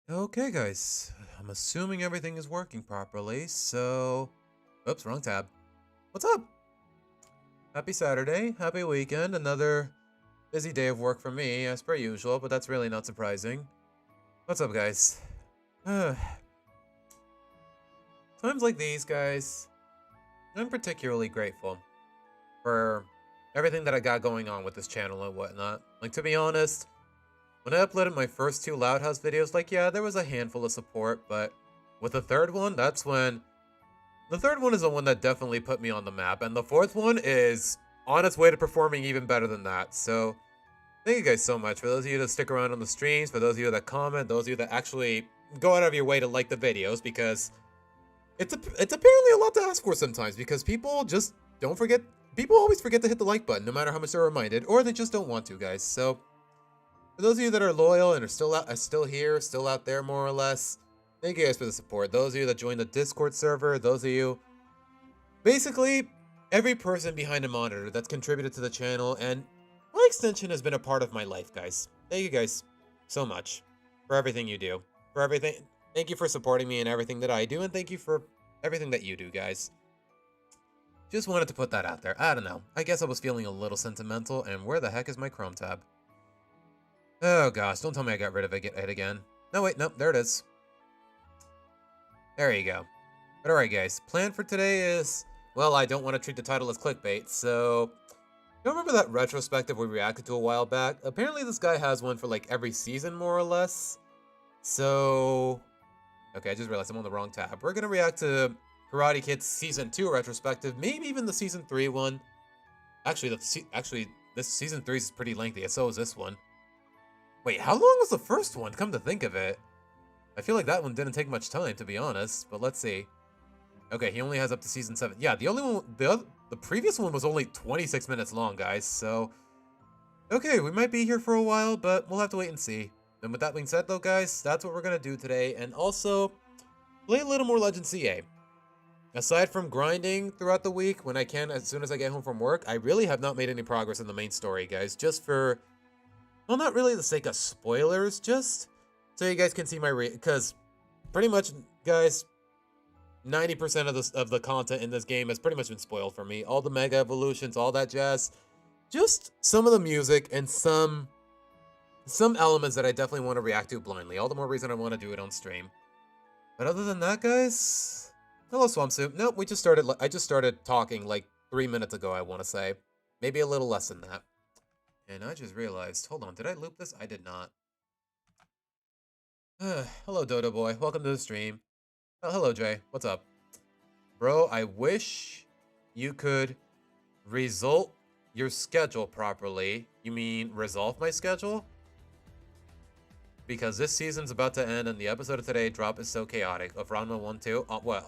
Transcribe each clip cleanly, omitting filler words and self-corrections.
Okay, guys. I'm assuming everything is working properly, so... Oops, wrong tab. What's up? Happy Saturday, happy weekend, another busy day of work for me, as per usual, but that's really not surprising. What's up, guys? Times like these, guys, I'm particularly grateful for everything that I got going on with this channel and whatnot. Like, to be honest, when I uploaded my first two Loud House videos, like, yeah, there was a handful of support, but with the third one, that's when the third one is the one that definitely put me on the map, and the fourth one is on its way to performing even better than that. So, thank you guys so much. For those of you that stick around on the streams, for those of you that comment, those of you that actually go out of your way to like the videos, because it's apparently a lot to ask for sometimes, because people just don't forget. People always forget to hit the like button, no matter how much they're reminded, or they just don't want to, guys. So, for those of you that are loyal and are still here, still out there, more or less, thank you guys for the support. Those of you that joined the Discord server, those of you, basically, every person behind a monitor that's contributed to the channel, and my extension has been a part of my life, guys. Thank you guys so much for everything you do, for everything. Thank you for supporting me in everything that I do, and thank you for everything that you do, guys. Just wanted to put that out there. I don't know. I guess I was feeling a little sentimental, and where the heck is my Chrome tab? Oh gosh, don't tell me I got rid of it again. No, wait, no, there it is. There you go. But alright guys, plan for today is, well, I don't want to treat the title as clickbait, so... You remember that retrospective we reacted to a while back? Apparently this guy has one for like every season, more or less. So... Okay, I just realized I'm on the wrong tab. We're gonna react to Karate Kid Season 2 retrospective, maybe even the Season 3 one. Actually, this Season 3 is pretty lengthy, and so is this one. Wait, how long was the first one, come to think of it? I feel like that one didn't take much time, to be honest, but let's see. Okay, he only has up to Season 7. Yeah, the previous one was only 26 minutes long, guys, so... Okay, we might be here for a while, but we'll have to wait and see. And with that being said, though, guys, that's what we're gonna do today, and also, play a little more Legend CA. Aside from grinding throughout the week, when I can, as soon as I get home from work, I really have not made any progress in the main story, guys, just for... Well, not really the sake of spoilers, just so you guys can see my because pretty much, guys, 90% of the content in this game has pretty much been spoiled for me. All the mega evolutions, all that jazz. Just some of the music and some elements that I definitely want to react to blindly. All the more reason I want to do it on stream. But other than that, guys, hello Swampsuit. Nope, I just started talking like 3 minutes ago, I want to say. Maybe a little less than that. And I just realized, hold on, did I loop this? I did not. Hello Dodo Boy, welcome to the stream. Oh, hello Jay, what's up? Bro, I wish you could result your schedule properly. You mean resolve my schedule? Because this season's about to end and the episode of today drop is so chaotic. Of Ranma 1, 2? What?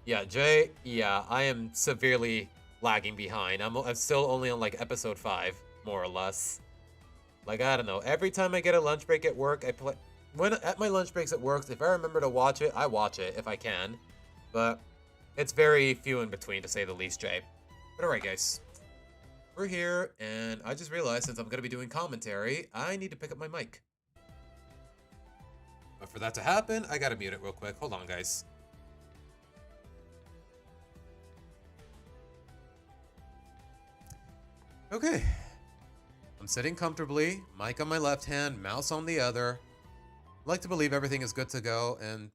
Yeah, Jay, yeah, I am severely lagging behind. I'm still only on like episode 5, more or less. Like, I don't know. Every time I get a lunch break at work, I play... When at my lunch breaks at work, if I remember to watch it, I watch it if I can. But it's very few in between, to say the least, Jay. But alright, guys. We're here, and I just realized since I'm going to be doing commentary, I need to pick up my mic. But for that to happen, I gotta mute it real quick. Hold on, guys. Okay. I'm sitting comfortably, mic on my left hand, mouse on the other. I'd like to believe everything is good to go, and...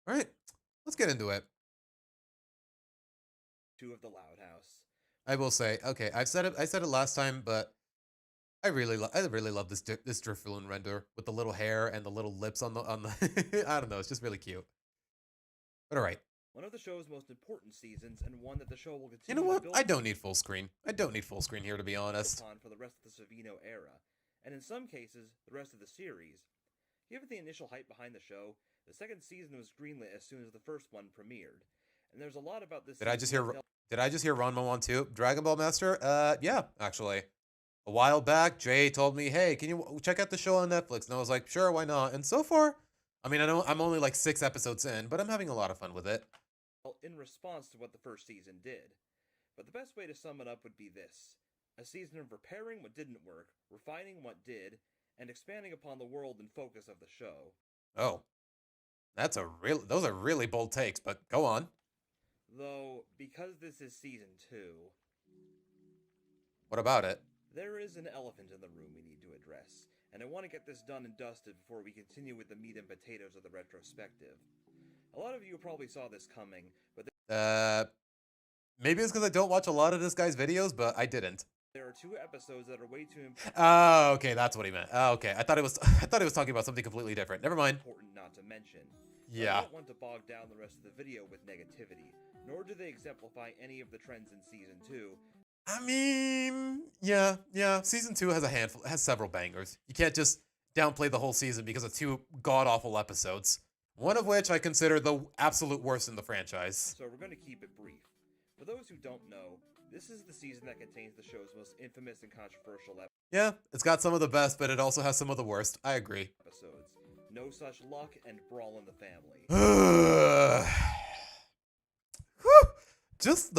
Alright, let's get into it. Two of the Loud House. I will say, okay, I said it last time, but I really love this Drifloon render with the little hair and the little lips on the I don't know, it's just really cute. But alright. One of the show's most important seasons, and one that the show will You know continue to what? build I don't need full screen. I don't need full screen here, to be honest. upon for the rest of the Savino era, and in some cases, the rest of the series. Given the initial hype behind the show, the second season was greenlit as soon as the first one premiered, and there's a lot about this. Did I just hear Ranma 1 2? Dragon Ball Master? Yeah, actually. A while back, Jay told me, hey, can you check out the show on Netflix? And I was like, sure, why not? And so far, I mean, I know I'm only like 6 episodes in, but I'm having a lot of fun with it. In response to what the first season did. But the best way to sum it up would be this: a season of repairing what didn't work, refining what did, and expanding upon the world and focus of the show. Oh, those are really bold takes, but go on. Though, because this is season 2, What about it? there is an elephant in the room we need to address, and I want to get this done and dusted before we continue with the meat and potatoes of the retrospective. A lot of you probably saw this coming, but Maybe it's because I don't watch a lot of this guy's videos, but I didn't. there are 2 episodes that are way too Oh, okay, that's what he meant. Oh, okay, I thought he was talking about something completely different. Never mind. important not to mention. But Yeah. I don't want to bog down the rest of the video with negativity, nor do they exemplify any of the trends in season 2. I mean, yeah. Season 2 has several bangers. You can't just downplay the whole season because of 2 god awful episodes. One of which I consider the absolute worst in the franchise. So we're going to keep it brief. For those who don't know, this is the season that contains the show's most infamous and controversial Yeah, it's got some of the best, but it also has some of the worst. I agree. episodes. No Such Luck and Brawl in the Family. Whew. Just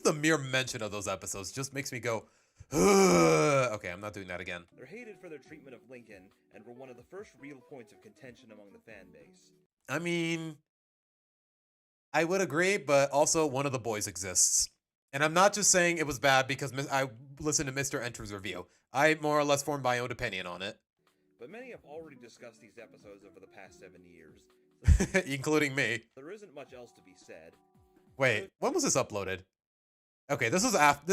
the mere mention of those episodes just makes me go. Okay, I'm not doing that again. They're hated for their treatment of Lincoln and were one of the first real points of contention among the fan base. I mean, I would agree, but also one of the boys exists. And I'm not just saying it was bad because I listened to Mr. Enter's review. I more or less formed my own opinion on it. But many have already discussed these episodes over the past 7 years. Including me. There isn't much else to be said. Wait, when was this uploaded? Okay, this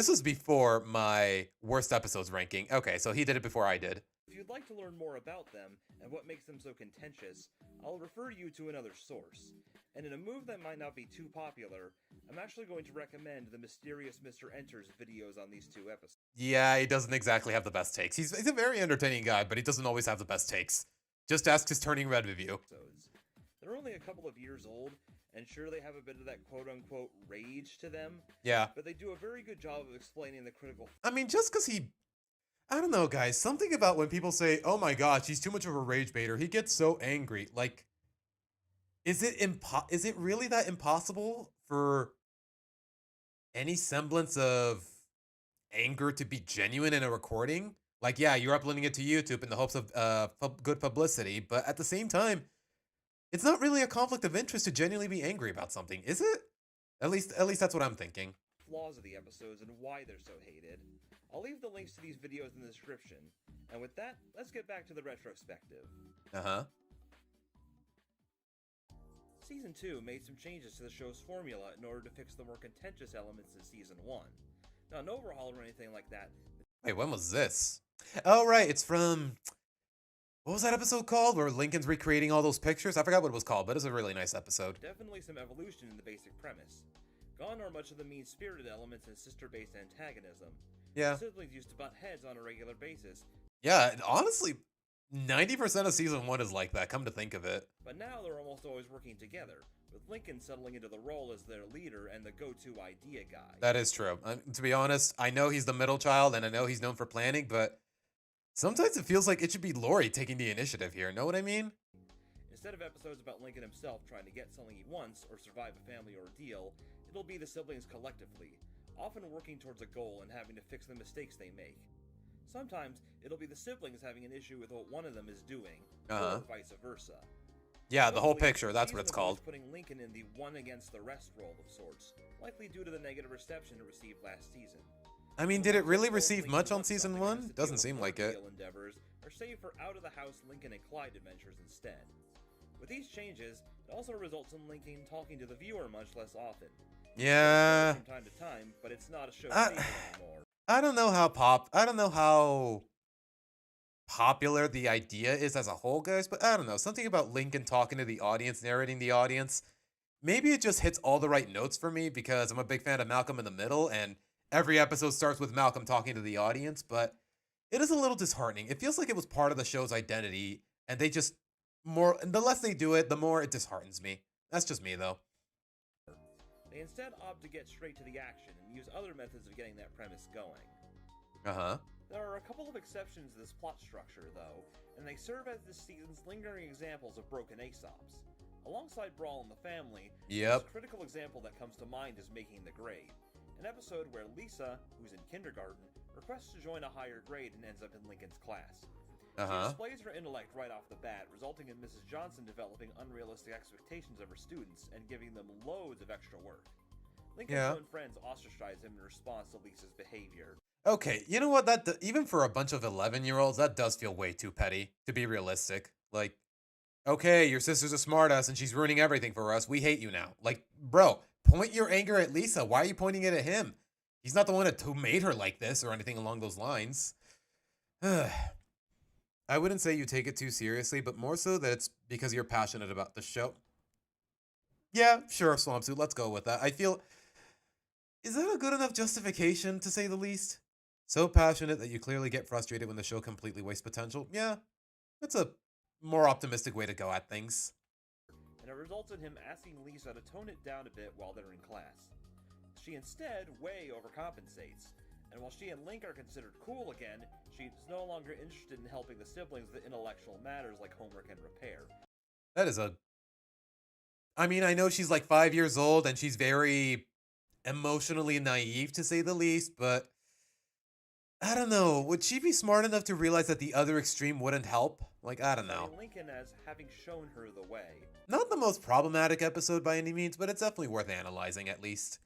was before my worst episodes ranking. Okay, so he did it before I did. If you'd like to learn more about them and what makes them so contentious, I'll refer you to another source. And in a move that might not be too popular, I'm actually going to recommend the Mysterious Mr. Enters videos on these 2 episodes. Yeah, he doesn't exactly have the best takes. He's a very entertaining guy, but he doesn't always have the best takes. Just ask his Turning Red review. They're only a couple of years old, and sure they have a bit of that quote-unquote rage to them, Yeah. but they do a very good job of explaining the critical I mean, just because I don't know, guys. Something about when people say, oh my gosh, he's too much of a rage baiter. He gets so angry. Like, is it really that impossible for any semblance of anger to be genuine in a recording? Like, yeah, you're uploading it to YouTube in the hopes of good publicity, but at the same time, it's not really a conflict of interest to genuinely be angry about something, is it? At least that's what I'm thinking. flaws of the episodes and why they're so hated. I'll leave the links to these videos in the description. And with that, let's get back to the retrospective. Uh-huh. Season 2 made some changes to the show's formula in order to fix the more contentious elements in Season 1. Not an overhaul or anything like that. Wait, when was this? Oh, right, it's from... What was that episode called? Where Lincoln's recreating all those pictures? I forgot what it was called, but it's a really nice episode. Definitely some evolution in the basic premise. Gone are much of the mean-spirited elements and sister-based antagonism. Yeah. Siblings used to butt heads on a regular basis. Yeah, honestly, 90% of Season 1 is like that, come to think of it. But now they're almost always working together, with Lincoln settling into the role as their leader and the go-to idea guy. That is true. To be honest, I know he's the middle child, and I know he's known for planning, but sometimes it feels like it should be Lori taking the initiative here, know what I mean? Instead of episodes about Lincoln himself trying to get something he wants or survive a family ordeal, it'll be the siblings collectively, often working towards a goal and having to fix the mistakes they make. Sometimes, it'll be the siblings having an issue with what one of them is doing, or vice versa. Yeah, the whole Mostly, picture, that's what season it's one is called. putting Lincoln in the one against the rest role of sorts, likely due to the negative reception it received last season. I mean, did it really Both receive Lincoln much on wants Season something 1? has to Doesn't deal seem with like it. ordeal endeavors, or save for out-of-the-house Lincoln and Clyde adventures instead. With these changes, it also results in Lincoln talking to the viewer much less often. Yeah. From time to time, but it's not a show I- staple anymore. I don't know how popular the idea is as a whole, guys, but I don't know. Something about Lincoln talking to the audience, narrating the audience. Maybe it just hits all the right notes for me because I'm a big fan of Malcolm in the Middle, and every episode starts with Malcolm talking to the audience, but it is a little disheartening. It feels like it was part of the show's identity, and the less they do it, the more it disheartens me. That's just me, though. They instead opt to get straight to the action and use other methods of getting that premise going. Uh-huh. There are a couple of exceptions to this plot structure, though, and they serve as this season's lingering examples of broken Aesops. Alongside Brawl in the Family, the Yep. most critical example that comes to mind is Making the Grade, an episode where Lisa, who's in kindergarten, requests to join a higher grade and ends up in Lincoln's class. She Uh-huh. displays her intellect right off the bat, resulting in Mrs. Johnson developing unrealistic expectations of her students and giving them loads of extra work. Lincoln's Yeah. own friends ostracize him in response to Lisa's behavior. Okay, you know what? Even for a bunch of 11-year-olds, that does feel way too petty, to be realistic. Like, okay, your sister's a smartass and she's ruining everything for us. We hate you now. Like, bro, point your anger at Lisa. Why are you pointing it at him? He's not the one who made her like this or anything along those lines. I wouldn't say you take it too seriously, but more so that it's because you're passionate about the show. Yeah, sure, Swampsuit, let's go with that. I feel... Is that a good enough justification, to say the least? So passionate that you clearly get frustrated when the show completely wastes potential? Yeah, that's a more optimistic way to go at things. And it results in him asking Lisa to tone it down a bit while they're in class. She instead way overcompensates, and while she and Link are considered cool again, she's no longer interested in helping the siblings with intellectual matters like homework and repair. That is a... I mean, I know she's like 5 years old and she's very emotionally naive, to say the least, but I don't know. Would she be smart enough to realize that the other extreme wouldn't help? Like, I don't know. Citing Lincoln as having shown her the way. Not the most problematic episode by any means, but it's definitely worth analyzing at least.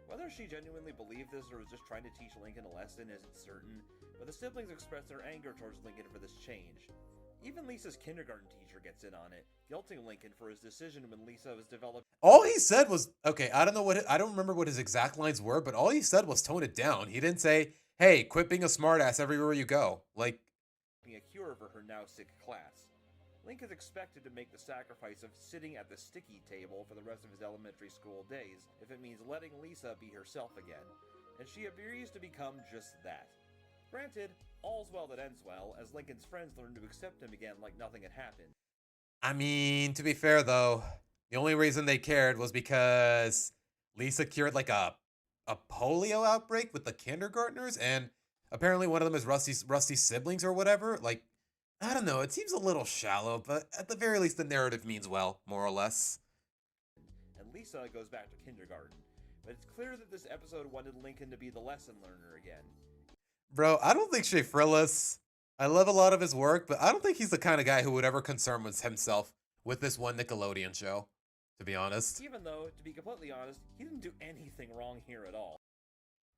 Whether she genuinely believed this or was just trying to teach Lincoln a lesson isn't certain, but the siblings express their anger towards Lincoln for this change. Even Lisa's kindergarten teacher gets in on it, guilting Lincoln for his decision when Lisa was developing All he said was, okay, I don't remember what his exact lines were, but all he said was tone it down. He didn't say, hey, quit being a smartass everywhere you go. Like, a cure for her now sick class. Link is expected to make the sacrifice of sitting at the sticky table for the rest of his elementary school days if it means letting Lisa be herself again, and she agrees to become just that. Granted, all's well that ends well, as Lincoln's friends learn to accept him again like nothing had happened. I mean, to be fair though, the only reason they cared was because Lisa cured like a polio outbreak with the kindergartners, and apparently one of them is Rusty's siblings or whatever. Like, I don't know, it seems a little shallow, but at the very least the narrative means well, more or less. And Lisa goes back to kindergarten, but it's clear that this episode wanted Lincoln to be the lesson learner again. Bro, I don't think Shea Frillis. I love a lot of his work, but I don't think he's the kind of guy who would ever concern himself with this one Nickelodeon show, to be honest. Even though, to be completely honest, he didn't do anything wrong here at all.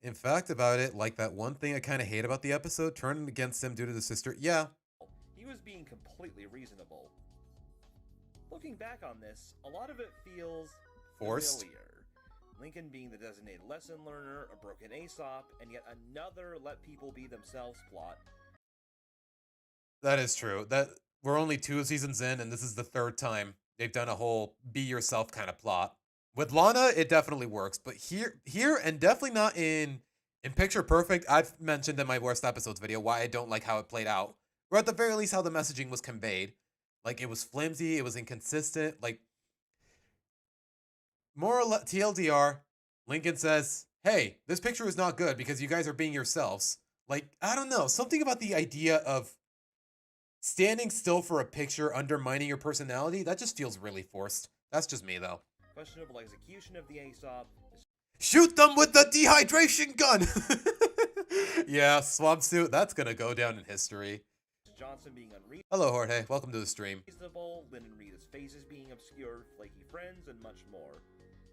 In fact, about it, like that one thing I kind of hate about the episode, turning against him due to the sister, yeah. He was being completely reasonable. Looking back on this, a lot of it feels Forced? familiar. Lincoln being the designated lesson learner, a broken Aesop, and yet another let people be themselves plot. That is true. That we're only 2 seasons in, and this is the 3rd time they've done a whole be yourself kind of plot. With Lana, it definitely works, but here, and definitely not in Picture Perfect. I've mentioned in my worst episodes video why I don't like how it played out, or at the very least how the messaging was conveyed. Like, it was flimsy, it was inconsistent. Like, more or less, TLDR, Lincoln says, "Hey, this picture is not good because you guys are being yourselves." Like, I don't know, something about the idea of standing still for a picture undermining your personality, that just feels really forced. That's just me, though. Questionable execution of the Aesop. Shoot them with the dehydration gun! Yeah, Swampsuit, that's gonna go down in history. Johnson being unreasonable. Hello, Jorge. Welcome to the stream. Lynn and Rita's faces being obscured, flaky friends, and much more.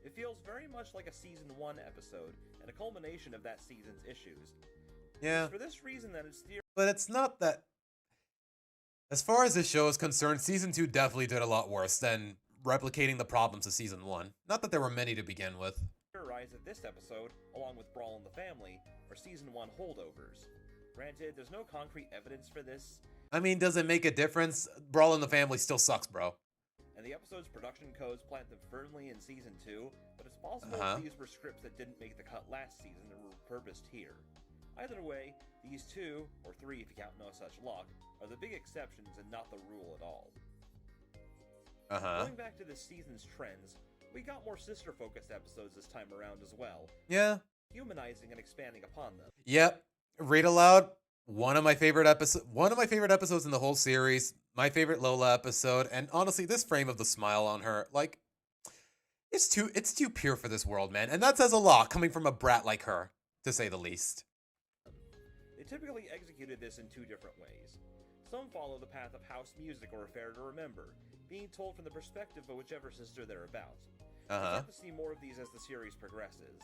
It feels very much like a Season 1 episode, and a culmination of that season's issues. Yeah. It's for this reason that it's But it's not that... As far as this show is concerned, Season 2 definitely did a lot worse than replicating the problems of Season 1. Not that there were many to begin with. theorized that this episode, along with Brawl in the Family, are Season 1 holdovers. Granted, there's no concrete evidence for this, I mean, does it make a difference? Brawl in the Family still sucks, bro. and the episode's production codes plant them firmly in Season 2, but it's possible these were scripts that didn't make the cut last season and were repurposed here. Either way, these 2, or 3 if you count No Such Luck, are the big exceptions and not the rule at all. Going back to this season's trends, we got more sister-focused episodes this time around as well, Yeah. humanizing and expanding upon them. Yep. Read aloud. One of my favorite episodes in the whole series. My favorite Lola episode, and honestly, this frame of the smile on her, like, it's too pure for this world, man. And that says a lot coming from a brat like her, to say the least. They typically executed this in 2 different ways. Some follow the path of house music or Affair to Remember, being told from the perspective of whichever sister they're about. We Uh-huh. get to see more of these as the series progresses.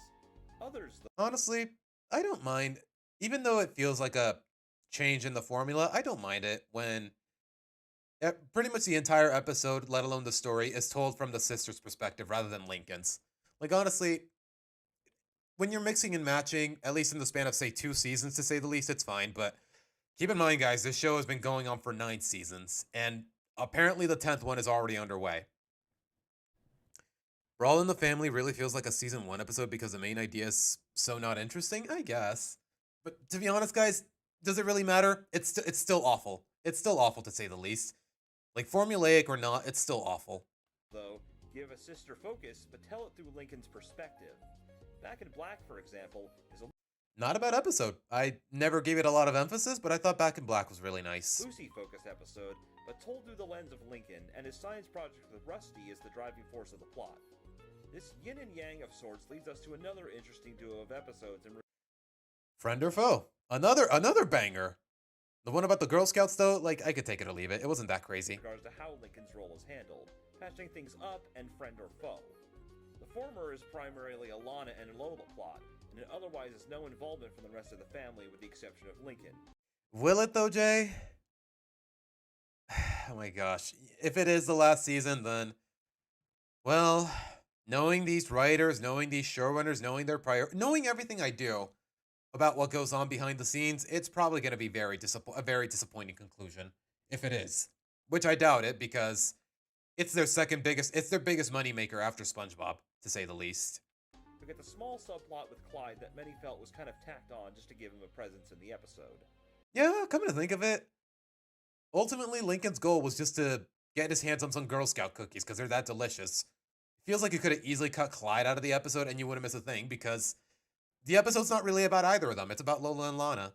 Others, Honestly, I don't mind. Even though it feels like a change in the formula, I don't mind it when pretty much the entire episode, let alone the story, is told from the sister's perspective rather than Lincoln's. Like, honestly, when you're mixing and matching, at least in the span of, say, 2 seasons to say the least, it's fine. But keep in mind, guys, this show has been going on for 9 seasons, and apparently the 10th one is already underway. Brawl in the Family really feels like a season 1 episode because the main idea is so not interesting, I guess. But to be honest, guys, does it really matter? It's still awful. It's still awful to say the least. Like, formulaic or not, it's still awful. though, give a sister focus, but tell it through Lincoln's perspective. Back in Black, for example, is a Not a bad episode. I never gave it a lot of emphasis, but I thought Back in Black was really nice. Lucy-focused episode, but told through the lens of Lincoln, and his science project with Rusty is the driving force of the plot. This yin and yang of sorts leads us to another interesting duo of episodes in Friend or foe? Another banger. The one about the Girl Scouts, though, like, I could take it or leave it. It wasn't that crazy. regards to how Lincoln's role is handled, patching things up and friend or foe. The former is primarily a Lana and Lola plot, and it otherwise has no involvement from the rest of the family with the exception of Lincoln. Will it, though, Jay? Oh my gosh. If it is the last season, then, well, knowing these writers, knowing these showrunners, knowing their knowing everything I do about what goes on behind the scenes, it's probably going to be a very disappointing conclusion if it is. Which I doubt it because it's their biggest moneymaker after SpongeBob, to say the least. We get the small subplot with Clyde that many felt was kind of tacked on just to give him a presence in the episode. Yeah, come to think of it, ultimately Lincoln's goal was just to get his hands on some Girl Scout cookies because they're that delicious. Feels like you could have easily cut Clyde out of the episode and you wouldn't miss a thing because the episode's not really about either of them. It's about Lola and Lana.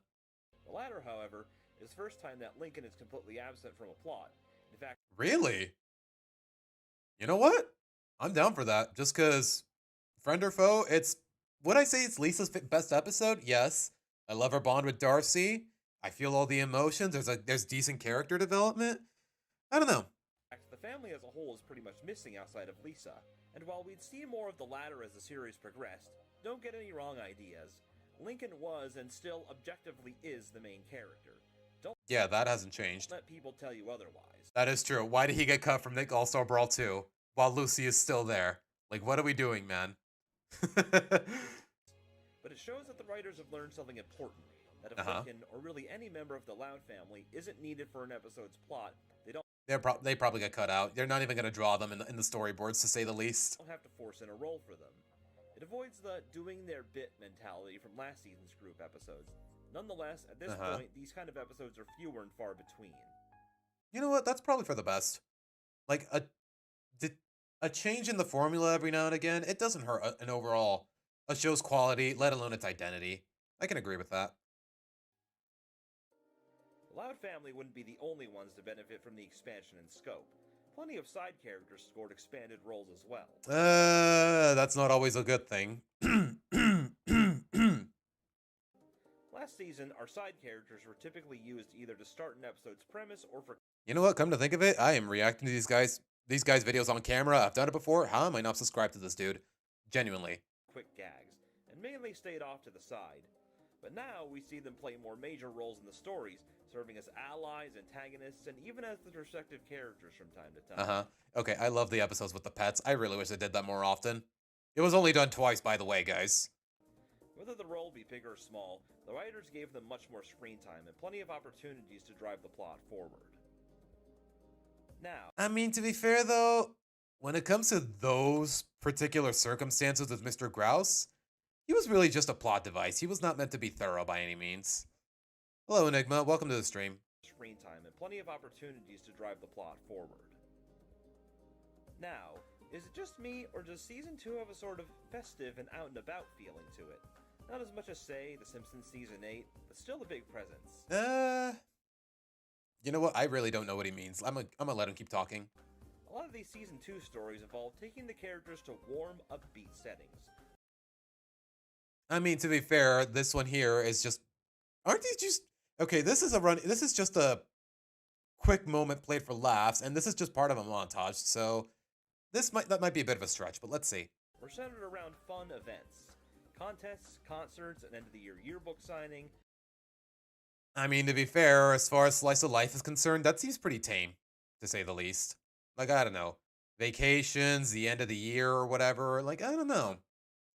The latter, however, is the first time that Lincoln is completely absent from a plot. In fact, Really? You know what? I'm down for that. Just because, friend or foe, would I say it's Lisa's best episode? Yes. I love her bond with Darcy. I feel all the emotions. There's decent character development. I don't know. the family as a whole is pretty much missing outside of Lisa, and while we'd see more of the latter as the series progressed, don't get any wrong ideas. Lincoln was and still objectively is the main character. Don't Yeah, that hasn't changed. let people tell you otherwise. That is true. Why did he get cut from Nick All-Star Brawl 2 while Lucy is still there? Like, what are we doing, man? But it shows that the writers have learned something important. That if Lincoln, or really any member of the Loud family, isn't needed for an episode's plot, they don't They probably get cut out. They're not even going to draw them in the storyboards, to say the least. have to force in a role for them. It avoids the doing their bit mentality from last season's group episodes. Nonetheless, at this point, these kind of episodes are fewer and far between. You know what? That's probably for the best. Like, a change in the formula every now and again, it doesn't hurt a show's quality, let alone its identity. I can agree with that. The Loud family wouldn't be the only ones to benefit from the expansion in scope. Plenty of side characters scored expanded roles as well. That's not always a good thing. Last season, our side characters were typically used either to start an episode's premise or for You know what? Come to think of it, I am reacting to these guys' videos on camera. I've done it before. How am I not subscribed to this dude? Genuinely. quick gags, and mainly stayed off to the side. But now we see them play more major roles in the stories, serving as allies, antagonists, and even as the respective characters from time to time. Okay, I love the episodes with the pets. I really wish they did that more often. It was only done twice, by the way, guys. Whether the role be big or small, the writers gave them much more screen time and plenty of opportunities to drive the plot forward. Now, I mean, to be fair, though, when it comes to those particular circumstances with Mr. Grouse, he was really just a plot device. He was not meant to be thorough by any means. Hello, Enigma. Welcome to the stream. screen time and plenty of opportunities to drive the plot forward. Now, is it just me, or does Season 2 have a sort of festive and out-and-about feeling to it? Not as much as, say, The Simpsons Season 8, but still a big presence. You know what? I really don't know what he means. I'm gonna let him keep talking. A lot of these Season 2 stories involve taking the characters to warm, upbeat settings. I mean, to be fair, this one here is just... Aren't these just... Okay, this is just a quick moment played for laughs, and this is just part of a montage, so that might be a bit of a stretch, but let's see. We're centered around fun events, contests, concerts, an end-of-the-year yearbook signing. I mean, to be fair, as far as Slice of Life is concerned, that seems pretty tame, to say the least. Like, I don't know, vacations, the end of the year or whatever, like, I don't know.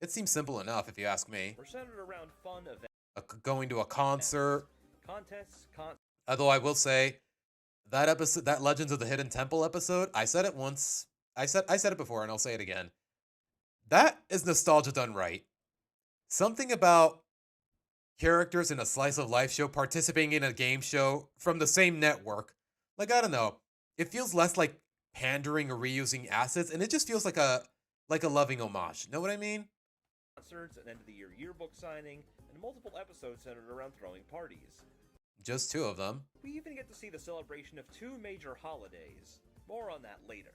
It seems simple enough, if you ask me. We're centered around fun events. Going to a concert. Contests, Although I will say, that episode, that Legends of the Hidden Temple episode, I said it once. I said it before, and I'll say it again. That is nostalgia done right. Something about characters in a slice of life show participating in a game show from the same network. Like, I don't know. It feels less like pandering or reusing assets, and it just feels like a loving homage. Know what I mean? Concerts, an end-of-the-year yearbook signing, and multiple episodes centered around throwing parties. Just 2 of them. We even get to see the celebration of 2 major holidays. More on that later.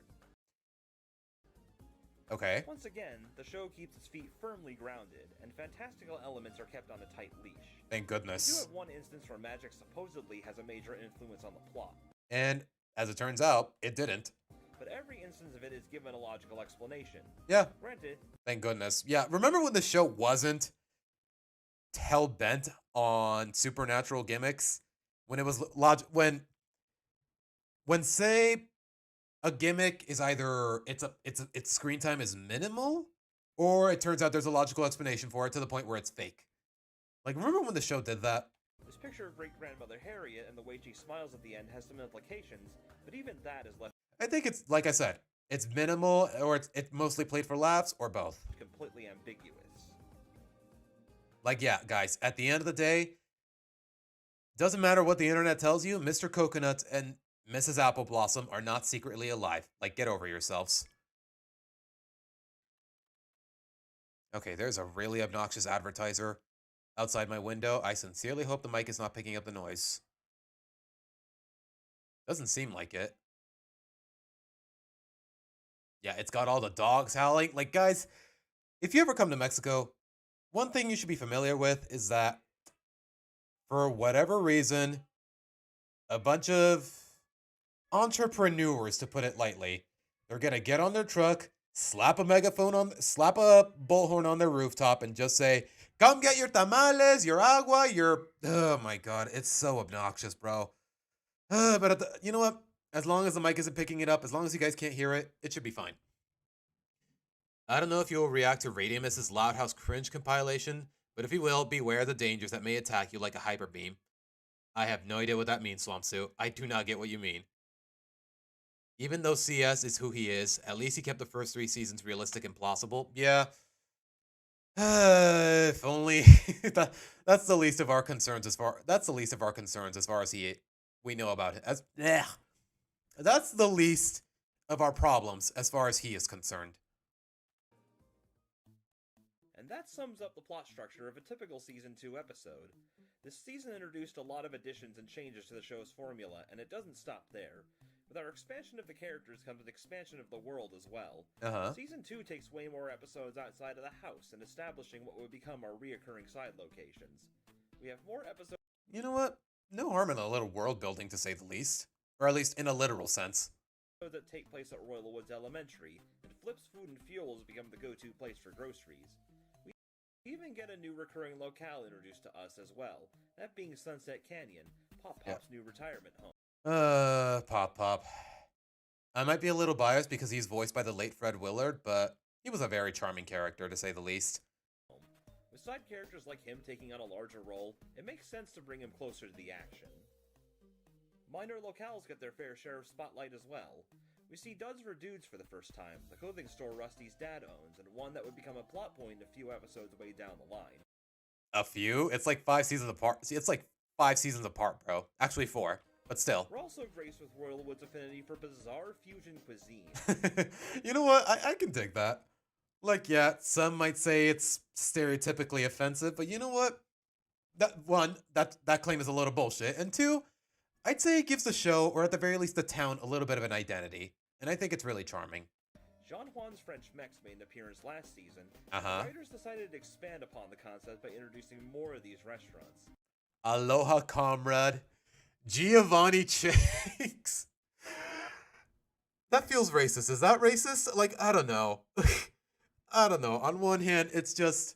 Okay. Once again, the show keeps its feet firmly grounded, and fantastical elements are kept on a tight leash. Thank We do goodness. have one instance where magic supposedly has a major influence on the plot, And as it turns out, it didn't. but every instance of it is given a logical explanation. Yeah, Granted, thank goodness. Yeah, remember when the show wasn't hell-bent on supernatural gimmicks? When it was when say a gimmick is either its screen time is minimal, or it turns out there's a logical explanation for it to the point where it's fake. Like, remember when the show did that? this picture of great-grandmother Harriet and the way she smiles at the end has some implications, but even that is left I think it's, like I said, it's minimal, or it's mostly played for laughs, or both. completely ambiguous. Like, yeah, guys, at the end of the day, doesn't matter what the internet tells you, Mr. Coconut and Mrs. Apple Blossom are not secretly alive. Like, get over yourselves. Okay, there's a really obnoxious advertiser outside my window. I sincerely hope the mic is not picking up the noise. Doesn't seem like it. Yeah, it's got all the dogs howling. Like, guys, if you ever come to Mexico, one thing you should be familiar with is that for whatever reason, a bunch of entrepreneurs, to put it lightly, they're gonna get on their truck, slap a bullhorn on their rooftop, and just say, "Come get your tamales, your agua, your." Oh my god, it's so obnoxious, bro. But you know what? As long as the mic isn't picking it up, as long as you guys can't hear it, it should be fine. I don't know if you will react to Radimus's Loud House Cringe compilation, but if you will, beware the dangers that may attack you like a hyper beam. I have no idea what that means, Swampsuit. I do not get what you mean. Even though CS is who he is, at least he kept the first 3 seasons realistic and plausible. Yeah. If only that's the least of our concerns as far as we know about it. That's the least of our problems as far as he is concerned. And that sums up the plot structure of a typical Season 2 episode. This season introduced a lot of additions and changes to the show's formula, and it doesn't stop there. With our expansion of the characters comes an expansion of the world as well. Season 2 takes way more episodes outside of the house and establishing what would become our reoccurring side locations. We have more episodes. You know what? No harm in a little world building, to say the least. Or at least in a literal sense. That take place at Royal Woods Elementary, and Flip's Food and Fuel has become the go-to place for groceries. We even get a new recurring locale introduced to us as well, that being Sunset Canyon, Pop Pop's new retirement home. Pop. I might be a little biased because he's voiced by the late Fred Willard, but he was a very charming character, to say the least. With side characters like him taking on a larger role, it makes sense to bring him closer to the action. Minor locales get their fair share of spotlight as well. We see Duds for Dudes for the first time, the clothing store Rusty's dad owns, and one that would become a plot point a few episodes way down the line. A few? It's like 5 seasons apart. See, it's like 5 seasons apart, bro. Actually 4, but still. We're also graced with Royal Wood's affinity for bizarre fusion cuisine. You know what? I can dig that. Like, yeah, some might say it's stereotypically offensive, but you know what? That claim is a load of bullshit. And 2, I'd say it gives the show, or at the very least the town, a little bit of an identity. And I think it's really charming. Jean Juan's French Mex made an appearance last season. Writers decided to expand upon the concept by introducing more of these restaurants. Aloha, comrade. Giovanni Chakes. That feels racist. Is that racist? Like, I don't know. I don't know. On one hand, it's just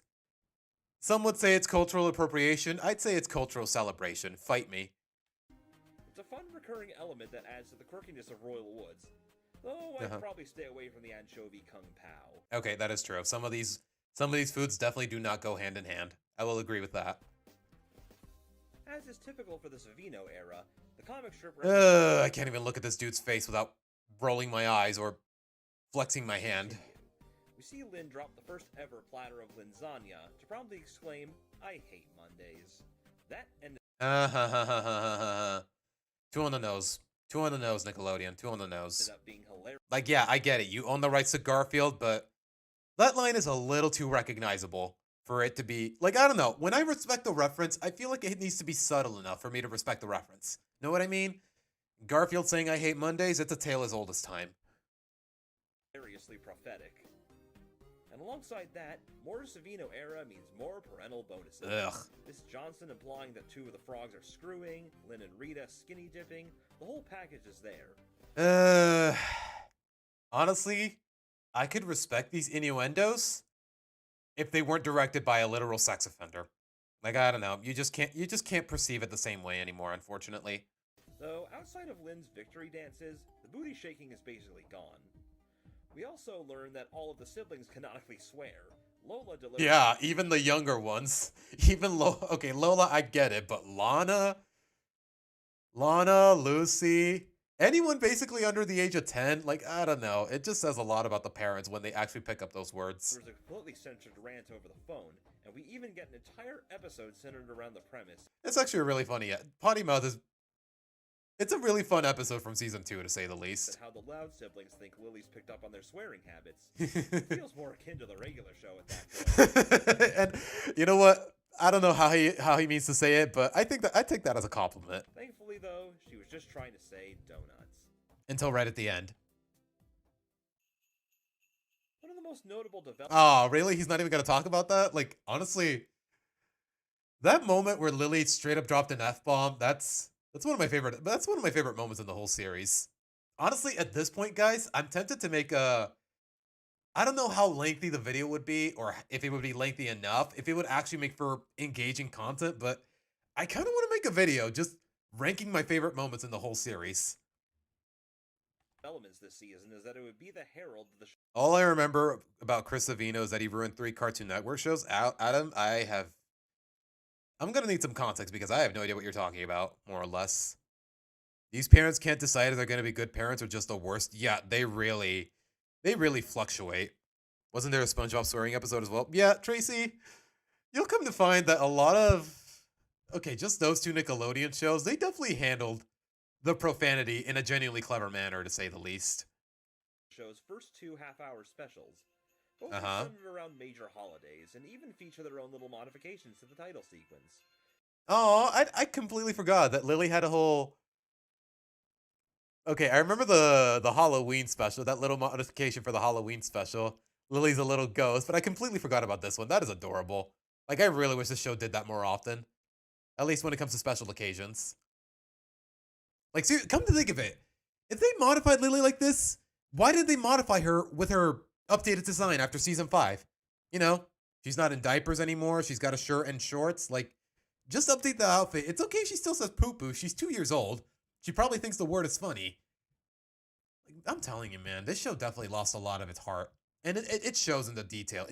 some would say it's cultural appropriation. I'd say it's cultural celebration. Fight me. It's a fun recurring element that adds to the quirkiness of Royal Woods. Though I'd probably stay away from the anchovy kung pao. Okay, that is true. Some of these foods definitely do not go hand in hand. I will agree with that. As is typical for the Savino era, the comic strip. I can't even look at this dude's face without rolling my eyes or flexing my hand. We see Lynn drop the first ever platter of linzania to promptly exclaim, "I hate Mondays." That and Two on the nose. Two on the nose, Nickelodeon. Two on the nose. ended up being hilarious. Like, yeah, I get it. You own the rights to Garfield, but that line is a little too recognizable for it to be like, I don't know. When I respect the reference, I feel like it needs to be subtle enough for me to respect the reference. Know what I mean? Garfield saying I hate Mondays, it's a tale as old as time. Hilariously prophetic. And alongside that, more Savino era means more parental bonuses. Ugh. This Johnson implying that two of the frogs are screwing, Lynn and Rita skinny dipping, the whole package is there. Honestly, I could respect these innuendos if they weren't directed by a literal sex offender. Like, I don't know, you just can't perceive it the same way anymore, unfortunately. Though outside of Lynn's victory dances, the booty shaking is basically gone. We also learn that all of the siblings canonically swear. Lola delivers. Yeah, even the younger ones. Even Lola. Okay, Lola, I get it, but Lana, Lucy, anyone basically under the age of 10, like, I don't know. It just says a lot about the parents when they actually pick up those words. There's a completely censored rant over the phone, and we even get an entire episode centered around the premise. It's actually a really funny. Potty Mouth is. It's a really fun episode from season 2, to say the least. How the Loud siblings think Lily's picked up on their swearing habits. It feels more akin to the regular show at that point. And you know what? I don't know how he means to say it, but I take that as a compliment. Thankfully, though, she was just trying to say donuts. Until right at the end. One of the most notable developments. Oh, really? He's not even gonna talk about that? Like, honestly, that moment where Lily straight up dropped an F-bomb, that's one of my favorite moments in the whole series. Honestly, at this point, guys, I'm tempted to make I don't know how lengthy the video would be, or if it would be lengthy enough, if it would actually make for engaging content, but I kind of want to make a video just ranking my favorite moments in the whole series. Elements this season is that it would be the herald of the show. All I remember about Chris Savino is that he ruined 3 Cartoon Network shows. Adam, I'm gonna need some context because I have no idea what you're talking about, more or less. These parents can't decide if they're gonna be good parents or just the worst. Yeah, they really fluctuate. Wasn't there a SpongeBob swearing episode as well? Yeah, Tracy, you'll come to find that a lot of just those 2 Nickelodeon shows, they definitely handled the profanity in a genuinely clever manner, to say the least. Show's first 2 half-hour specials. Both are centered around major holidays, and even feature their own little modifications to the title sequence. Oh, I completely forgot that Lily had a whole. Okay, I remember the Halloween special, that little modification for the Halloween special. Lily's a little ghost, but I completely forgot about this one. That is adorable. Like, I really wish the show did that more often. At least when it comes to special occasions. Like, seriously, come to think of it, if they modified Lily like this, why did they modify her with her updated design after season 5? You know, she's not in diapers anymore. She's got a shirt and shorts. Like, just update the outfit. It's okay if she still says poo-poo. She's 2 years old. She probably thinks the word is funny. Like, I'm telling you, man, this show definitely lost a lot of its heart. And it shows in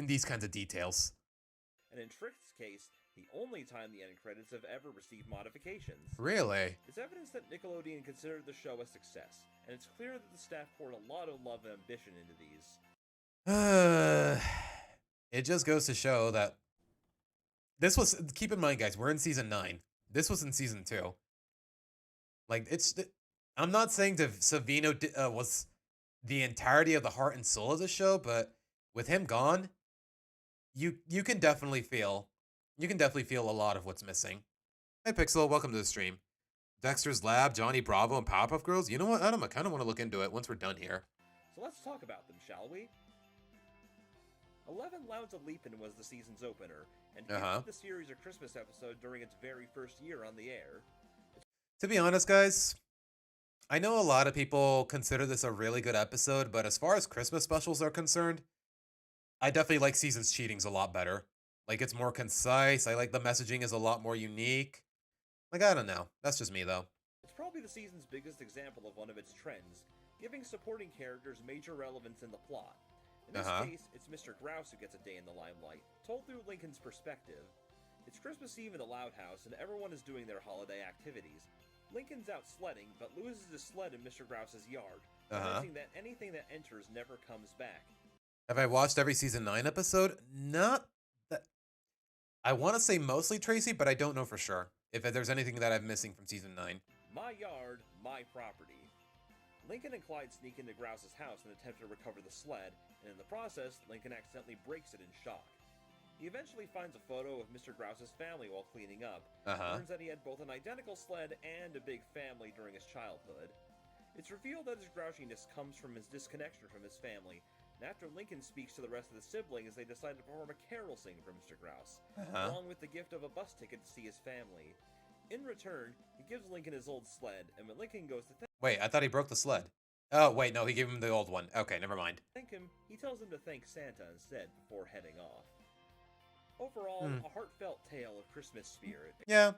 these kinds of details. And in Trick's case, the only time the end credits have ever received modifications. Really? It's evidence that Nickelodeon considered the show a success, and it's clear that the staff poured a lot of love and ambition into these. It just goes to show that this was, keep in mind, guys, we're in season 9. This was in season 2. Like, I'm not saying that Savino was the entirety of the heart and soul of the show, but with him gone, you can definitely feel a lot of what's missing. Hey Pixel, welcome to the stream. Dexter's Lab, Johnny Bravo, and Powerpuff Girls. You know what, Adam? I kind of want to look into it once we're done here. So let's talk about them, shall we? 11 Louds of Leapin' was the season's opener, and gave the series a Christmas episode during its very first year on the air. To be honest, guys, I know a lot of people consider this a really good episode, but as far as Christmas specials are concerned, I definitely like Seasons Cheatings a lot better. Like, it's more concise. I like the messaging is a lot more unique. Like, I don't know. That's just me, though. It's probably the season's biggest example of one of its trends, giving supporting characters major relevance in the plot. In this case, it's Mr. Grouse who gets a day in the limelight, told through Lincoln's perspective. It's Christmas Eve in the Loud House, and everyone is doing their holiday activities. Lincoln's out sledding, but loses his sled in Mr. Grouse's yard, announcing that anything that enters never comes back. Have I watched every season 9 episode? Not that. I want to say mostly Tracy, but I don't know for sure if there's anything that I'm missing from season 9. My yard, my property. Lincoln and Clyde sneak into Grouse's house and attempt to recover the sled, and in the process, Lincoln accidentally breaks it in shock. He eventually finds a photo of Mr. Grouse's family while cleaning up. Learns that he had both an identical sled and a big family during his childhood. It's revealed that his grouchiness comes from his disconnection from his family, and after Lincoln speaks to the rest of the siblings, they decide to perform a carol sing for Mr. Grouse, along with the gift of a bus ticket to see his family. In return, he gives Lincoln his old sled, and when Lincoln goes to Wait, I thought he broke the sled. Oh, wait, no, he gave him the old one. Okay, never mind. thank him, he tells him to thank Santa instead before heading off. Overall, a heartfelt tale of Christmas spirit. Yeah,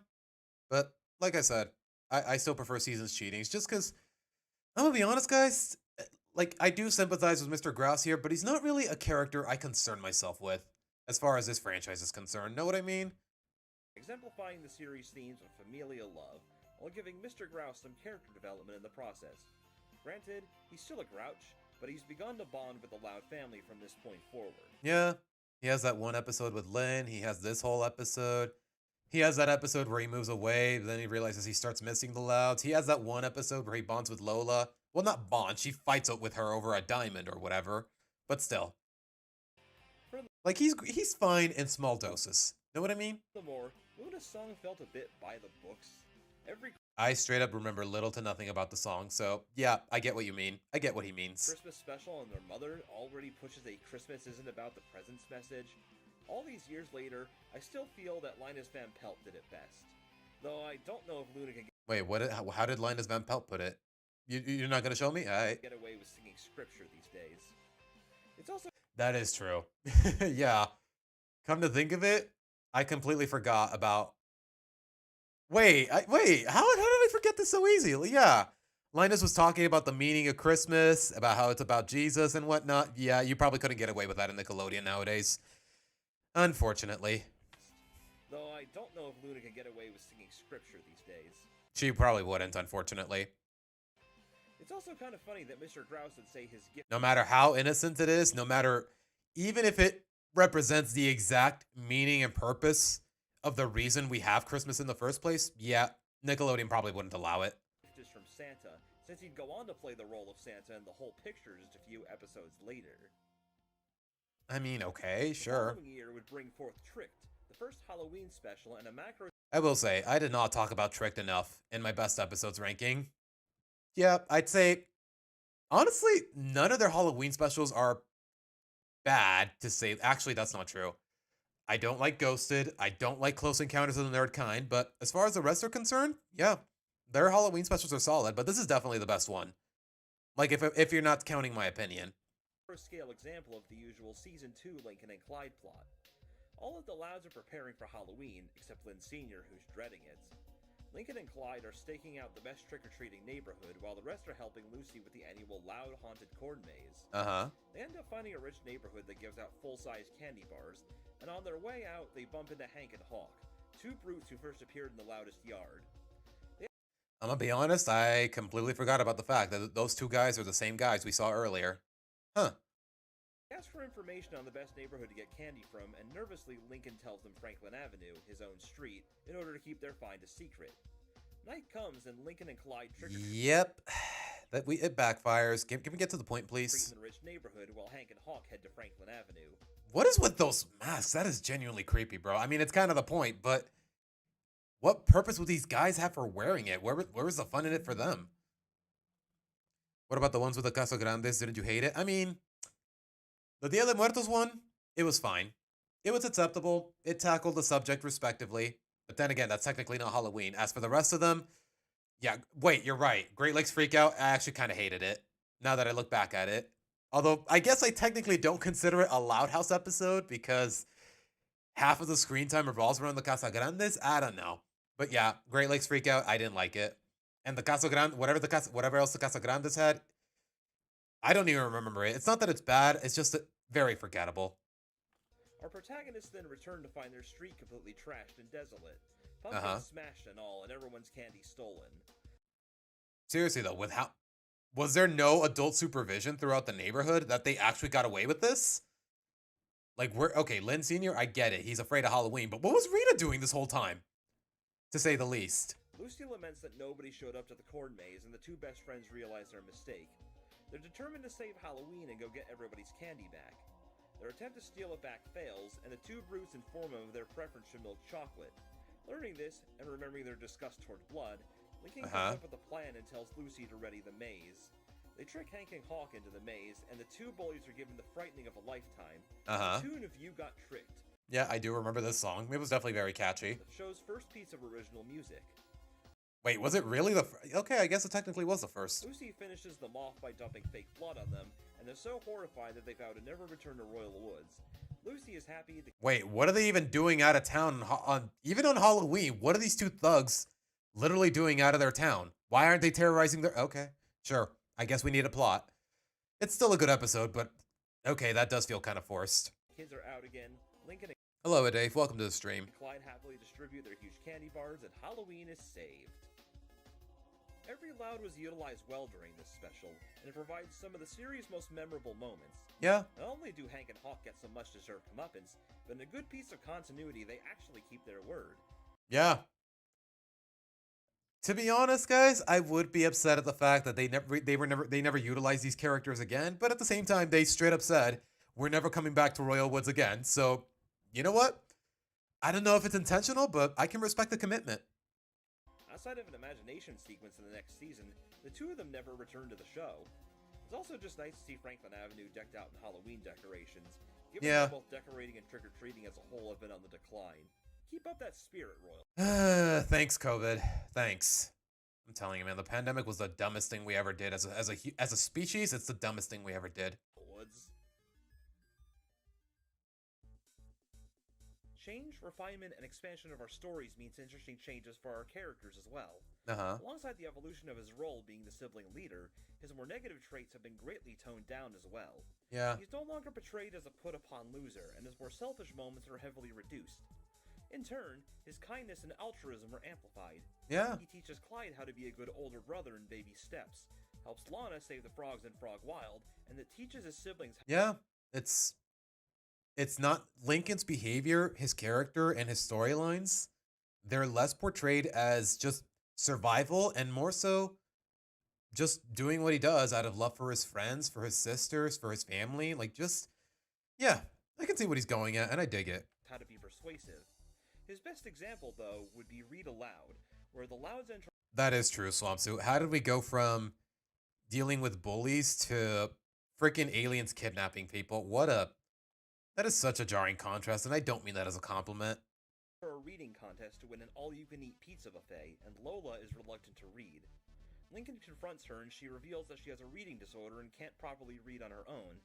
but like I said, I still prefer Seasons Cheatings just because, I'm gonna be honest, guys, like, I do sympathize with Mr. Grouse here, but he's not really a character I concern myself with as far as this franchise is concerned. Know what I mean? Exemplifying the series' themes of familial love, while giving Mr. Grouse some character development in the process. Granted, he's still a grouch, but he's begun to bond with the Loud family from this point forward. Yeah, he has that one episode with Lynn. He has this whole episode. He has that episode where he moves away, but then he realizes he starts missing the Louds. He has that one episode where he bonds with Lola. Well, not bonds. She fights with her over a diamond or whatever. But still. Like, he's fine in small doses. Know what I mean? Furthermore, Luna's song felt a bit by the books. Every I straight up remember little to nothing about the song, so yeah, I get what you mean. I get what he means. Christmas special and their mother already pushes a Christmas isn't about the presents message. All these years later, I still feel that Linus Van Pelt did it best. Though I don't know if Luna can Wait, how did Linus Van Pelt put it? You're not going to show me? get away with singing scripture these days. It's also That is true. Yeah. Come to think of it, I completely forgot about... Wait, how did I forget this so easily? Yeah. Linus was talking about the meaning of Christmas, about how it's about Jesus and whatnot. Yeah, you probably couldn't get away with that in Nickelodeon nowadays. Unfortunately. Though I don't know if Luna can get away with singing scripture these days. She probably wouldn't, unfortunately. It's also kind of funny that Mr. Grouse would say his gift No matter how innocent it is, even if it represents the exact meaning and purpose of the reason we have Christmas in the first place, yeah, Nickelodeon probably wouldn't allow it. is from Santa, since he'd go on to play the role of Santa in the whole picture just a few episodes later. I mean, okay, sure. The following year would bring forth Tricked, the first Halloween special and a macro I will say, I did not talk about Tricked enough in my best episodes ranking. Yeah, I'd say, honestly, none of their Halloween specials are bad to say. Actually, that's not true. I don't like Ghosted. I don't like Close Encounters of the Nerd Kind. But as far as the rest are concerned, yeah, their Halloween specials are solid. But this is definitely the best one. Like, if you're not counting my opinion. scale example of the usual Season 2 Lincoln and Clyde plot. All of the Louds are preparing for Halloween, except Lynn Sr., who's dreading it. Lincoln and Clyde are staking out the best trick-or-treating neighborhood, while the rest are helping Lucy with the annual Loud Haunted Corn Maze. They end up finding a rich neighborhood that gives out full-size candy bars, and on their way out, they bump into Hank and Hawk, two brutes who first appeared in the Loudest Yard. I'm gonna be honest, I completely forgot about the fact that those two guys are the same guys we saw earlier. Huh. They ask for information on the best neighborhood to get candy from, and nervously Lincoln tells them Franklin Avenue, his own street, in order to keep their find a secret. Night comes and Lincoln and Clyde Yep. It backfires. Can we get to the point, please? the rich neighborhood while Hank and Hawk head to Franklin Avenue. What is with those masks? That is genuinely creepy, bro. I mean, it's kind of the point, but what purpose would these guys have for wearing it? Where was the fun in it for them? What about the ones with the Casa Grandes? Didn't you hate it? I mean, the Dia de Muertos one, it was fine. It was acceptable. It tackled the subject respectively. But then again, that's technically not Halloween. As for the rest of them, Yeah, wait, you're right. Great Lakes Freakout, I actually kind of hated it, now that I look back at it. Although, I guess I technically don't consider it a Loud House episode, because half of the screen time revolves around the Casa Grandes. I don't know. But yeah, Great Lakes Freakout, I didn't like it. And the Casa Grande, whatever else the Casa Grandes had, I don't even remember it. It's not that it's bad, it's just very forgettable. Our protagonists then return to find their street completely trashed and desolate, Uh-huh. pumpkins smashed and all, and everyone's candy stolen. Seriously though, was there no adult supervision throughout the neighborhood that they actually got away with this? Like, okay, Lynn Sr., I get it. He's afraid of Halloween, but what was Rita doing this whole time? To say the least. Lucy laments that nobody showed up to the corn maze, and the two best friends realize their mistake. They're determined to save Halloween and go get everybody's candy back. Their attempt to steal it back fails, and the two brutes inform them of their preference for milk chocolate. Learning this, and remembering their disgust toward blood, Lincoln comes up with a plan and tells Lucy to ready the maze. They trick Hank and Hawk into the maze, and the two bullies are given the frightening of a lifetime. The tune of You Got Tricked. Yeah, I do remember this song. It was definitely very catchy. The show's first piece of original music. Wait, was it really the okay, I guess it technically was the first. Lucy finishes them off by dumping fake blood on them, and they're so horrified that they vow to never return to Royal Woods. Lucy is happy to— Wait, what are they even doing out of town even on Halloween? What are these two thugs literally doing out of their town? Why aren't they terrorizing their— Okay, sure. I guess we need a plot. It's still a good episode, but okay, that does feel kind of forced. Kids are out again. Lincoln and Hello, Dave. Welcome to the stream. Clyde happily distribute their huge candy bars, and Halloween is saved. Every Loud was utilized well during this special, and it provides some of the series' most memorable moments. Yeah. Not only do Hank and Hawk get some much-deserved comeuppance, but in a good piece of continuity, they actually keep their word. Yeah. To be honest, guys, I would be upset at the fact that they never utilized these characters again, but at the same time, they straight up said, we're never coming back to Royal Woods again. So, you know what? I don't know if it's intentional, but I can respect the commitment. Outside of an imagination sequence in the next season, the two of them never return to the show. It's also just nice to see Franklin Avenue decked out in Halloween decorations, given that both decorating and trick-or-treating as a whole have been on the decline. Keep up that spirit, Royal. Thanks, COVID. Thanks. I'm telling you, man, the pandemic was the dumbest thing we ever did. As a species, it's the dumbest thing we ever did. Woods. Change, refinement, and expansion of our stories means interesting changes for our characters as well. Alongside the evolution of his role being the sibling leader, his more negative traits have been greatly toned down as well. Yeah. He's no longer portrayed as a put-upon loser, and his more selfish moments are heavily reduced. In turn, his kindness and altruism are amplified. Yeah. He teaches Clyde how to be a good older brother in baby steps, helps Lana save the frogs in Frog Wild, and that teaches his siblings— Yeah, it's not Lincoln's behavior, his character, and his storylines. They're less portrayed as just survival and more so just doing what he does out of love for his friends, for his sisters, for his family. Like, just, yeah, I can see what he's going at, and I dig it. How to be persuasive. His best example, though, would be Read Aloud, where the Louds enter— That is true, Swampsuit. How did we go from dealing with bullies to freaking aliens kidnapping people? That is such a jarring contrast, and I don't mean that as a compliment. For a reading contest to win an all-you-can-eat pizza buffet, and Lola is reluctant to read. Lincoln confronts her, and she reveals that she has a reading disorder and can't properly read on her own.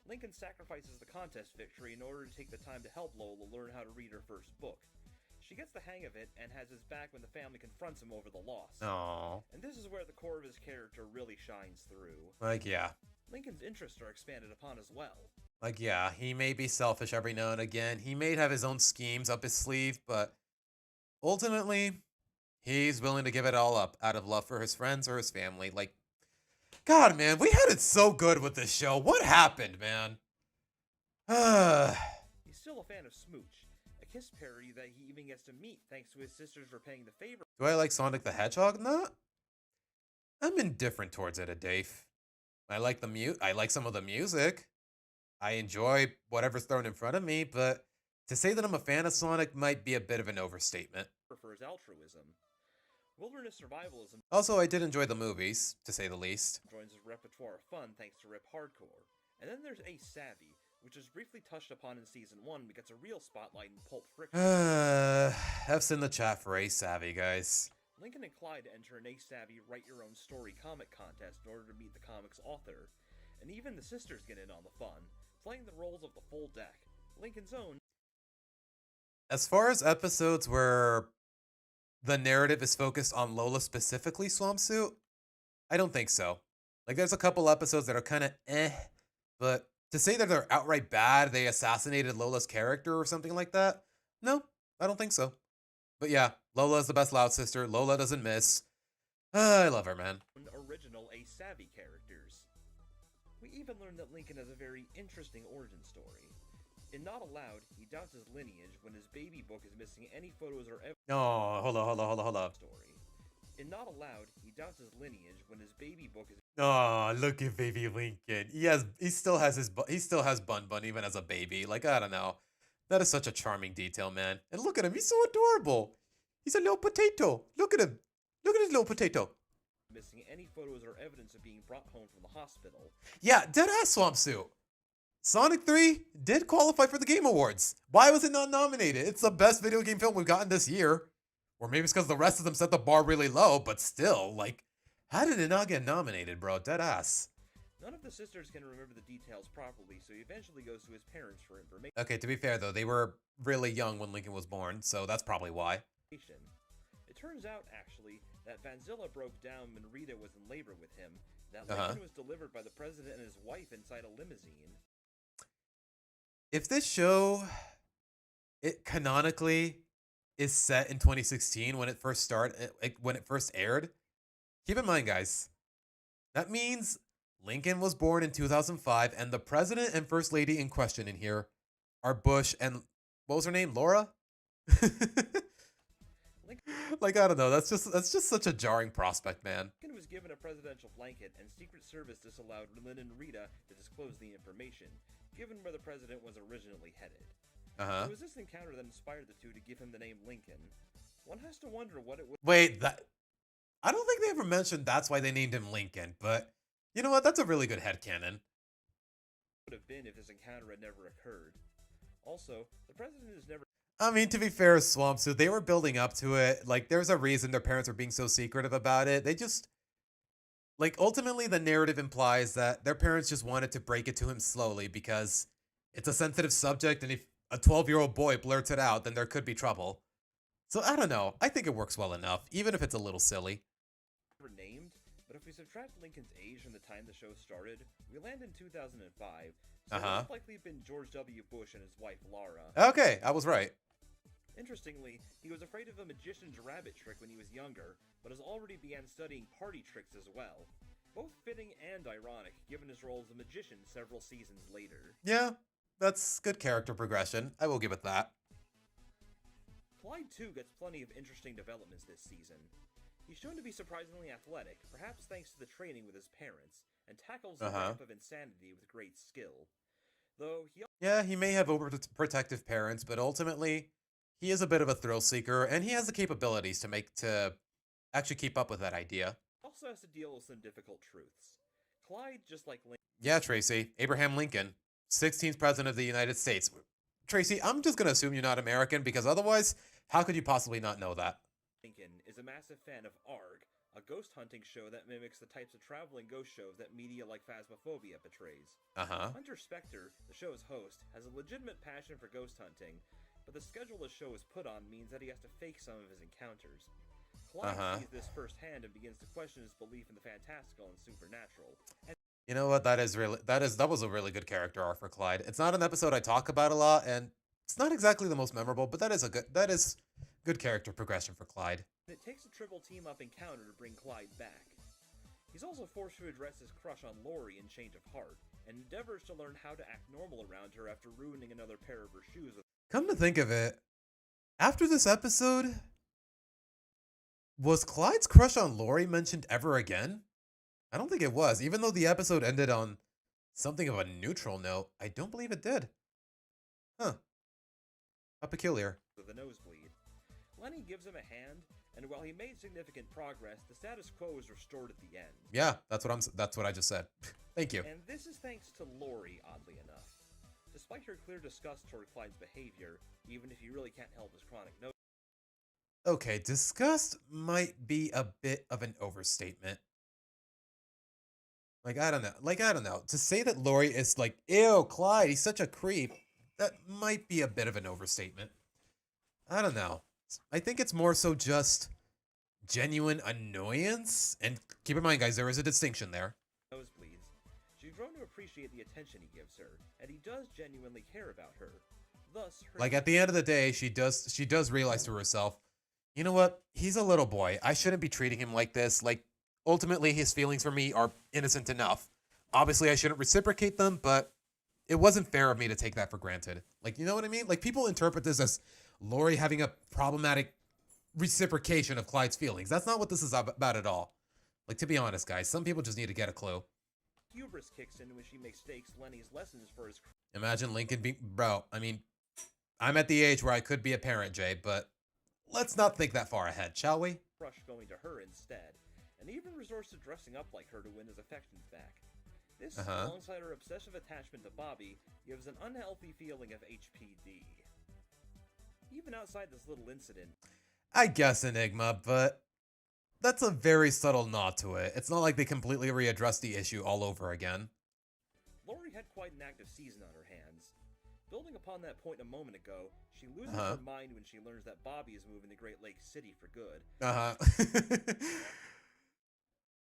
Lincoln sacrifices the contest victory in order to take the time to help Lola learn how to read her first book. She gets the hang of it, and has his back when the family confronts him over the loss. Aww. And this is where the core of his character really shines through. Like, yeah. Lincoln's interests are expanded upon as well. Like, yeah, he may be selfish every now and again. He may have his own schemes up his sleeve, but ultimately, he's willing to give it all up out of love for his friends or his family. Like, God, man, we had it so good with this show. What happened, man? He's still a fan of Smooch, a Kiss parody that he even gets to meet thanks to his sisters for paying the favor. Do I like Sonic the Hedgehog? No. I'm indifferent towards it, Dave. I like some of the music. I enjoy whatever's thrown in front of me, but to say that I'm a fan of Sonic might be a bit of an overstatement. For his altruism. Wilderness survivalism Also, I did enjoy the movies, to say the least. joins his repertoire of fun thanks to Rip Hardcore. And then there's Ace Savvy, which is briefly touched upon in Season 1 but gets a real spotlight in Pulp Friction. F's in the chat for Ace Savvy, guys. Lincoln and Clyde enter an ace-savvy write-your-own-story comic contest in order to meet the comic's author, and even the sisters get in on the fun, playing the roles of the full deck. Lincoln's own. As far as episodes where the narrative is focused on Lola specifically, Swampsuit, I don't think so. Like, there's a couple episodes that are kind of but to say that they're outright bad, they assassinated Lola's character or something like that, no, I don't think so. But yeah, Lola is the best Loud sister. Lola doesn't miss. I love her, man. Original ace-savvy characters. We even learned that Lincoln has a very interesting origin story. In Not Allowed, he doubts his lineage when his baby book is missing any photos or evidence. Oh, hold on. Story. In Not Allowed, he doubts his lineage when his baby book is. Oh, look at baby Lincoln. He still has Bun Bun even as a baby. Like, I don't know. That is such a charming detail, man. And look at him. He's so adorable. He's a little potato. Look at him. Look at his little potato. Missing any photos or evidence of being brought home from the hospital. Yeah, deadass Swampsuit. Sonic 3 did qualify for the Game Awards. Why was it not nominated? It's the best video game film we've gotten this year. Or maybe it's because the rest of them set the bar really low, but still, like, how did it not get nominated, bro? Deadass. None of the sisters can remember the details properly, so he eventually goes to his parents for information. Okay, to be fair, though, they were really young when Lincoln was born, so that's probably why. It turns out, actually, that Vanzilla broke down when Rita was in labor with him, that Lincoln was delivered by the president and his wife inside a limousine. If this show, it canonically is set in 2016 when it first aired, keep in mind, guys, that means Lincoln was born in 2005, and the president and first lady in question in here are Bush and, what was her name, Laura? Like, I don't know, that's just such a jarring prospect, man. Lincoln was given a presidential blanket, and Secret Service disallowed Lynn and Rita to disclose the information, given where the president was originally headed. It was this encounter that inspired the two to give him the name Lincoln. One has to wonder what it would. Wait, I don't think they ever mentioned that's why they named him Lincoln, but you know what? That's a really good headcanon. Would have been if this encounter had never occurred. Also, the president is never. I mean, to be fair, Swampsuit, they were building up to it. Like, there's a reason their parents were being so secretive about it. They just, like, ultimately the narrative implies that their parents just wanted to break it to him slowly because it's a sensitive subject, and if a 12-year-old boy blurts it out, then there could be trouble. So, I don't know. I think it works well enough, even if it's a little silly. Never named, but if we subtract Lincoln's age from the time the show started, we land in 2005, so it most likely been George W. Bush and his wife, Laura. Okay, I was right. Interestingly, he was afraid of a magician's rabbit trick when he was younger, but has already began studying party tricks as well. Both fitting and ironic, given his role as a magician several seasons later. Yeah, that's good character progression. I will give it that. Clyde, too, gets plenty of interesting developments this season. He's shown to be surprisingly athletic, perhaps thanks to the training with his parents, and tackles the ramp of insanity with great skill. Though he may have overprotective parents, but ultimately, he is a bit of a thrill seeker, and he has the capabilities to actually keep up with that idea. Also has to deal with some difficult truths. Clyde, just like Lincoln. Yeah, Tracy. Abraham Lincoln, 16th president of the United States. Tracy, I'm just gonna assume you're not American, because otherwise, how could you possibly not know that? Lincoln is a massive fan of ARG, a ghost hunting show that mimics the types of traveling ghost shows that media like Phasmophobia portrays. Hunter Spector, the show's host, has a legitimate passion for ghost hunting, but the schedule the show is put on means that he has to fake some of his encounters. Clyde sees this firsthand and begins to question his belief in the fantastical and supernatural. And you know what? That was a really good character arc for Clyde. It's not an episode I talk about a lot, and it's not exactly the most memorable, but that is good character progression for Clyde. It takes a triple team-up encounter to bring Clyde back. He's also forced to address his crush on Lori in Change of Heart, and endeavors to learn how to act normal around her after ruining another pair of her shoes with. Come to think of it, after this episode, was Clyde's crush on Lori mentioned ever again? I don't think it was, even though the episode ended on something of a neutral note. I don't believe it did. Huh. How peculiar. With a nosebleed. Lenny gives him a hand, and while he made significant progress, the status quo is restored at the end. Yeah, that's what I just said. Thank you. And this is thanks to Lori, oddly enough. Despite her clear disgust toward Clyde's behavior, even if you really can't help his chronic nose. Okay, disgust might be a bit of an overstatement. Like, I don't know. Like, I don't know. To say that Lori is like, ew, Clyde, he's such a creep, that might be a bit of an overstatement. I don't know. I think it's more so just genuine annoyance. And keep in mind, guys, there is a distinction there. Nosebleeds. She's grown to appreciate the attention he gives her, and he does genuinely care about her. Thus, her Like, at the end of the day, she does realize to herself, you know what? He's a little boy. I shouldn't be treating him like this. Like, ultimately, his feelings for me are innocent enough. Obviously, I shouldn't reciprocate them, but it wasn't fair of me to take that for granted. Like, you know what I mean? Like, people interpret this as Lori having a problematic reciprocation of Clyde's feelings. That's not what this is about at all. Like, to be honest, guys, some people just need to get a clue. hubris kicks in when she mistakes Lenny's lessons for his Imagine Lincoln being... Bro, I mean, I'm at the age where I could be a parent, Jay, but let's not think that far ahead, shall we? crush going to her instead, and even resorts to dressing up like her to win his affections back. This, alongside her obsessive attachment to Bobby, gives an unhealthy feeling of HPD. Even outside this little incident, I guess Enigma, but that's a very subtle nod to it. It's not like they completely readdressed the issue all over again. Lori had quite an active season on her hands. Building upon that point a moment ago, she loses her mind when she learns that Bobby is moving to Great Lake City for good.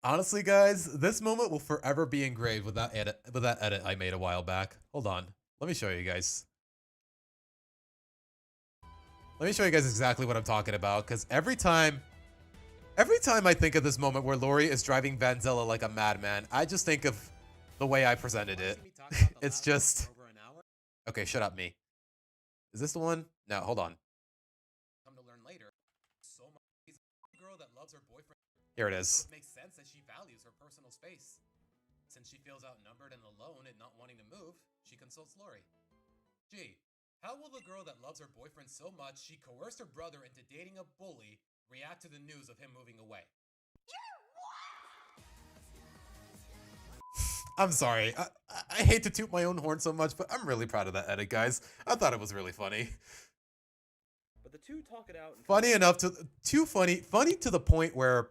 Honestly, guys, this moment will forever be engraved with that edit I made a while back. Hold on. Let me show you guys. Let me show you guys exactly what I'm talking about, because every time I think of this moment where Lori is driving Vanzilla like a madman, I just think of the way I presented it. It's just... Okay, shut up, me. Is this the one? No, hold on. Come to learn later. So much girl that loves her boyfriend. Here it is. It makes sense that she values her personal space. Since she feels outnumbered and alone and not wanting to move, she consults Lori. Gee, how will the girl that loves her boyfriend so much she coerced her brother into dating a bully react to the news of him moving away? I'm sorry. I hate to toot my own horn so much, but I'm really proud of that edit, guys. I thought it was really funny. But the two talk it out. Funny enough funny to the point where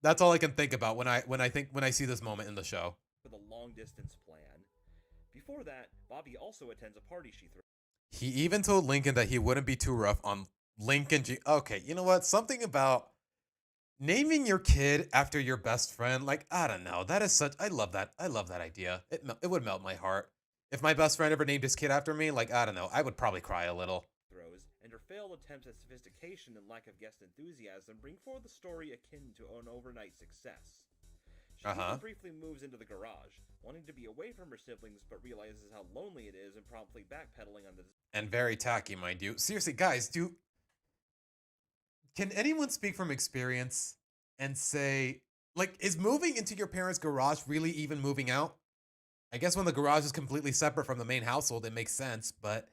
that's all I can think about when I see this moment in the show. With a long distance plan. Before that, Bobby also attends a party she throws. He even told Lincoln that he wouldn't be too rough on Lincoln G. Okay, you know what? Something about naming your kid after your best friend, like, I don't know. That is such... I love that. I love that idea. It would melt my heart. If my best friend ever named his kid after me, like, I don't know. I would probably cry a little. And her failed attempts at sophistication and lack of guest enthusiasm bring forth a story akin to an overnight success. She even briefly moves into the garage, wanting to be away from her siblings, but realizes how lonely it is and promptly backpedaling on the... And very tacky, mind you. Seriously, guys, can anyone speak from experience and say, like, is moving into your parents' garage really even moving out? I guess when the garage is completely separate from the main household, it makes sense, but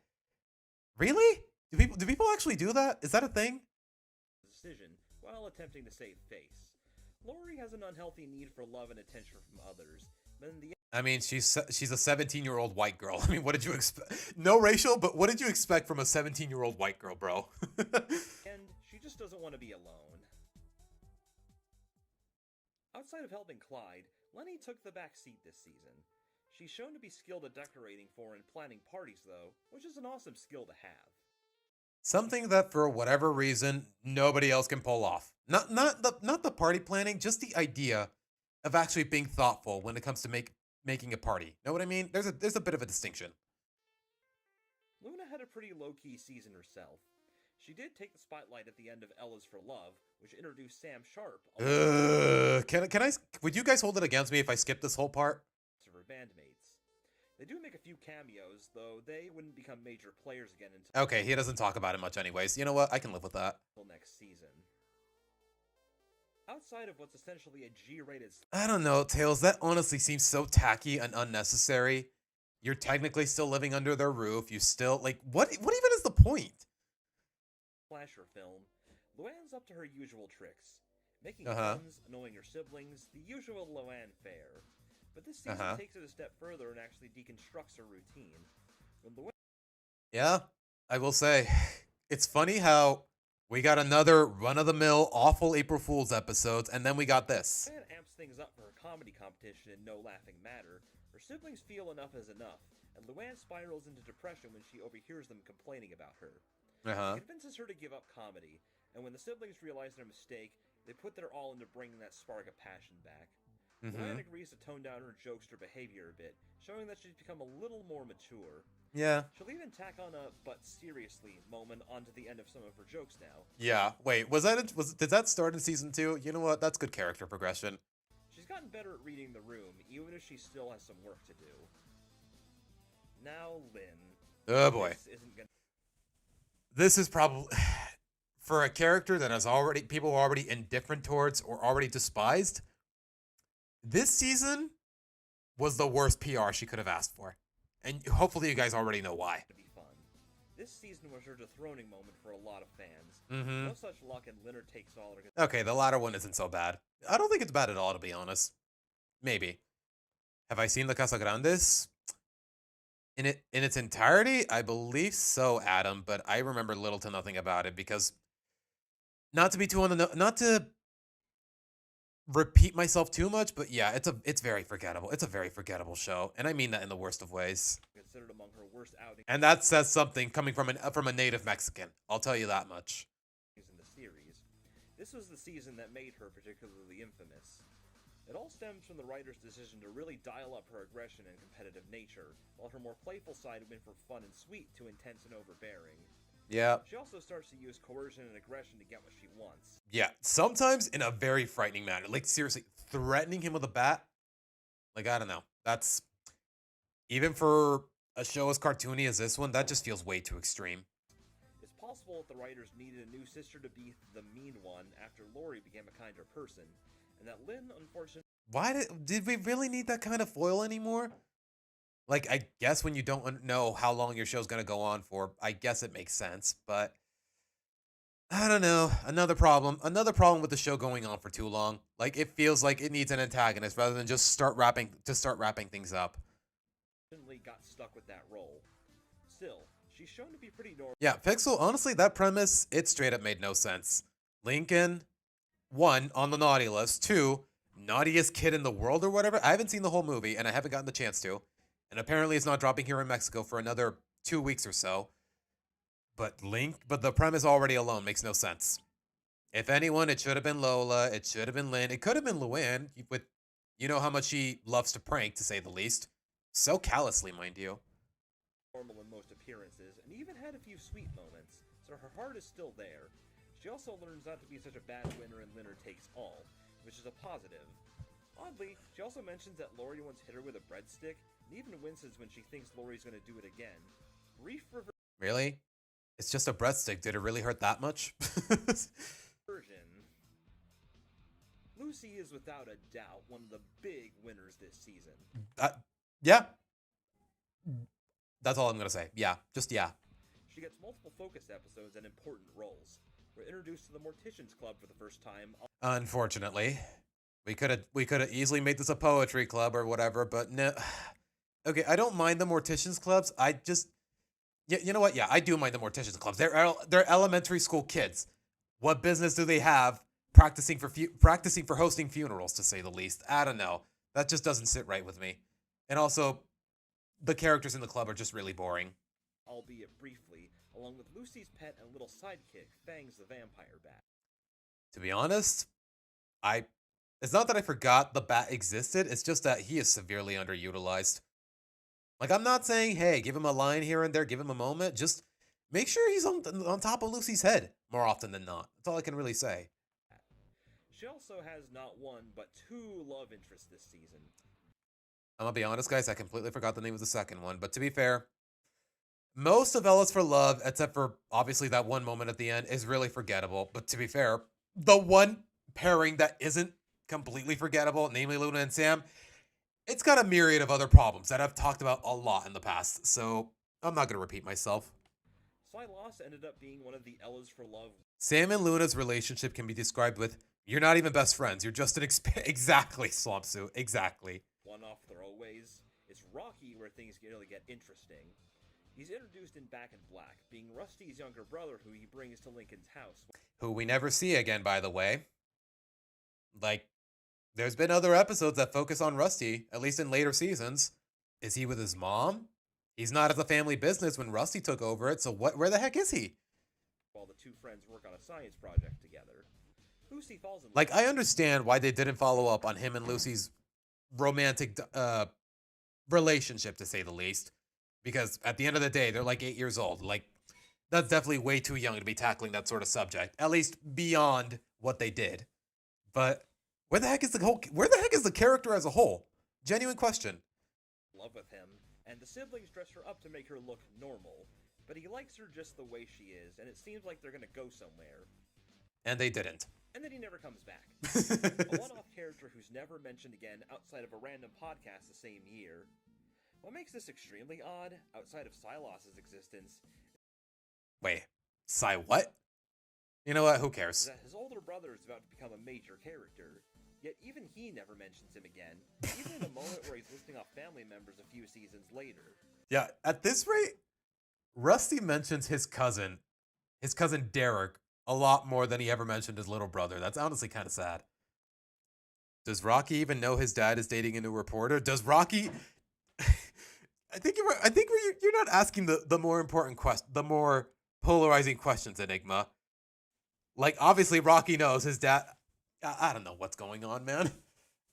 really? Do people actually do that? Is that a thing? Decision while attempting to save face. Lori has an unhealthy need for love and attention from others. But in the I mean, she's a 17-year-old white girl. I mean, what did you expect? No racial, but what did you expect from a 17-year-old white girl, bro? And she just doesn't want to be alone. Outside of helping Clyde, Lenny took the back seat this season. She's shown to be skilled at decorating for and planning parties, though, which is an awesome skill to have. Something that, for whatever reason, nobody else can pull off. Not the party planning, just the idea of actually being thoughtful when it comes to making a party. Know what I mean? There's a bit of a distinction. Luna had a pretty low-key season herself. She did take the spotlight at the end of Ella's for Love, which introduced Sam Sharp. Would you guys hold it against me if I skip this whole part? Of her bandmates. They do make a few cameos, though they wouldn't become major players again until... Okay, he doesn't talk about it much anyways. You know what? I can live with that. Until next season. Outside of what's essentially a G-rated... I don't know, Tails. That honestly seems so tacky and unnecessary. You're technically still living under their roof. You still... Like, what even is the point? Slasher film. Luann's up to her usual tricks. Making friends, annoying her siblings, the usual Luann fare. But this season takes it a step further and actually deconstructs her routine. When Luann... Yeah, I will say, it's funny how We got another run-of-the-mill awful April Fool's episodes, and then we got this. Luann amps things up for her comedy competition in No Laughing Matter. Her siblings feel enough is enough, and Luann spirals into depression when she overhears them complaining about her. He convinces her to give up comedy, and when the siblings realize their mistake, they put their all into bringing that spark of passion back. Luann agrees to tone down her jokester behavior a bit, showing that she's become a little more mature. Yeah. She'll even tack on a "but seriously" moment onto the end of some of her jokes now. Yeah. Wait, did that start in season 2? You know what? That's good character progression. She's gotten better at reading the room, even if she still has some work to do. Now, Lynn. Oh boy. This is probably for a character that has already people are already indifferent towards or already despised. This season was the worst PR she could have asked for. And hopefully you guys already know why. To be fun. This season was her dethroning moment for a lot of fans. Mm-hmm. No such luck, and Leonard takes all. Okay, the latter one isn't so bad. I don't think it's bad at all, to be honest. Maybe. Have I seen La Casa Grandes? In its entirety? I believe so, Adam, but I remember little to nothing about it because not to be too not to repeat myself too much, but yeah, it's very forgettable. It's a very forgettable show, and I mean that in the worst of ways. Considered among her worst outings. And that says something coming from a native Mexican. I'll tell you that much. In the series, this was the season that made her particularly infamous. It all stems from the writer's decision to really dial up her aggression and competitive nature, while her more playful side went from fun and sweet to intense and overbearing. Yeah. She also starts to use coercion and aggression to get what she wants. Yeah, sometimes in a very frightening manner. Like, seriously, threatening him with a bat? Like, I don't know. That's... Even for a show as cartoony as this one, that just feels way too extreme. It's possible that the writers needed a new sister to be the mean one after Lori became a kinder person, and that Lynn, unfortunately... Why did we really need that kind of foil anymore? Like, I guess when you don't know how long your show's going to go on for, I guess it makes sense, but I don't know. Another problem with the show going on for too long. Like, it feels like it needs an antagonist rather than just start wrapping things up. Got stuck with that role. Still, she's shown to be pretty normal. Yeah, Pixel, honestly, that premise, it straight up made no sense. Lincoln, 1, on the naughty list, 2, naughtiest kid in the world or whatever. I haven't seen the whole movie, and I haven't gotten the chance to. And apparently it's not dropping here in Mexico for another 2 weeks or so. But the premise already alone makes no sense. If anyone, it should have been Lola. It should have been Lynn. It could have been Luann, with, you know how much she loves to prank, to say the least. So callously, mind you. Normal in most appearances, and even had a few sweet moments, so her heart is still there. She also learns not to be such a bad winner, and Leonard takes all, which is a positive. Oddly, she also mentions that Lori once hit her with a breadstick, and even winces when she thinks Lori's going to do it again. Brief reversion. Really? It's just a breadstick. Did it really hurt that much? Lucy is without a doubt one of the big winners this season. Yeah. That's all I'm going to say. Yeah. Just yeah. She gets multiple focus episodes and important roles. We're introduced to the Morticians Club for the first time. Unfortunately. We could have easily made this a poetry club or whatever, but no. Okay, I don't mind the Morticians Clubs. I just... Yeah, you know what? Yeah, I do mind the Morticians Clubs. They're elementary school kids. What business do they have practicing for hosting funerals, to say the least? I don't know. That just doesn't sit right with me. And also, the characters in the club are just really boring. Albeit briefly, along with Lucy's pet and little sidekick, Fangs the Vampire Bat. To be honest, it's not that I forgot the bat existed, it's just that he is severely underutilized. Like, I'm not saying, hey, give him a line here and there, give him a moment, just make sure he's on top of Lucy's head more often than not. That's all I can really say. She also has not one, but 2 love interests this season. I'm gonna be honest, guys, I completely forgot the name of the second one, but to be fair, most of Ellis for Love, except for obviously that one moment at the end, is really forgettable. But to be fair, the one pairing that isn't completely forgettable, namely Luna and Sam, it's got a myriad of other problems that I've talked about a lot in the past, so I'm not gonna repeat myself. Silas ended up being one of the Ellis for Love. Sam and Luna's relationship can be described with, you're not even best friends, you're just an exactly, Swampsuit, exactly. One-off throwaways. It's Rocky where things really get interesting. He's introduced in Back in Black, being Rusty's younger brother who he brings to Lincoln's house. Who we never see again, by the way. Like, there's been other episodes that focus on Rusty, at least in later seasons. Is he with his mom? He's not at the family business when Rusty took over it, so where the heck is he? While the two friends work on a science project together. Lucy falls in love. Like, I understand why they didn't follow up on him and Lucy's romantic relationship, to say the least. Because at the end of the day, they're like 8 years old. Like, that's definitely way too young to be tackling that sort of subject. At least beyond what they did. But where the heck is the character as a whole? Genuine question. Love with him, and the siblings dress her up to make her look normal. But he likes her just the way she is, and it seems like they're gonna go somewhere. And they didn't. And then he never comes back. A one-off character who's never mentioned again outside of a random podcast the same year. What makes this extremely odd, outside of Silas's existence, Wait, what? You know what? Who is cares? that his older brother is about to become a major character. Yet even he never mentions him again, even in a moment where he's listing off family members a few seasons later. Yeah, at this rate, Rusty mentions his cousin Derek, a lot more than he ever mentioned his little brother. That's honestly kind of sad. Does Rocky even know his dad is dating a new reporter? Does Rocky? I think you're not asking the more important question, the more polarizing questions, Enigma. Like, obviously, Rocky knows his dad. I don't know what's going on, man.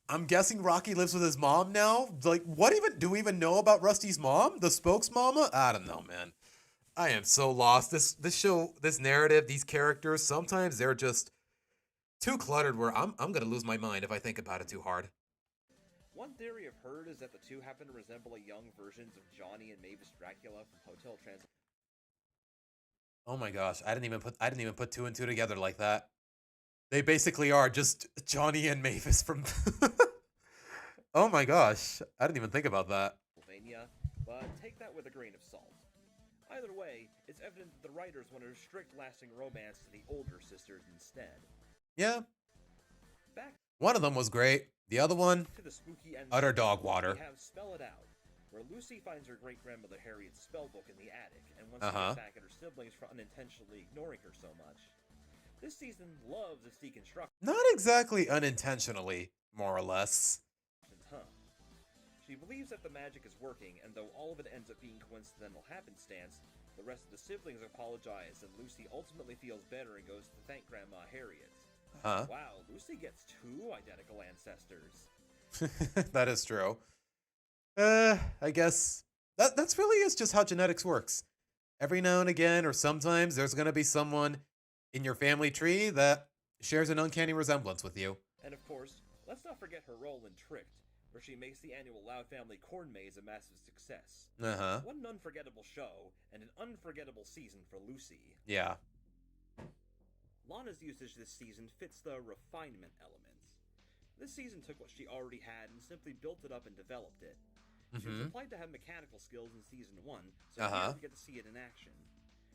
I'm guessing Rocky lives with his mom now. Like, do we even know about Rusty's mom? The spokesmama? I don't know, man. I am so lost. This show, this narrative, these characters, sometimes they're just too cluttered where I'm gonna lose my mind if I think about it too hard. One theory I've heard is that the two happen to resemble a young versions of Johnny and Mavis Dracula from Hotel Transylvania. Oh my gosh, I didn't even put two and two together like that. They basically are just Johnny and Mavis from. Oh my gosh, I didn't even think about that. But take that with a grain of salt. Either way, it's evident that the writers want to restrict lasting romance to the older sisters instead. Yeah, Back one of them was great. The other one, to the spooky end. utter dog water. We have Spell It Out, where Lucy finds her great-grandmother Harriet's spellbook in the attic and wants to get back at her siblings for unintentionally ignoring her so much. This season loves its deconstruction, Not exactly unintentionally, more or less. huh? She believes that the magic is working, and though all of it ends up being coincidental happenstance, the rest of the siblings apologize, and Lucy ultimately feels better and goes to thank Grandma Harriet. Huh? Wow, Lucy gets two identical ancestors. That is true. I guess that's really is just how genetics works. Every now and again, or sometimes, there's gonna be someone in your family tree that shares an uncanny resemblance with you. And of course, let's not forget her role in Tricked, where she makes the annual Loud Family Corn Maze a massive success. Uh-huh. What an unforgettable show, and an unforgettable season for Lucy. Yeah. Lana's usage this season fits the refinement elements. This season took what she already had and simply built it up and developed it. She was implied to have mechanical skills in season 1, so here we get to see it in action.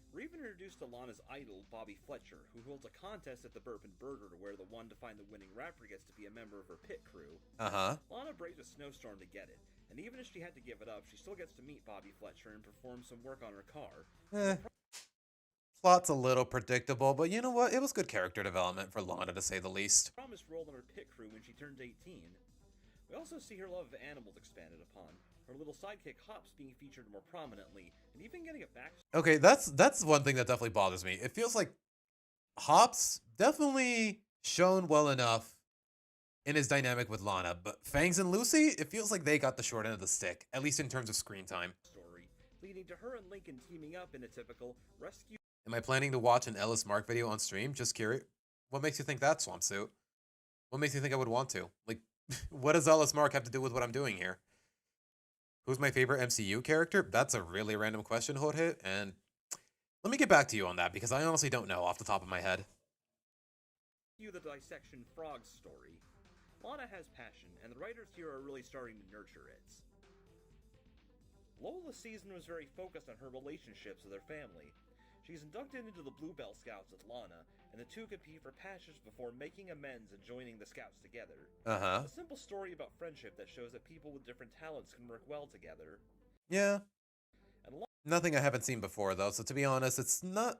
We're even introduced to Lana's idol, Bobby Fletcher, who holds a contest at the Burpin' Burger where the one to find the winning rapper gets to be a member of her pit crew. Lana braves a snowstorm to get it, and even if she had to give it up, she still gets to meet Bobby Fletcher and perform some work on her car. Plot's a little predictable, but you know what? It was good character development for Lana, to say the least. Promised role on her pit crew when she turns 18. We also see her love of animals expanded upon, her little sidekick Hops being featured more prominently, and even getting a backstory. Okay, that's one thing that definitely bothers me. It feels like Hops definitely shown well enough in his dynamic with Lana, but Fangs and Lucy, it feels like they got the short end of the stick, at least in terms of screen time. Leading to her and Lincoln teaming up in a typical rescue. Am I planning to watch an Ellis Mark video on stream? Just curious. What makes you think that, Swampsuit? What makes you think I would want to? Like, what does Ellis Mark have to do with what I'm doing here? Who's my favorite MCU character? That's a really random question, Jorge, and let me get back to you on that, because I honestly don't know off the top of my head. The Dissection Frog story. Lana has passion, and the writers here are really starting to nurture it. Lola's season was very focused on her relationships with her family. She's inducted into the Bluebell Scouts with Lana, and the two compete for passage before making amends and joining the Scouts together. A simple story about friendship that shows that people with different talents can work well together. Yeah. And Nothing I haven't seen before though, so to be honest, it's not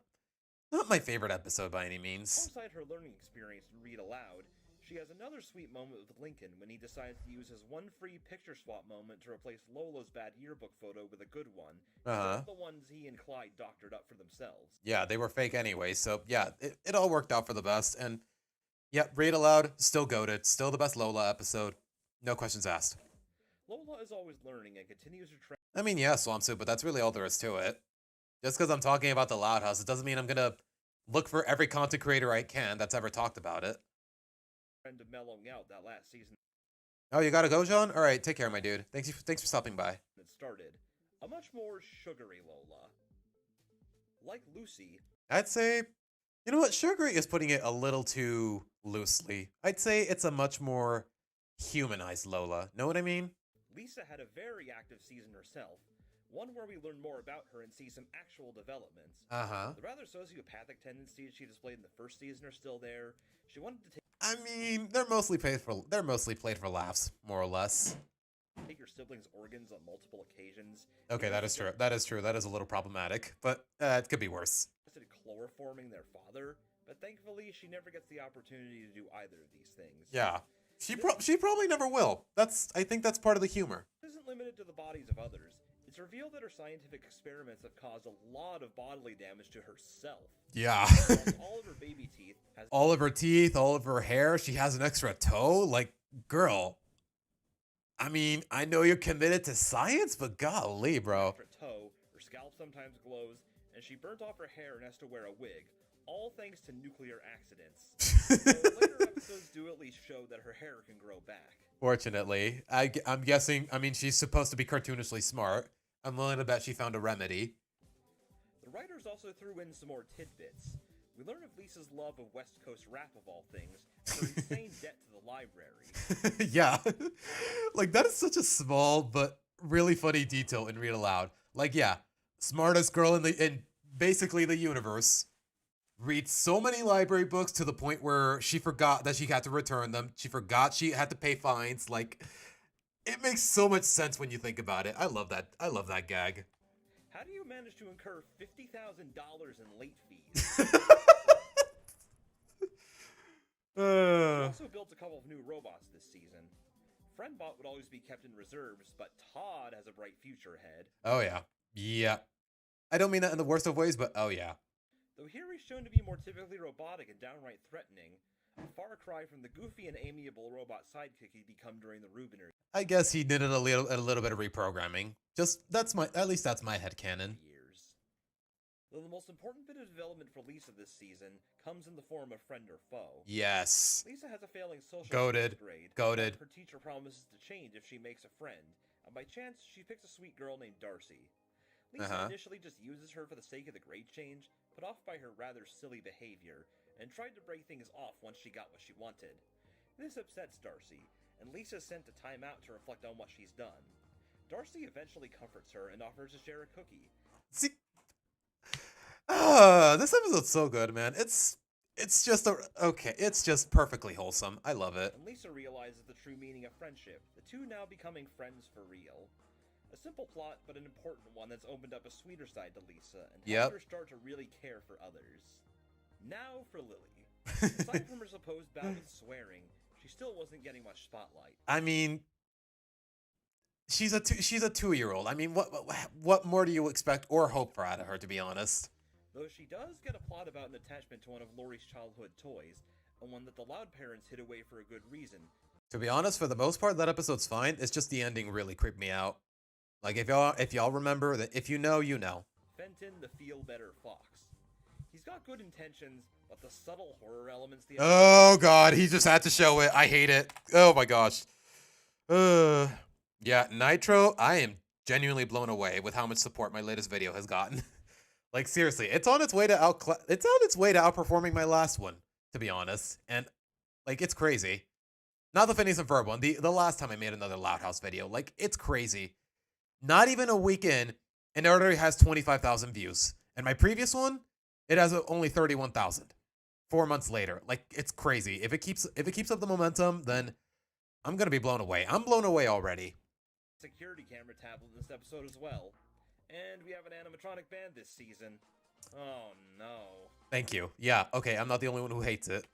my favorite episode by any means. Alongside her learning experience in Read Aloud, she has another sweet moment with Lincoln when he decides to use his one free picture swap moment to replace Lola's bad yearbook photo with a good one, instead of the ones he and Clyde doctored up for themselves. Yeah, they were fake anyway, so yeah, it all worked out for the best. And yeah, Read Aloud, still goated, still the best Lola episode. No questions asked. Lola is always learning and continues to trend I mean, yeah, Swamp Soup, but that's really all there is to it. Just because I'm talking about the Loud House, it doesn't mean I'm gonna look for every content creator I can that's ever talked about it. of mellowing out that last season Oh, you gotta go, John? All right, take care, my dude. Thanks for stopping by. that started. A much more sugary Lola. Like Lucy, I'd say, you know what, Sugary is putting it a little too loosely. I'd say it's a much more humanized Lola. Know what I mean? Lisa had a very active season herself, one where we learn more about her and see some actual developments. Uh-huh. The rather sociopathic tendencies she displayed in the first season are still there. She wanted to I mean, they're mostly played for laughs, more or less. take your siblings' organs on multiple occasions. Okay, that is true. That is true. That is a little problematic, but it could be worse. Suggested chloroforming their father, but thankfully she never gets the opportunity to do either of these things. Yeah. She probably never will. I think that's part of the humor. This isn't limited to the bodies of others. It's revealed that her scientific experiments have caused a lot of bodily damage to herself. Yeah. All of her baby teeth has All of her teeth, all of her hair, she has an extra toe. Like, girl. I mean, I know you're committed to science, but golly, bro. extra toe, her scalp sometimes glows, and she burnt off her hair and has to wear a wig. All thanks to nuclear accidents. So later episodes do at least show that her hair can grow back. Fortunately, I'm guessing, I mean, she's supposed to be cartoonishly smart. I'm willing to bet she found a remedy. The writers also threw in some more tidbits. We learn of Lisa's love of West Coast rap of all things, and her insane debt to the library. Yeah. Like, that is such a small but really funny detail in Read Aloud. Like, yeah, smartest girl in basically the universe. Reads so many library books to the point where she forgot that she had to return them. She forgot she had to pay fines. Like, it makes so much sense when you think about it. I love that. I love that gag. How do you manage to incur $50,000 in late fees? We also built a couple of new robots this season. Friendbot would always be kept in reserves, but Todd has a bright future ahead. Oh, yeah. Yeah. I don't mean that in the worst of ways, but oh, yeah. Though here he's shown to be more typically robotic and downright threatening, a far cry from the goofy and amiable robot sidekick he'd become during the Rubiner I guess he needed a little bit of reprogramming. At least that's my headcanon. years. Though the most important bit of development for Lisa this season comes in the form of friend or foe. Yes. Lisa has a failing social Goated. skills grade. Goated. Her teacher promises to change if she makes a friend, and by chance, she picks a sweet girl named Darcy. Lisa initially just uses her for the sake of the grade change, put off by her rather silly behavior, and tried to break things off once she got what she wanted. This upsets Darcy, and Lisa is sent to time out to reflect on what she's done. Darcy eventually comforts her and offers to share a cookie. See, this episode's so good, man. It's just perfectly wholesome. I love it. And Lisa realizes the true meaning of friendship, the two now becoming friends for real. A simple plot, but an important one that's opened up a sweeter side to Lisa and helped her start to really care for others. Now for Lily. Aside from her supposed bout with swearing, she still wasn't getting much spotlight. I mean, she's a 2-year-old. I mean, what more do you expect or hope for out of her, to be honest? Though she does get a plot about an attachment to one of Laurie's childhood toys, and one that the Loud parents hid away for a good reason. To be honest, for the most part, that episode's fine. It's just the ending really creeped me out. Like, if y'all remember that, if you know, you know. Fenton, the feel-better fox. He's got good intentions, but the subtle horror elements the Oh god, he just had to show it. I hate it. Oh my gosh. Yeah, Nitro, I am genuinely blown away with how much support my latest video has gotten. Like, seriously, it's on its way to outperforming my last one, to be honest. And like, it's crazy. Not the Phineas and Ferb one, the last time I made another Loud House video. Like, it's crazy. Not even a week in, and it already has 25,000 views. And my previous one, it has only 31,000. 4 months later. Like, it's crazy. If it keeps up the momentum, then I'm gonna be blown away. I'm blown away already. security camera tablet in this episode as well. And we have an animatronic band this season. Oh no. Thank you. Yeah, okay, I'm not the only one who hates it.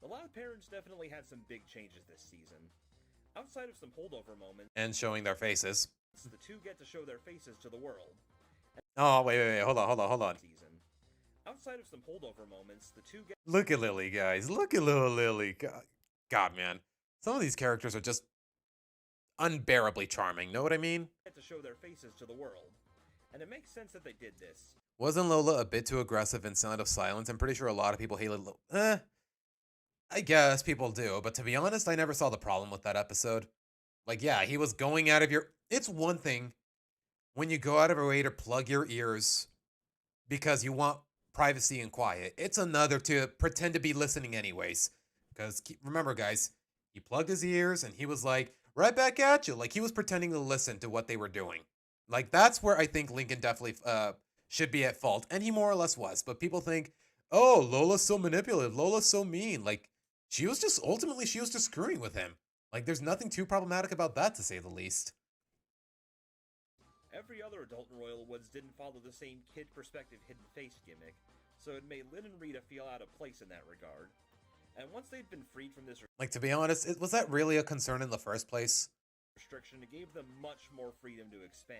The Loud Parents definitely had some big changes this season. Outside of some holdover moments, And showing their faces. the two get to show their faces to the world. Oh, wait, hold on. Season. Outside of some holdover moments, the two get Look at Lily, guys. Look at little Lily. God, man. Some of these characters are just unbearably charming, know what I mean? to show their faces to the world. And it makes sense that they did this. Wasn't Lola a bit too aggressive in Sound of Silence? I'm pretty sure a lot of people hated Lola. I guess people do, but to be honest, I never saw the problem with that episode. Like, yeah, he was going out of your... It's one thing when you go out of your way to plug your ears because you want privacy and quiet. It's another to pretend to be listening anyways. Because remember, guys, he plugged his ears and he was like, right back at you. Like, he was pretending to listen to what they were doing. Like, that's where I think Lincoln definitely should be at fault. And he more or less was. But people think, oh, Lola's so manipulative. Lola's so mean. Like, she was just screwing with him. Like, there's nothing too problematic about that, to say the least. Every other adult in Royal Woods didn't follow the same kid perspective hidden face gimmick, so it made Lynn and Rita feel out of place in that regard. And once they'd been freed from this Like, to be honest, was that really a concern in the first place? restriction, it gave them much more freedom to expand.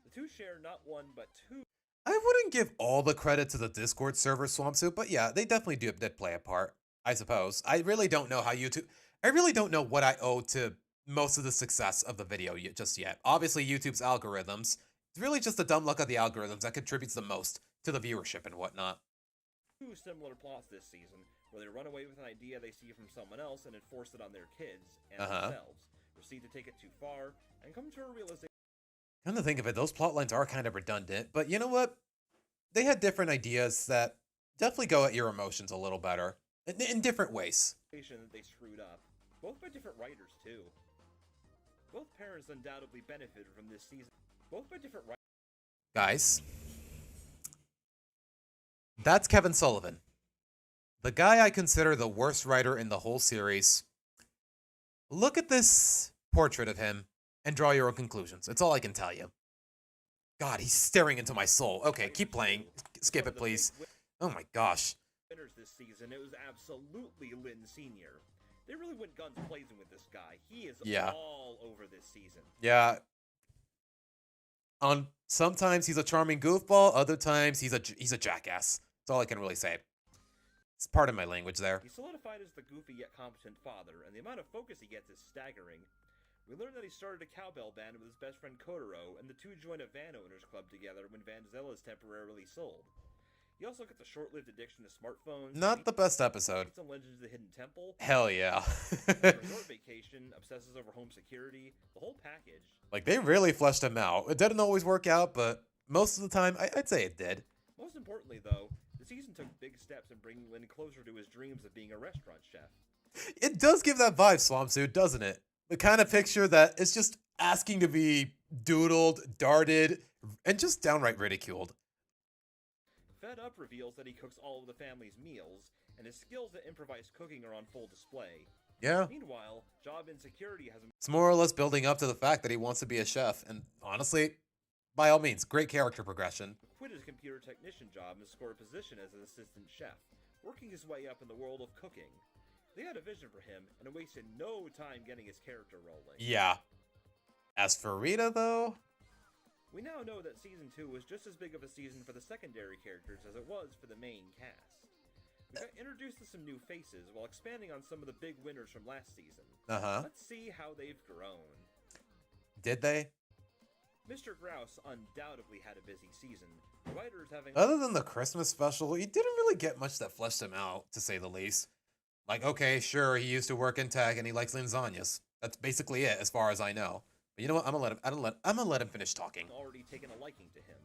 The two share not one but two. I wouldn't give all the credit to the Discord server, Swampsuit, but yeah, they definitely did play a part, I suppose. I really don't know how YouTube... I really don't know what I owe to most of the success of the video just yet. Obviously, YouTube's algorithms. It's really just the dumb luck of the algorithms that contributes the most to the viewership and whatnot. Two similar plots this season, where they run away with an idea they see from someone else and enforce it on their kids and themselves, proceed to take it too far, and come to a realization. Come to think of it, those plot lines are kind of redundant, but you know what? They had different ideas that definitely go at your emotions a little better, in different ways. That they screwed up, both by different writers too. Both parents undoubtedly benefited from this season, both by different writers. Guys, that's Kevin Sullivan, the guy I consider the worst writer in the whole series. Look at this portrait of him and draw your own conclusions. It's all I can tell you. God, he's staring into my soul. Okay, keep playing. Skip it, please. Oh my gosh. Winners this season, it was absolutely Lynn Sr. They really went guns blazing with this guy. He is all over this season. Yeah. Sometimes he's a charming goofball, other times he's a jackass. That's all I can really say. It's part of my language there. He solidified as the goofy yet competent father, and the amount of focus he gets is staggering. We learned that he started a cowbell band with his best friend Kotaro, and the two joined a van owners club together when Vanzella's temporarily sold. He also gets a short-lived addiction to smartphones. Not the best episode. Some Legends of the Hidden Temple. Hell yeah. Resort vacation, obsesses over home security, the whole package. Like, they really fleshed him out. It didn't always work out, but most of the time, I'd say it did. Most importantly, though, the season took big steps in bringing Lynn closer to his dreams of being a restaurant chef. It does give that vibe, Swampsuit, doesn't it? The kind of picture that is just asking to be doodled, darted, and just downright ridiculed. Fed Up reveals that he cooks all of the family's meals, and his skills at improvised cooking are on full display. Yeah. Meanwhile, job insecurity has... It's more or less building up to the fact that he wants to be a chef, and honestly, by all means, great character progression. Quit his computer technician job and scored a position as an assistant chef, working his way up in the world of cooking. They had a vision for him, and it wasted no time getting his character rolling. Yeah. As for Rita, though... We now know that Season 2 was just as big of a season for the secondary characters as it was for the main cast. We got introduced to some new faces while expanding on some of the big winners from last season. Let's see how they've grown. Did they? Mr. Grouse undoubtedly had a busy season. The writers having... Other than the Christmas special, he didn't really get much that fleshed him out, to say the least. Like, okay, sure, he used to work in tech and he likes lasagnas. That's basically it, as far as I know. But you know what? I'm gonna let him finish talking. Already taken a liking to him.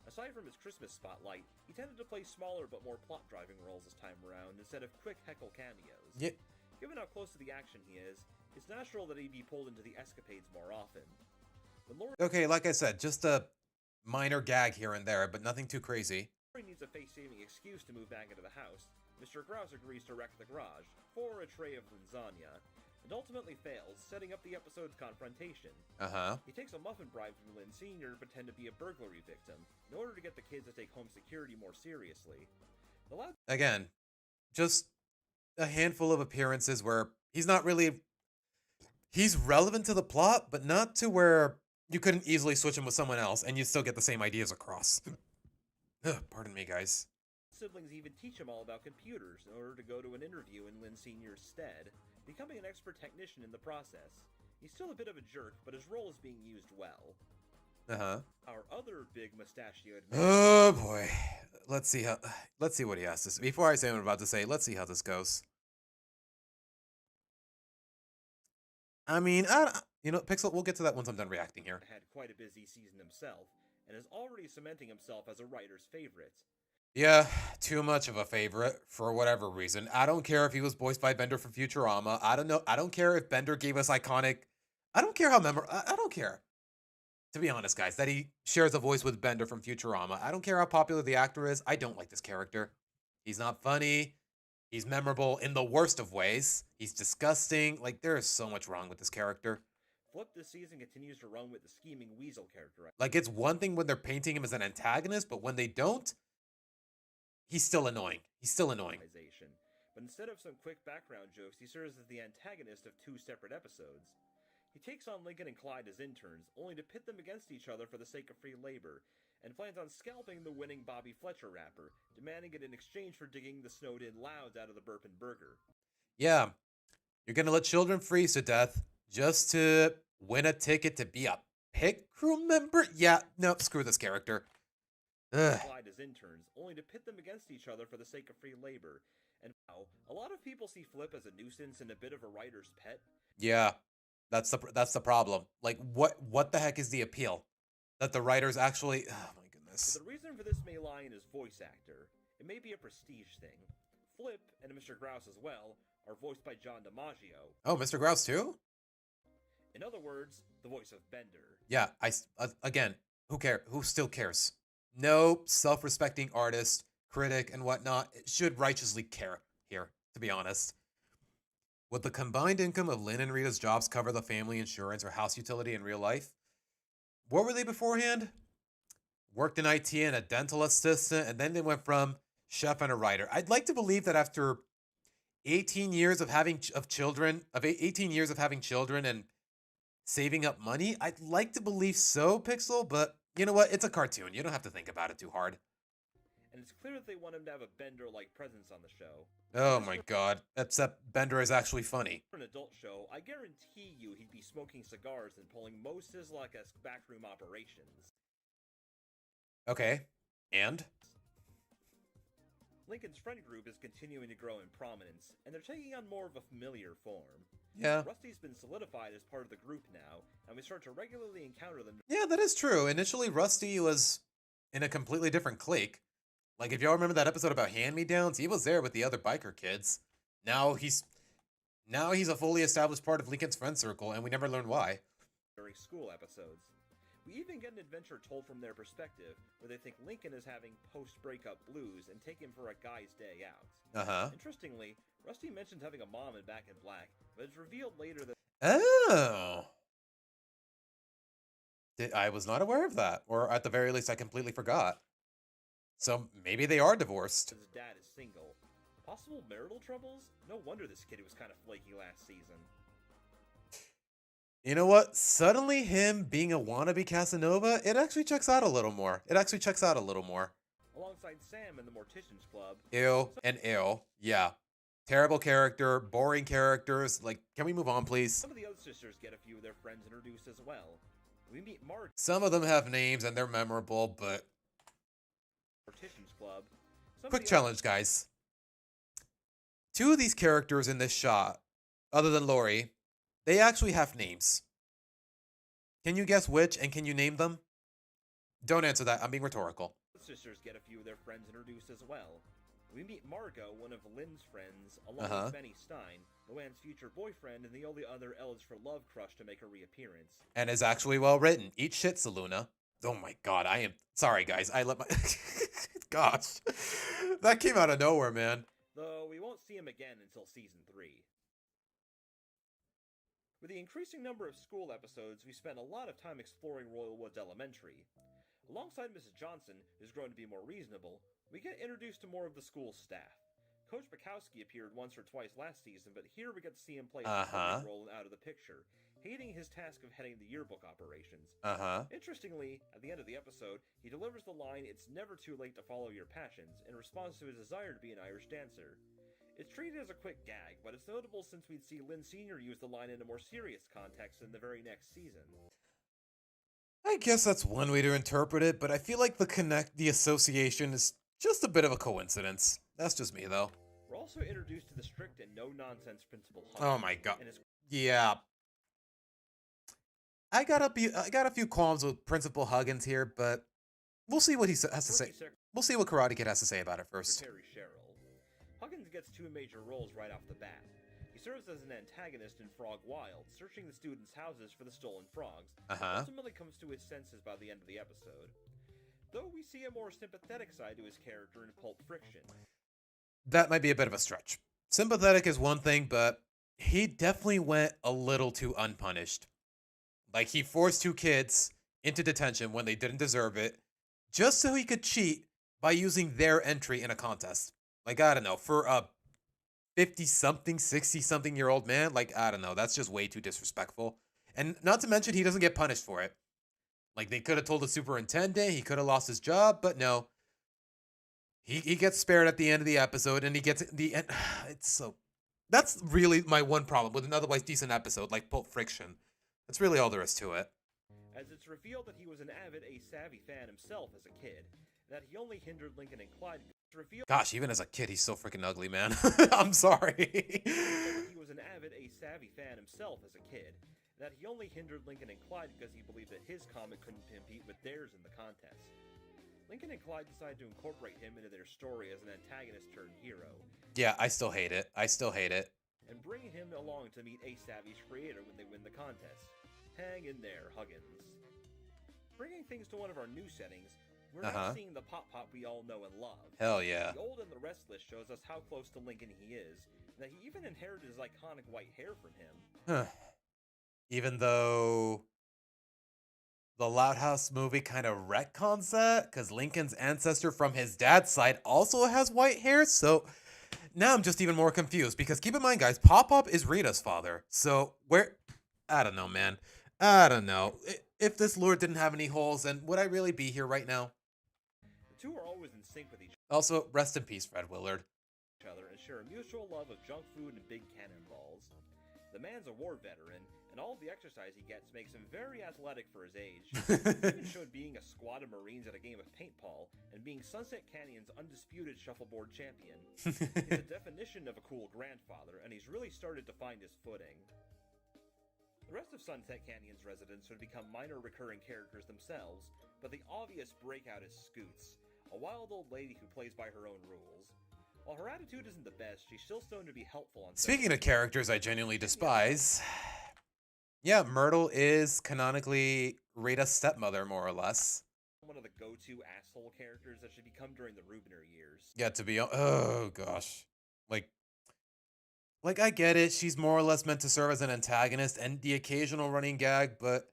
Aside from his Christmas spotlight, he tended to play smaller but more plot-driving roles this time around instead of quick heckle cameos. Yeah. Given how close to the action he is, it's natural that he'd be pulled into the escapades more often. Okay, like I said, just a minor gag here and there, but nothing too crazy. Lori needs a face-saving excuse to move back into the house. Mr. Grouse agrees to wreck the garage for a tray of lasagna. and ultimately fails, setting up the episode's confrontation. Uh-huh. He takes a muffin bribe from Lynn Sr. to pretend to be a burglary victim, in order to get the kids to take home security more seriously. The loud Again, just a handful of appearances where he's not really... He's relevant to the plot, but not to where you couldn't easily switch him with someone else and you'd still get the same ideas across. Ugh, pardon me, guys. siblings even teach him all about computers in order to go to an interview in Lynn Sr.'s stead, becoming an expert technician in the process. He's still a bit of a jerk, but his role is being used well. Uh-huh. Our other big mustachioed Oh boy. Let's see what he has to say. Before I say what I'm about to say, let's see how this goes. I mean, Pixel, we'll get to that once I'm done reacting here. had quite a busy season himself, and is already cementing himself as a writer's favorite. Yeah, too much of a favorite for whatever reason. I don't care if he was voiced by Bender from Futurama. I don't know. I don't care if Bender gave us iconic. I don't care how memorable. I don't care. To be honest, guys, that he shares a voice with Bender from Futurama. I don't care how popular the actor is. I don't like this character. He's not funny. He's memorable in the worst of ways. He's disgusting. Like, there is so much wrong with this character. Flip this season continues to run with the scheming weasel character. Like, it's one thing when they're painting him as an antagonist, but when they don't, he's still annoying. He's still annoying. But instead of some quick background jokes, he serves as the antagonist of 2 separate episodes. He takes on Lincoln and Clyde as interns, only to pit them against each other for the sake of free labor, and plans on scalping the winning Bobby Fletcher rapper, demanding it in exchange for digging the snowed-in Louds out of the Burpin' Burger. Yeah, you're gonna let children freeze to death just to win a ticket to be a pit crew member? Yeah, no, screw this character. Ugh. Clyde as interns, only to pit them against each other for the sake of free labor. And now, a lot of people see Flip as a nuisance and a bit of a writer's pet. Yeah, that's the problem. Like, what the heck is the appeal? That the writers actually... Oh, my goodness. But the reason for this may lie in his voice actor. It may be a prestige thing. Flip, and Mr. Grouse as well, are voiced by John DiMaggio. Oh, Mr. Grouse too? In other words, the voice of Bender. Yeah, again, who cares? Who still cares? No self-respecting artist, critic, and whatnot should righteously care here, to be honest. Would the combined income of Lynn and Rita's jobs cover the family insurance or house utility in real life? What were they beforehand? Worked in IT and a dental assistant, and then they went from chef and a writer. I'd like to believe that after 18 years of having children and saving up money, I'd like to believe so, Pixel, but you know what? It's a cartoon. You don't have to think about it too hard. And it's clear that they want him to have a Bender-like presence on the show. Oh my god. Except Bender is actually funny. For an adult show, I guarantee you he'd be smoking cigars and pulling most Sizzlok-esque backroom operations. Okay. And? Lincoln's friend group is continuing to grow in prominence, and they're taking on more of a familiar form. Yeah. Rusty's been solidified as part of the group now, and we start to regularly encounter them. Yeah, that is true. Initially, Rusty was in a completely different clique. Like, if y'all remember that episode about hand-me-downs, he was there with the other biker kids. Now he's a fully established part of Lincoln's friend circle, and we never learn why. During school episodes. We even get an adventure told from their perspective, where they think Lincoln is having post-breakup blues and take him for a guy's day out. Uh-huh. Interestingly, Rusty mentions having a mom in Back in Black, but it's revealed later that Oh. I was not aware of that, or at the very least, I completely forgot. So maybe they are divorced. his dad is single. Possible marital troubles? No wonder this kid was kind of flaky last season. You know what? Suddenly him being a wannabe Casanova, it actually checks out a little more. Alongside Sam in the Mortician's Club. Ew and ew. Yeah. Terrible character, boring characters. Like, can we move on, please? Some of the other sisters get a few of their friends introduced as well. We meet Mark. Some of them have names and they're memorable, but... Mortician's Club. Quick challenge, guys. 2 of these characters in this shot, other than Lori, they actually have names. Can you guess which, and can you name them? Don't answer that. I'm being rhetorical. Sisters get a few of their friends introduced as well. We meet Margot, one of Lynn's friends, along with Benny Stein, Luann's future boyfriend, and the only other Ellis for Love crush to make a reappearance. And is actually well written. Eat shit, Saluna. Oh my god, I am... Sorry, guys. I let my... Gosh. That came out of nowhere, man. Though we won't see him again until season 3. With the increasing number of school episodes, we spent a lot of time exploring Royal Woods Elementary. Alongside Mrs. Johnson, who's grown to be more reasonable, we get introduced to more of the school's staff. Coach Bukowski appeared once or twice last season, but here we get to see him play a supporting role out of the picture, hating his task of heading the yearbook operations. Interestingly, at the end of the episode, he delivers the line, "It's never too late to follow your passions," in response to his desire to be an Irish dancer. It's treated as a quick gag, but it's notable since we'd see Lynn Sr. use the line in a more serious context in the very next season. I guess that's one way to interpret it, but I feel like the association is just a bit of a coincidence. That's just me, though. We're also introduced to the strict and no-nonsense Principal Huggins. Oh my god. And his Yeah. I got a few qualms with Principal Huggins here, but we'll see what he has to say. We'll see what Karate Kid has to say about it first. Secretary Cheryl. Huggins gets two major roles right off the bat. He serves as an antagonist in Frog Wild, searching the students' houses for the stolen frogs, but ultimately comes to his senses by the end of the episode. Though we see a more sympathetic side to his character in Pulp Friction. That might be a bit of a stretch. Sympathetic is one thing, but he definitely went a little too unpunished. Like, he forced two kids into detention when they didn't deserve it, just so he could cheat by using their entry in a contest. Like, I don't know, for a 50-something, 60-something-year-old man, like, I don't know, that's just way too disrespectful. And not to mention, he doesn't get punished for it. Like, they could have told the superintendent, he could have lost his job, but no. He gets spared at the end of the episode, and he gets the end. It's so... That's really my one problem with an otherwise decent episode like Pulp Friction. That's really all there is to it. As it's revealed that he was an avid Ace-Savvy fan himself as a kid, that he only hindered Lincoln and Clyde. Gosh, even as a kid, he's so freaking ugly, man. I'm sorry. He was an avid Ace-Savvy fan himself as a kid, that he only hindered Lincoln and Clyde because he believed that his comic couldn't compete with theirs in the contest. Lincoln and Clyde decided to incorporate him into their story as an antagonist turned hero. Yeah, I still hate it. And bring him along to meet Ace-Savvy's creator when they win the contest. Hang in there, Huggins. Bringing things to one of our new settings, we're now seeing the Pop-Pop we all know and love. Hell yeah. The Old and the Restless shows us how close to Lincoln he is, and that he even inherited his iconic white hair from him. Even though the Loud House movie kind of retcons that, because Lincoln's ancestor from his dad's side also has white hair, so now I'm just even more confused, because keep in mind, guys, Pop-Pop is Rita's father, so I don't know, man. I don't know. If this lore didn't have any holes, then would I really be here right now? The two are always in sync with each Also, rest in peace, Fred Willard. other and share a mutual love of junk food and big cannonballs. The man's a war veteran, and all the exercise he gets makes him very athletic for his age. He even showed being a squad of Marines at a game of paintball, and being Sunset Canyon's undisputed shuffleboard champion. He's a definition of a cool grandfather, and he's really started to find his footing. The rest of Sunset Canyon's residents would become minor recurring characters themselves, but the obvious breakout is Scoots, a wild old lady who plays by her own rules. While her attitude isn't the best, she's still shown to be helpful on Speaking of characters I genuinely despise, yeah, Myrtle is canonically Rita's stepmother, more or less. One of the go-to asshole characters that should become during the Rubner years. Yeah, to be oh gosh. Like I get it, she's more or less meant to serve as an antagonist and the occasional running gag, but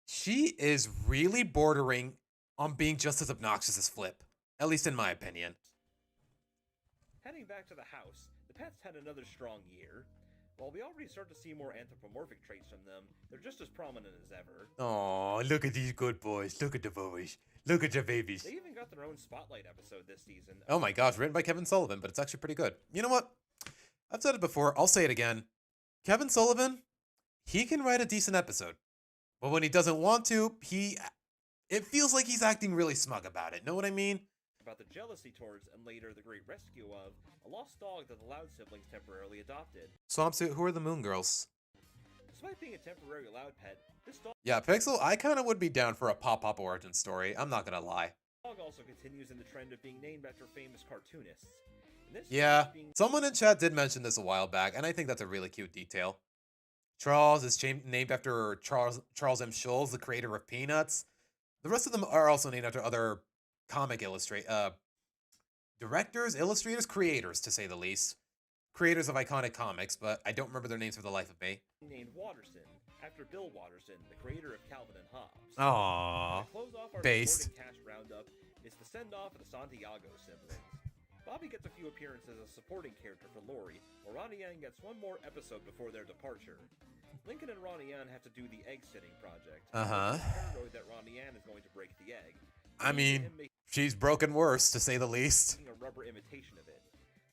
she is really bordering on being just as obnoxious as Flip, at least in my opinion. Heading back to the house, the pets had another strong year. While we already start to see more anthropomorphic traits from them, they're just as prominent as ever. Oh, look at these good boys. Look at the boys. Look at the babies. They even got their own Spotlight episode this season. Oh my gosh, written by Kevin Sullivan, but it's actually pretty good. You know what? I've said it before, I'll say it again. Kevin Sullivan, he can write a decent episode. But when he doesn't want to, it feels like he's acting really smug about it. Know what I mean? About the jealousy towards, and later the great rescue of, a lost dog that the Loud siblings temporarily adopted. Swampsuit, who are the Moon Girls? Despite being a temporary Loud pet, this dog Yeah, Pixel, I kind of would be down for a Pop-Pop origin story. I'm not gonna lie. also continues in the trend of being named after famous cartoonists. In this Yeah, case, someone in chat did mention this a while back, and I think that's a really cute detail. Charles is named after Charles M. Schulz, the creator of Peanuts. The rest of them are also named after other comic directors, illustrators, creators, to say the least. creators of iconic comics, but I don't remember their names for the life of me. Named Watterson, after Bill Watterson, the creator of Calvin and Hobbes. Aww. To close off our Based. supporting cast roundup, it's the send-off of the Santiago siblings. Bobby gets a few appearances as a supporting character for Lori, while Ronnie Yang gets one more episode before their departure. Lincoln and Ronnie Yan have to do the egg-sitting project. Uh-huh. Paranoid that Ronnie Yan is going to break the egg. I mean, she's broken worse, to say the least. Making a rubber imitation of it.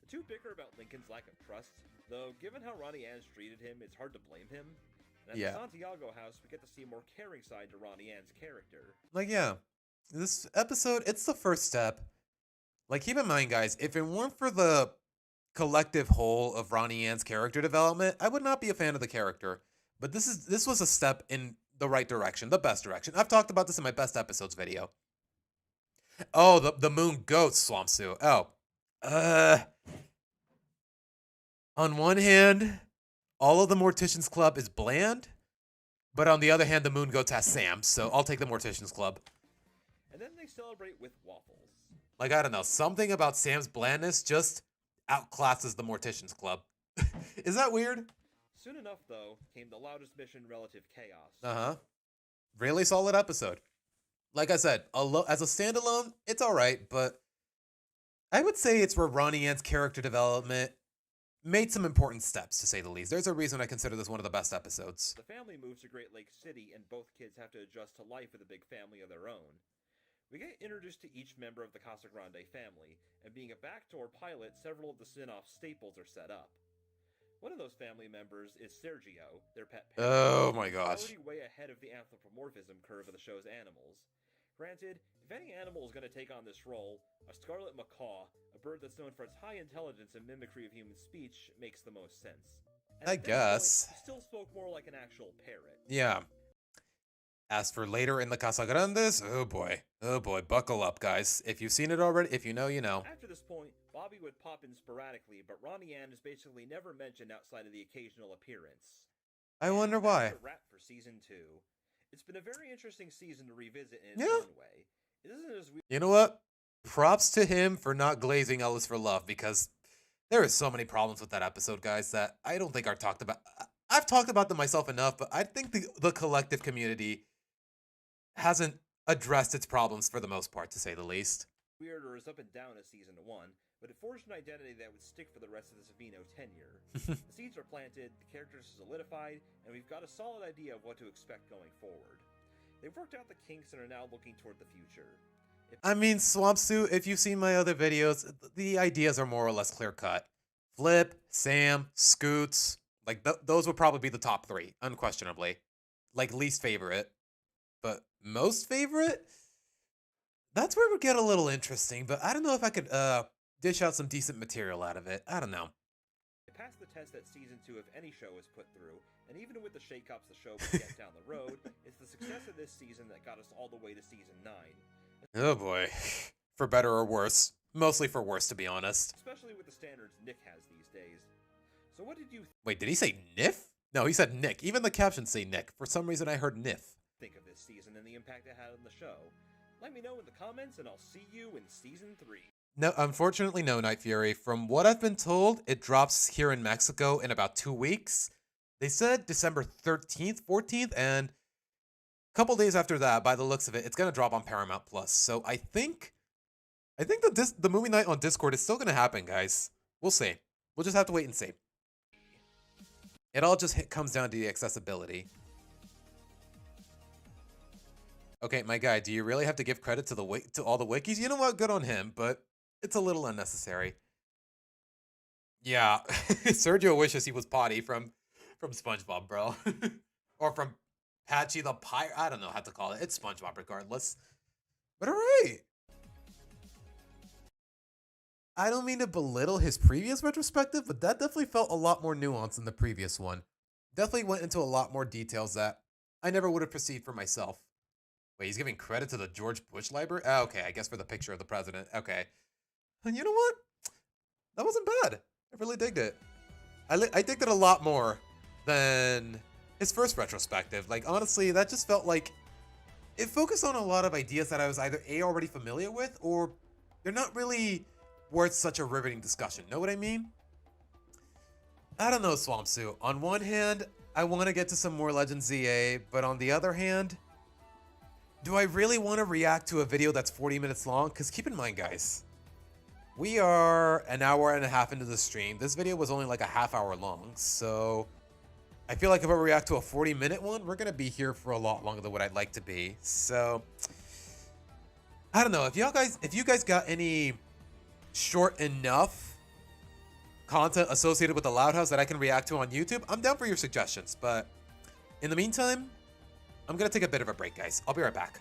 The two bicker about Lincoln's lack of trust, though given how Ronnie Yan's treated him, it's hard to blame him. And at Yeah. the Santiago house, we get to see a more caring side to Ronnie Yan's character. Like, yeah. This episode, it's the first step. Like, keep in mind, guys, if it weren't for the collective whole of Ronnie Yan's character development, I would not be a fan of the character. But this was a step in the right direction, the best direction. I've talked about this in my best episodes video. Oh, the moon goats, Swampsu. Oh. On one hand, all of the Morticians Club is bland, but on the other hand, the moon goats has Sam, so I'll take the Morticians Club. And then they celebrate with waffles. Like, I don't know, something about Sam's blandness just outclasses the Morticians Club. Is that weird? Soon enough, though, came the loudest mission, Relative Chaos. Uh-huh. Really solid episode. Like I said, as a standalone, it's alright, but I would say it's where Ronnie Yan's character development made some important steps, to say the least. There's a reason I consider this one of the best episodes. The family moves to Great Lake City, and both kids have to adjust to life with a big family of their own. We get introduced to each member of the Casagrande family, and being a backdoor pilot, several of the spin-off staples are set up. One of those family members is Sergio, their pet parrot. Oh my gosh. Already way ahead of the anthropomorphism curve of the show's animals. Granted, if any animal is going to take on this role, a scarlet macaw, a bird that's known for its high intelligence and mimicry of human speech, makes the most sense. And I at this guess. point, he still spoke more like an actual parrot. Yeah. As for later in the Casagrandes, oh boy, buckle up, guys. If you've seen it already, if you know, you know. After this point, Bobby would pop in sporadically, but Ronnie Yan is basically never mentioned outside of the occasional appearance. I wonder why. That's a wrap for season 2. It's been a very interesting season to revisit in its Yeah. own way. It isn't as weird. You know what? Props to him for not glazing Ellis for Love, because there are so many problems with that episode, guys, that I don't think are talked about. I've talked about them myself enough, but I think the collective community hasn't addressed its problems for the most part, to say the least. Weird or as up and down as season 1, but it forged an identity that would stick for the rest of the Savino tenure. The seeds are planted, the characters are solidified, and we've got a solid idea of what to expect going forward. They've worked out the kinks and are now looking toward the future. I mean, Swampsuit, if you've seen my other videos, the ideas are more or less clear-cut. Flip, Sam, Scoots, like those would probably be the top 3, unquestionably. Like, least favorite. But most favorite? That's where it would get a little interesting, but I don't know if I could dish out some decent material out of it. I don't know. It passed the test that season 2 of any show is put through, and even with the shakeups the show would get down the road, it's the success of this season that got us all the way to season 9. Oh boy. For better or worse. Mostly for worse, to be honest. Especially with the standards Nick has these days. So what did you Wait, did he say Niff? No, he said Nick. Even the captions say Nick. For some reason, I heard Niff. think of this season and the impact it had on the show? Let me know in the comments, and I'll see you in season 3. No, unfortunately, no, Night Fury. From what I've been told, it drops here in Mexico in about 2 weeks. They said December 13th, 14th, and a couple days after that, by the looks of it, it's going to drop on Paramount Plus. So I think the movie night on Discord is still going to happen, guys. We'll see. We'll just have to wait and see. It all just comes down to the accessibility. Okay, my guy, do you really have to give credit to all the wikis? You know what? Good on him, but it's a little unnecessary. Yeah, Sergio wishes he was Potty from SpongeBob, bro. Or from Patchy the Pirate. I don't know how to call it. It's SpongeBob regardless. But alright. I don't mean to belittle his previous retrospective, but that definitely felt a lot more nuanced than the previous one. Definitely went into a lot more details that I never would have perceived for myself. Wait, he's giving credit to the George Bush Library? Oh, okay, I guess for the picture of the president. Okay. And you know what? That wasn't bad. I really digged it. I digged it a lot more than his first retrospective. Like, honestly, that just felt like it focused on a lot of ideas that I was either A, already familiar with, or they're not really worth such a riveting discussion. Know what I mean? I don't know, Swampsuit. On one hand, I want to get to some more Legends ZA, but on the other hand, do I really want to react to a video that's 40 minutes long? Because keep in mind, guys, we are an hour and a half into the stream. This video was only like a half hour long, so I feel like if I react to a 40-minute one, we're gonna be here for a lot longer than what I'd like to be. So I don't know if you guys got any short enough content associated with the Loud House that I can react to on YouTube, I'm down for your suggestions. But in the meantime, I'm gonna take a bit of a break, guys. I'll be right back.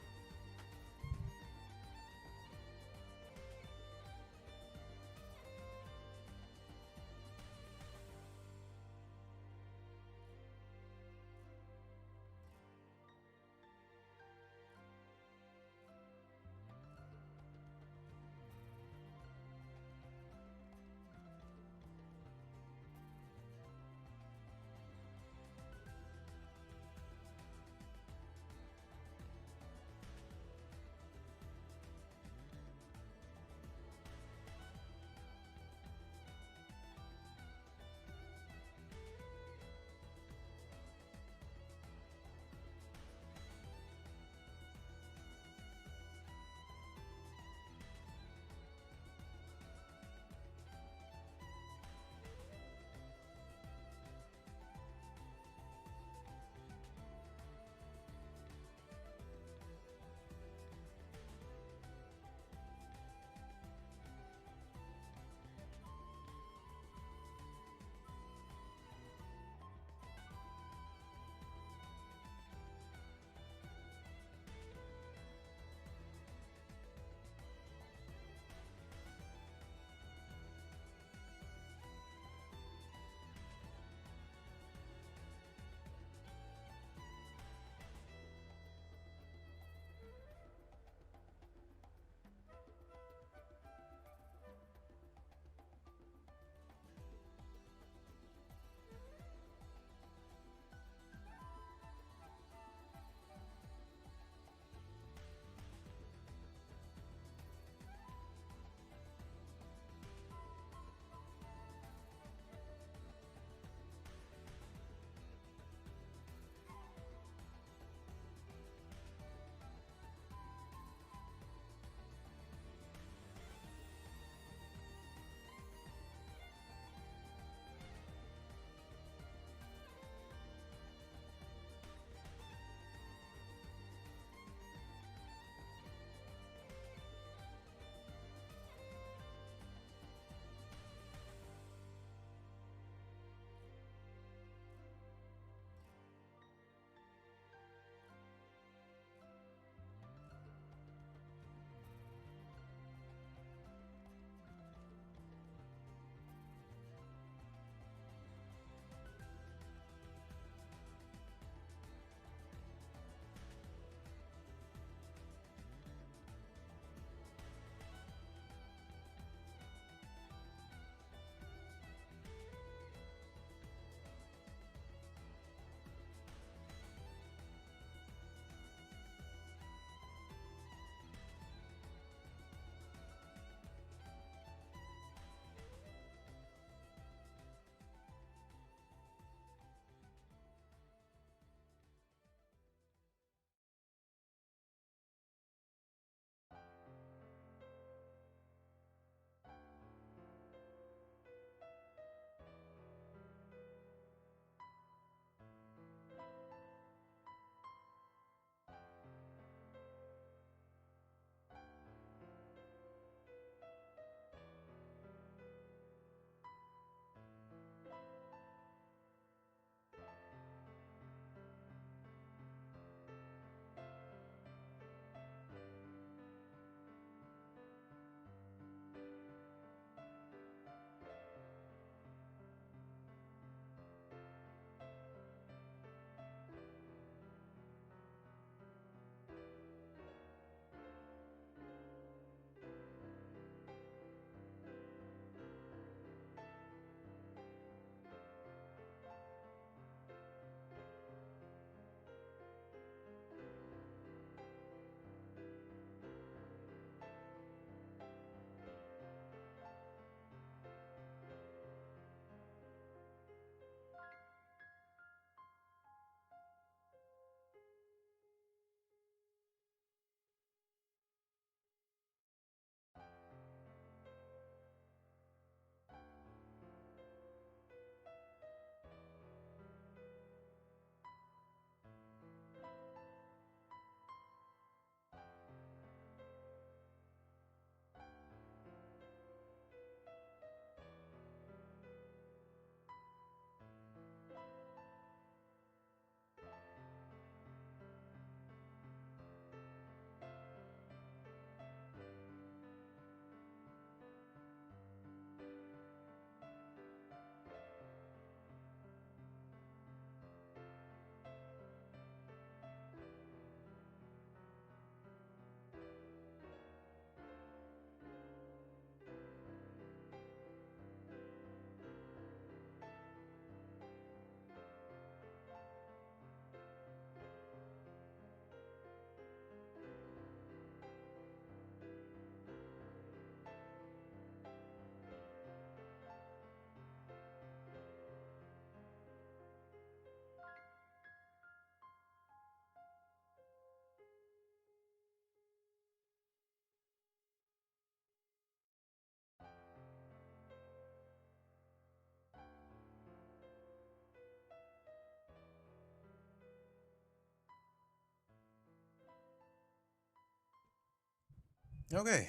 Okay.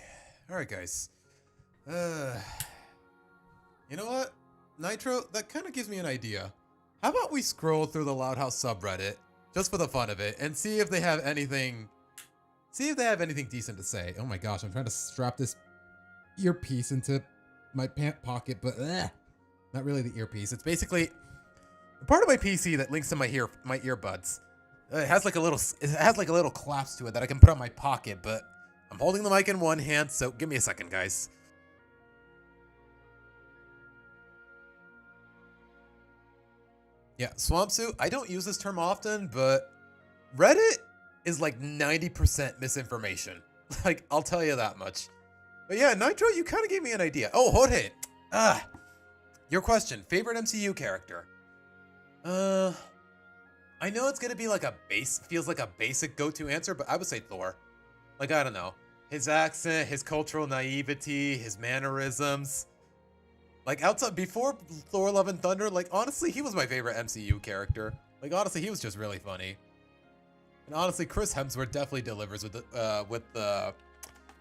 Alright, guys. You know what? Nitro, that kind of gives me an idea. How about we scroll through the Loud House subreddit, just for the fun of it, and see if they have anything... See if they have anything decent to say. Oh my gosh, I'm trying to strap this earpiece into my pant pocket, but not really the earpiece. It's basically the part of my PC that links to my earbuds. It has like a little clasp to it that I can put on my pocket, but I'm holding the mic in one hand, so give me a second, guys. Yeah, swamp suit. I don't use this term often, but Reddit is like 90% misinformation. Like, I'll tell you that much. But yeah, Nitro, you kind of gave me an idea. Oh, Jorge. Your question. Favorite MCU character? I know it's gonna be like feels like a basic go-to answer, but I would say Thor. Like, I don't know. His accent, his cultural naivety, his mannerisms. Like, outside, before Thor Love and Thunder, like, honestly, he was my favorite MCU character. Like, honestly, he was just really funny. And honestly, Chris Hemsworth definitely delivers with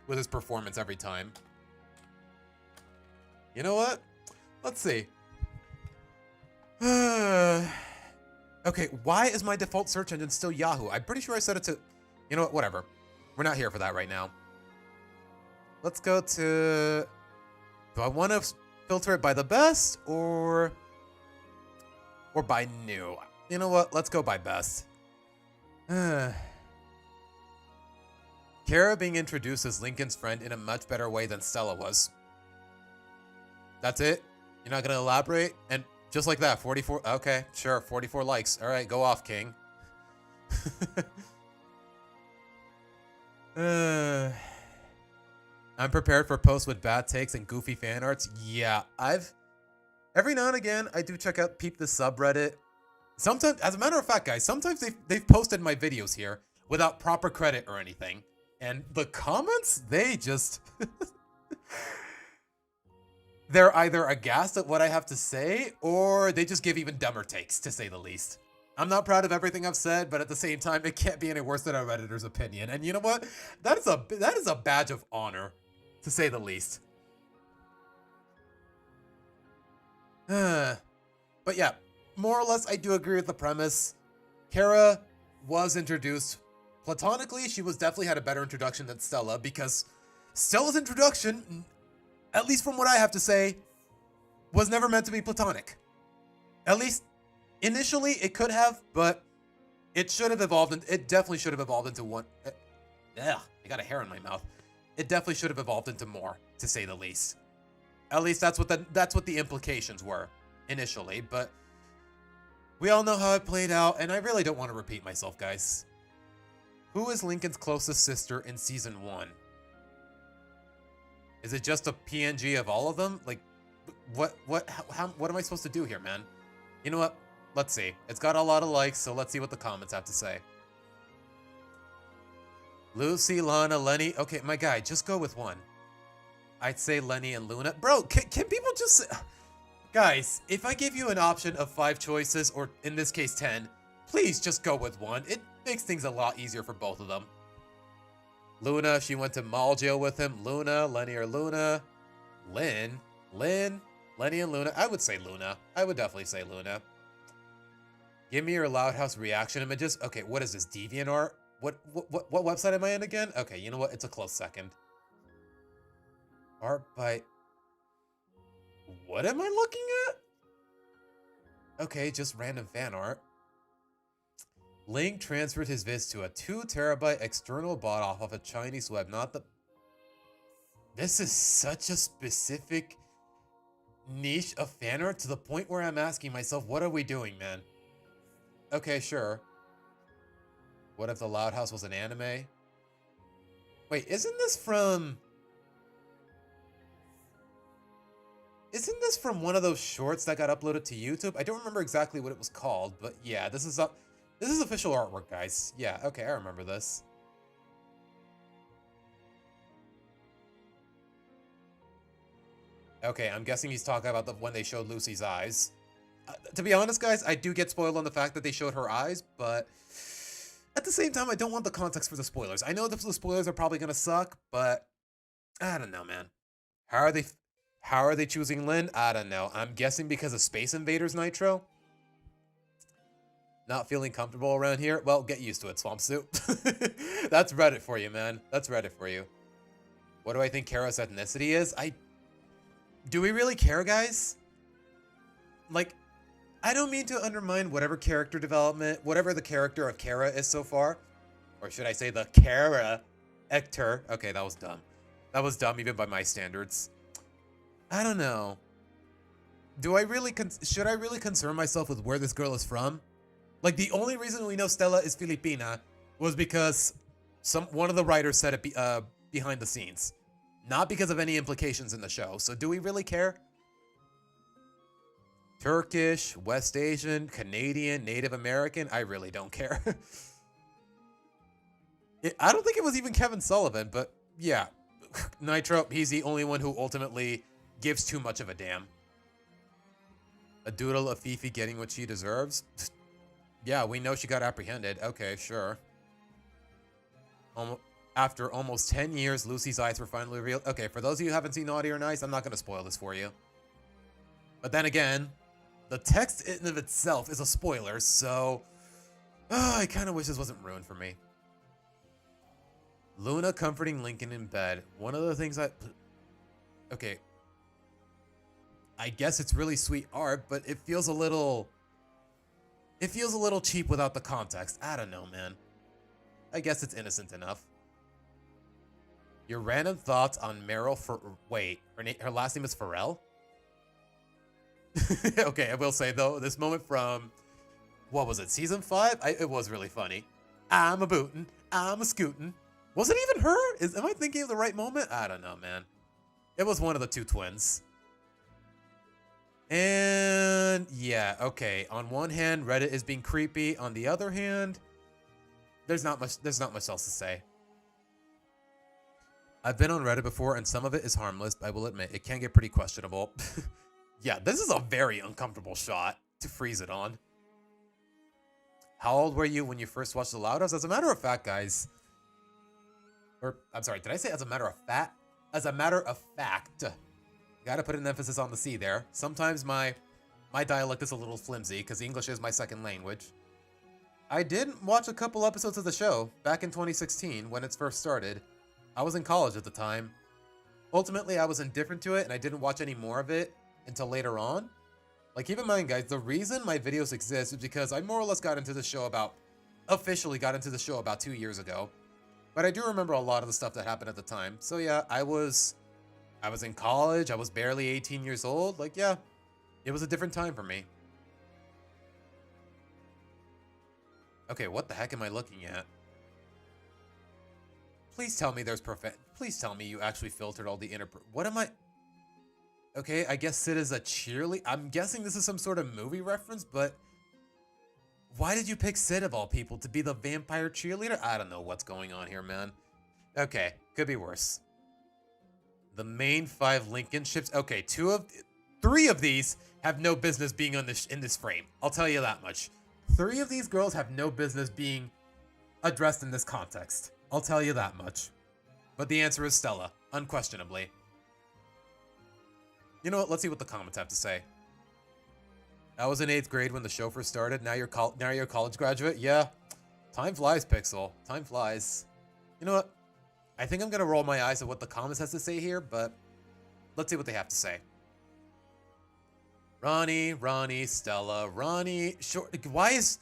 his performance every time. You know what? Let's see. Okay, why is my default search engine still Yahoo? I'm pretty sure I set it to... You know what? Whatever. We're not here for that right now. Let's go to... Do I want to filter it by the best or by new? You know what? Let's go by best. Kara being introduced as Lincoln's friend in a much better way than Stella was. That's it? You're not going to elaborate? And just like that, 44... Okay, sure, 44 likes. All right, go off, King. I'm prepared for posts with bad takes and goofy fan arts. Yeah, every now and again, I do peep the subreddit. Sometimes, as a matter of fact, guys, sometimes they've posted my videos here without proper credit or anything. And the comments, they just... They're either aghast at what I have to say, or they just give even dumber takes, to say the least. I'm not proud of everything I've said, but at the same time, it can't be any worse than our Redditor's opinion. And you know what? That is a badge of honor, to say the least. But yeah, more or less, I do agree with the premise. Kara was introduced platonically. She definitely had a better introduction than Stella, because Stella's introduction, at least from what I have to say, was never meant to be platonic. At least initially it could have, but it should have evolved, and it definitely should have evolved into one. I got a hair in my mouth. It definitely should have evolved into more, to say the least. At least that's what the implications were initially, but we all know how it played out, and I really don't want to repeat myself, guys. Who is Lincoln's closest sister in season 1? Is it just a PNG of all of them? Like, what am I supposed to do here, man? You know what? Let's see. It's got a lot of likes, so let's see what the comments have to say. Lucy, Lana, Lenny. Okay, my guy, just go with one. I'd say Lenny and Luna. Bro, can people just... Guys, if I give you an option of 5 choices, or in this case 10, please just go with one. It makes things a lot easier for both of them. Luna, she went to mall jail with him. Luna, Lenny or Luna. Lynn, Lenny and Luna. I would say Luna. I would definitely say Luna. Give me your Loud House reaction images. Okay, what is this? DeviantArt? What website am I in again? Okay, you know what? It's a close second. Art by... What am I looking at? Okay, just random fan art. Link transferred his vids to a 2 terabyte external bot off of a Chinese web, not the... This is such a specific niche of fan art to the point where I'm asking myself, what are we doing, man? Okay, sure. What if the Loud House was an anime? Wait, isn't this from one of those shorts that got uploaded to YouTube? I don't remember exactly what it was called, but yeah, this is official artwork, guys. Yeah, okay, I remember this. Okay, I'm guessing he's talking about when they showed Lucy's eyes. To be honest, guys, I do get spoiled on the fact that they showed her eyes, but at the same time, I don't want the context for the spoilers. I know the spoilers are probably going to suck, but I don't know, man. How are they? How are they choosing Lynn? I don't know. I'm guessing because of Space Invaders Nitro. Not feeling comfortable around here? Well, get used to it, Swamp Soup. That's Reddit for you, man. That's Reddit for you. What do I think Kara's ethnicity is? Do we really care, guys? Like, I don't mean to undermine whatever character development, whatever the character of Kara is so far. Or should I say the Kara Ector? Okay, that was dumb. That was dumb even by my standards. I don't know. Do I really, should I really concern myself with where this girl is from? Like, the only reason we know Stella is Filipina was because one of the writers said it behind the scenes. Not because of any implications in the show. So do we really care? Turkish, West Asian, Canadian, Native American, I really don't care. I don't think it was even Kevin Sullivan, but yeah. Nitro, he's the only one who ultimately gives too much of a damn. A doodle of Fifi getting what she deserves? Yeah, we know she got apprehended. Okay, sure. After almost 10 years, Lucy's eyes were finally revealed. Okay, for those of you who haven't seen Naughty or Nice, I'm not going to spoil this for you. But then again, the text in of itself is a spoiler, so I kind of wish this wasn't ruined for me. Luna comforting Lincoln in bed. One of the things okay. I guess it's really sweet art, but it feels a little cheap without the context. I don't know, man. I guess it's innocent enough. Your random thoughts on Meryl for wait, her last name is Farrell? Okay, I will say though, this moment from what was it, season 5? It was really funny. I'm a bootin', I'm a scootin'. Was it even her? Am I thinking of the right moment? I don't know, man. It was one of the two twins. And yeah, okay. On one hand, Reddit is being creepy. On the other hand, there's not much else to say. I've been on Reddit before, and some of it is harmless, but I will admit, it can get pretty questionable. Yeah, this is a very uncomfortable shot to freeze it on. How old were you when you first watched The Loud House? As a matter of fact, guys, or I'm sorry, did I say as a matter of fact? As a matter of fact, gotta put an emphasis on the C there. Sometimes my dialect is a little flimsy because English is my second language. I did watch a couple episodes of the show back in 2016 when it first started. I was in college at the time. Ultimately, I was indifferent to it and I didn't watch any more of it until later on. Like, keep in mind, guys, the reason my videos exist is because I more or less officially got into the show about 2 years ago. But I do remember a lot of the stuff that happened at the time. So yeah, I was in college, I was barely 18 years old. Like, yeah, it was a different time for me. Okay, what the heck am I looking at? Please tell me please tell me you actually filtered all the inner... What am I... Okay, I guess Sid is a cheerleader. I'm guessing this is some sort of movie reference, but... Why did you pick Sid of all people to be the vampire cheerleader? I don't know what's going on here, man. Okay, could be worse. The main 5 Lincoln ships. Okay, 3 of these have no business being in this frame. I'll tell you that much. 3 of these girls have no business being addressed in this context. I'll tell you that much. But the answer is Stella, unquestionably. You know what? Let's see what the comments have to say. I was in 8th grade when the show first started. Now you're a college graduate. Yeah, time flies, Pixel. Time flies. You know what? I think I'm gonna roll my eyes at what the comments has to say here, but let's see what they have to say. Ronnie, Stella, Ronnie. Sure. Why is...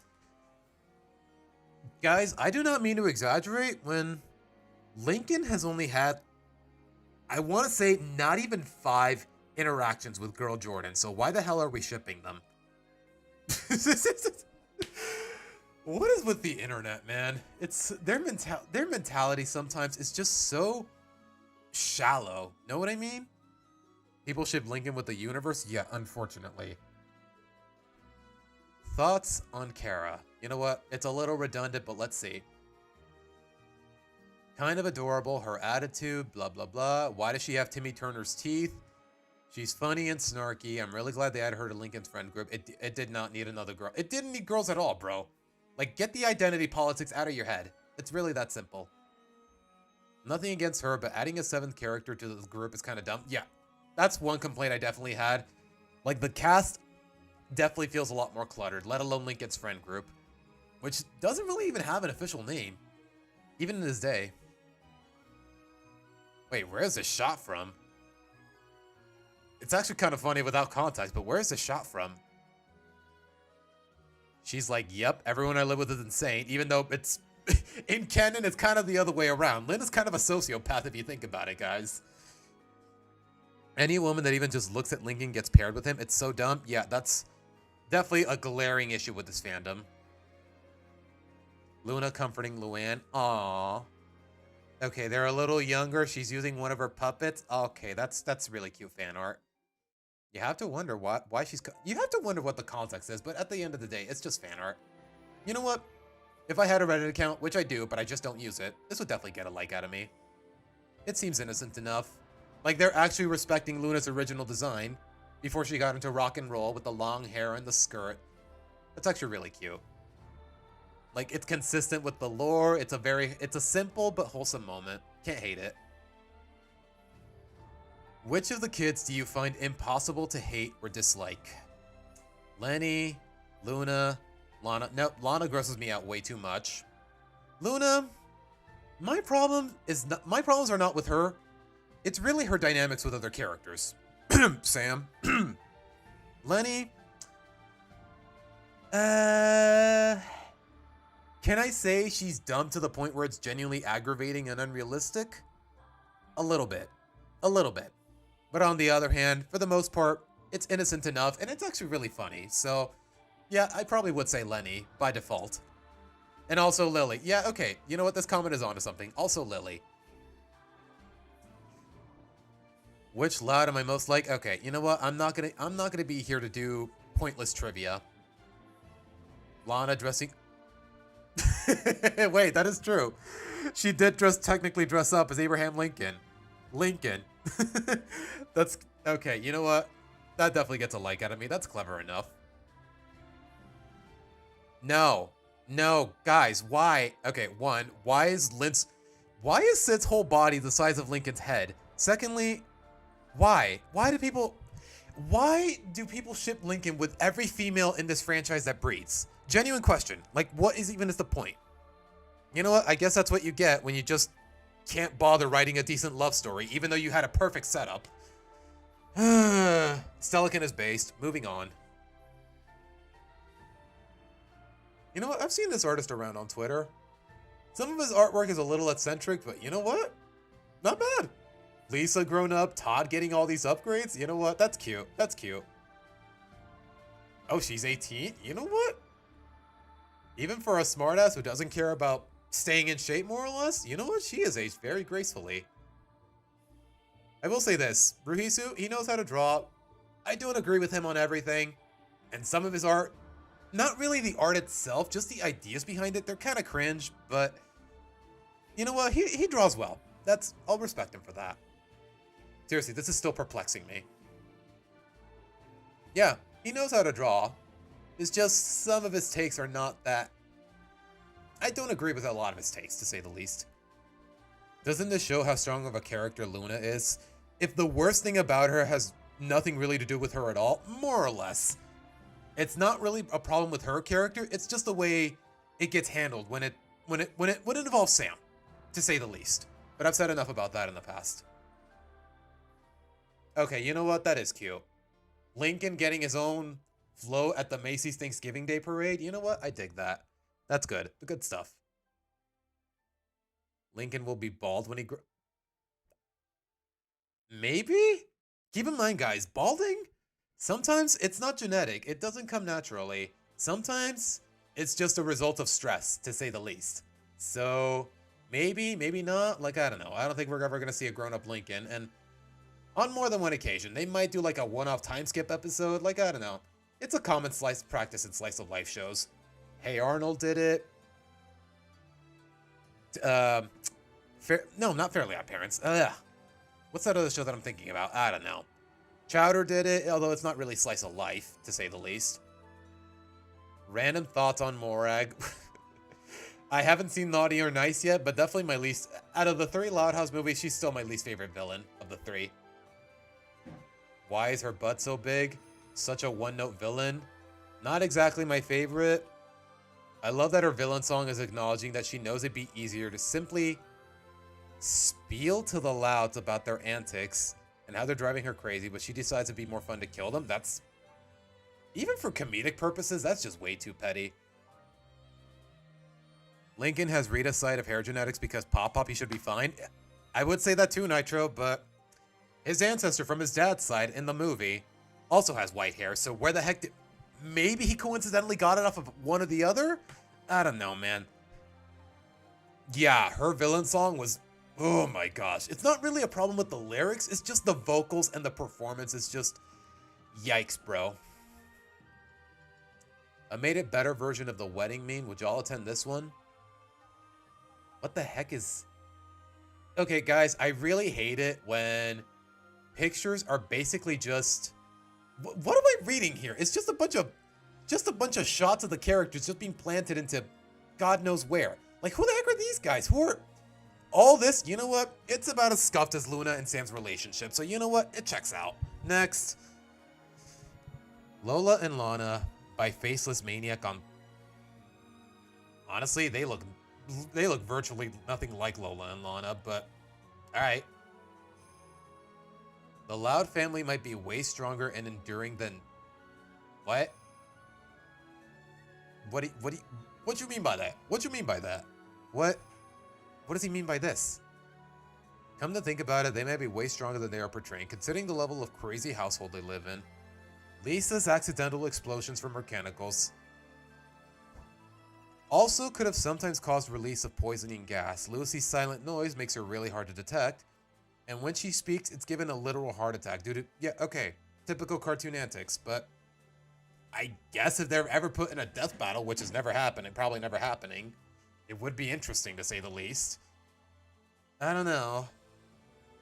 Guys, I do not mean to exaggerate when Lincoln has only had, I want to say, not even 5 interactions with Girl Jordan. So why the hell are we shipping them? What is with the internet, man? It's their mentality sometimes is just so shallow. Know what I mean? People ship Lincoln with the universe? Yeah, unfortunately. Thoughts on Kara? You know what? It's a little redundant, but let's see. Kind of adorable. Her attitude, blah, blah, blah. Why does she have Timmy Turner's teeth? She's funny and snarky. I'm really glad they added her to Lincoln's friend group. It did not need another girl. It didn't need girls at all, bro. Like, get the identity politics out of your head. It's really that simple. Nothing against her, but adding a 7th character to the group is kind of dumb. Yeah, that's one complaint I definitely had. Like, the cast definitely feels a lot more cluttered, let alone Lincoln's friend group, which doesn't really even have an official name, even in this day. Wait, where's this shot from? It's actually kind of funny without context, but where's this shot from? She's like, yep, everyone I live with is insane, even though it's... in canon, it's kind of the other way around. Lynn is kind of a sociopath if you think about it, guys. Any woman that even just looks at Lincoln gets paired with him, it's so dumb. Yeah, that's definitely a glaring issue with this fandom. Luna comforting Luann. Aww. Okay, they're a little younger. She's using one of her puppets. Okay, that's really cute fan art. You have to wonder why she's... You have to wonder what the context is, but at the end of the day, it's just fan art. You know what? If I had a Reddit account, which I do, but I just don't use it, this would definitely get a like out of me. It seems innocent enough. Like, they're actually respecting Luna's original design before she got into rock and roll with the long hair and the skirt. That's actually really cute. Like, it's consistent with the lore. It's a simple but wholesome moment. Can't hate it. Which of the kids do you find impossible to hate or dislike? Lenny, Luna, Lana. Nope, Lana grosses me out way too much. Luna, my problems are not with her. It's really her dynamics with other characters. Sam. Lenny. Can I say she's dumb to the point where it's genuinely aggravating and unrealistic? A little bit. A little bit. But on the other hand, for the most part, it's innocent enough, and it's actually really funny. So, yeah, I probably would say Lenny, by default. And also Lily. Yeah, okay, you know what? This comment is onto something. Also Lily. Which loud am I most like? Okay, you know what? I'm not gonna be here to do pointless trivia. Lana dressing... Wait, that is true. She did technically dress up as Abraham Lincoln. Lincoln. That's okay. You know what? That definitely gets a like out of me. That's clever enough. No, guys. Why? Okay, one. Why is Sid's whole body the size of Lincoln's head? Secondly, why? Why do people ship Lincoln with every female in this franchise that breeds? Genuine question. Like, what is the point? You know what? I guess that's what you get when you just can't bother writing a decent love story, even though you had a perfect setup. Stelican is based. Moving on. You know what? I've seen this artist around on Twitter. Some of his artwork is a little eccentric, but you know what? Not bad. Lisa grown up, Todd getting all these upgrades. You know what? That's cute. That's cute. Oh, she's 18? You know what? Even for a smartass who doesn't care about staying in shape, more or less, you know what? She is aged very gracefully. I will say this. Ruhisu, he knows how to draw. I don't agree with him on everything. And some of his art, not really the art itself, just the ideas behind it, they're kind of cringe, but you know what? He draws well. I'll respect him for that. Seriously, this is still perplexing me. Yeah, he knows how to draw. It's just some of his takes are not that... I don't agree with a lot of his takes, to say the least. Doesn't this show how strong of a character Luna is? If the worst thing about her has nothing really to do with her at all, more or less. It's not really a problem with her character, it's just the way it gets handled when it involves Sam, to say the least. But I've said enough about that in the past. Okay, you know what? That is cute. Lincoln getting his own float at the Macy's Thanksgiving Day Parade. You know what? I dig that. That's good. The good stuff. Lincoln will be bald when he Maybe? Keep in mind, guys, balding? Sometimes it's not genetic. It doesn't come naturally. Sometimes it's just a result of stress, to say the least. So, maybe, maybe not. Like, I don't know. I don't think we're ever going to see a grown-up Lincoln. And on more than one occasion, they might do like a one-off time skip episode. Like, I don't know. It's a common practice in slice of life shows. Hey Arnold did it. No, not Fairly Odd Parents. What's that other show that I'm thinking about? I don't know. Chowder did it, although it's not really slice of life, to say the least. Random thoughts on Morag. I haven't seen Naughty or Nice yet, but definitely my least... Out of the 3 Loud House movies, she's still my least favorite villain of the 3. Why is her butt so big? Such a one-note villain. Not exactly my favorite. I love that her villain song is acknowledging that she knows it'd be easier to simply spiel to the Louds about their antics and how they're driving her crazy, but she decides it'd be more fun to kill them. That's... Even for comedic purposes, that's just way too petty. Lincoln has Rita's side of hair genetics because Pop, he should be fine. I would say that too, Nitro, but his ancestor from his dad's side in the movie also has white hair, so where the heck did... Maybe he coincidentally got it off of one or the other? I don't know, man. Yeah, her villain song was... Oh my gosh. It's not really a problem with the lyrics, it's just the vocals and the performance is just... Yikes, bro. A made it better version of the wedding meme. Would y'all attend this one? What the heck is... Okay, guys, I really hate it when pictures are basically just... What am I reading here? It's just a bunch of shots of the characters just being planted into God knows where. Like, who the heck are these guys? Who are... All this, you know what? It's about as scuffed as Luna and Sam's relationship. So you know what? It checks out. Next. Lola and Lana by Faceless Maniac on... Honestly, they look virtually nothing like Lola and Lana, but... Alright. The Loud family might be way stronger and enduring than... What? What do you mean by that? What do you mean by that? What does he mean by this? Come to think about it, they may be way stronger than they are portraying, considering the level of crazy household they live in. Lisa's accidental explosions from mechanicals also could have sometimes caused release of poisoning gas. Lucy's silent noise makes her really hard to detect. And when she speaks, it's given a literal heart attack due to... Yeah, okay. Typical cartoon antics, but... I guess if they're ever put in a death battle, which has never happened and probably never happening, it would be interesting to say the least. I don't know.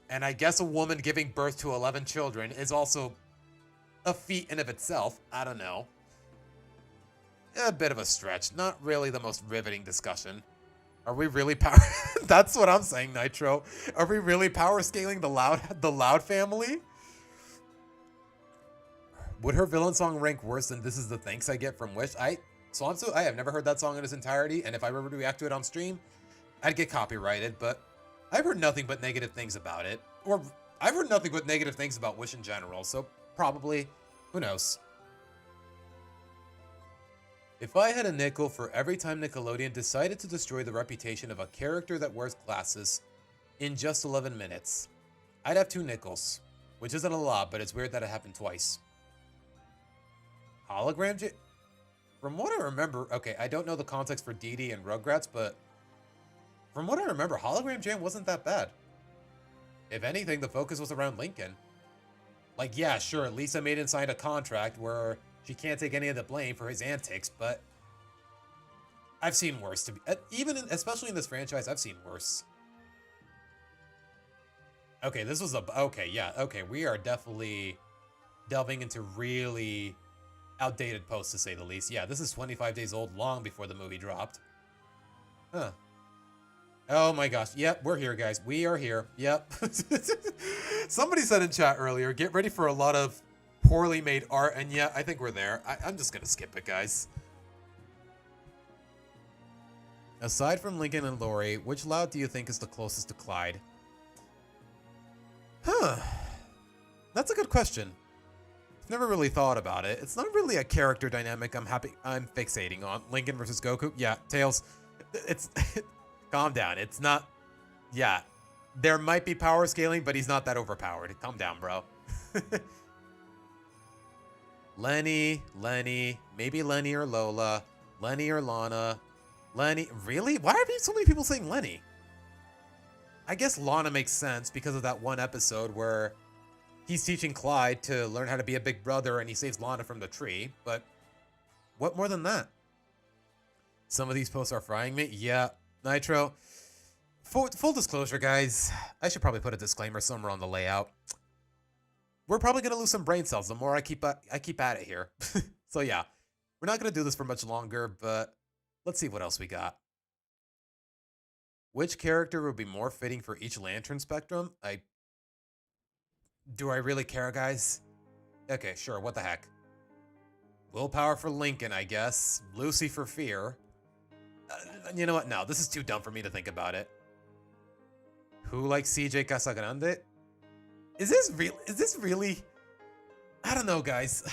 And I guess a woman giving birth to 11 children is also a feat in of itself. I don't know. A bit of a stretch. Not really the most riveting discussion. Are we really power... That's what I'm saying, Nitro. Are we really power scaling the Loud family? Would her villain song rank worse than This Is the Thanks I Get from Wish? Swansu, I have never heard that song in its entirety, and if I were to react to it on stream, I'd get copyrighted, but I've heard nothing but negative things about it. Or, I've heard nothing but negative things about Wish in general, so probably, who knows. If I had a nickel for every time Nickelodeon decided to destroy the reputation of a character that wears glasses in just 11 minutes, I'd have 2 nickels, which isn't a lot, but it's weird that it happened twice. Hologram Jam? From what I remember, okay, I don't know the context for Dee Dee and Rugrats, but from what I remember, Hologram Jam wasn't that bad. If anything, the focus was around Lincoln. Like, yeah, sure, Lisa Maiden signed a contract where she can't take any of the blame for his antics, but I've seen worse. Especially in this franchise, I've seen worse. Okay, this was okay, yeah, okay, we are definitely delving into really outdated posts, to say the least. Yeah, this is 25 days old, long before the movie dropped. Huh. Oh my gosh. Yep, we're here, guys. We are here. Yep. Somebody said in chat earlier, get ready for a lot of poorly made art, and yeah, I think we're there. I'm just gonna skip it, guys. Aside from Lincoln and Lori, which Loud do you think is the closest to Clyde? Huh. That's a good question. Never really thought about it. It's not really a character dynamic I'm fixating on. Lincoln versus Goku? Yeah, Tails. It's... Calm down. It's not... Yeah. There might be power scaling, but he's not that overpowered. Calm down, bro. Lenny, maybe Lenny or Lola, Lenny or Lana, Lenny, really? Why are so many people saying Lenny? I guess Lana makes sense because of that one episode where he's teaching Clyde to learn how to be a big brother and he saves Lana from the tree, but what more than that? Some of these posts are frying me. Yeah, Nitro. Full disclosure, guys, I should probably put a disclaimer somewhere on the layout. We're probably going to lose some brain cells the more I keep at it here. So yeah, we're not going to do this for much longer, but let's see what else we got. Which character would be more fitting for each lantern spectrum? Do I really care, guys? Okay, sure, what the heck. Willpower for Lincoln, I guess. Lucy for fear. You know what? No, this is too dumb for me to think about it. Who likes CJ Casagrande? Is this real? Is this really? I don't know, guys.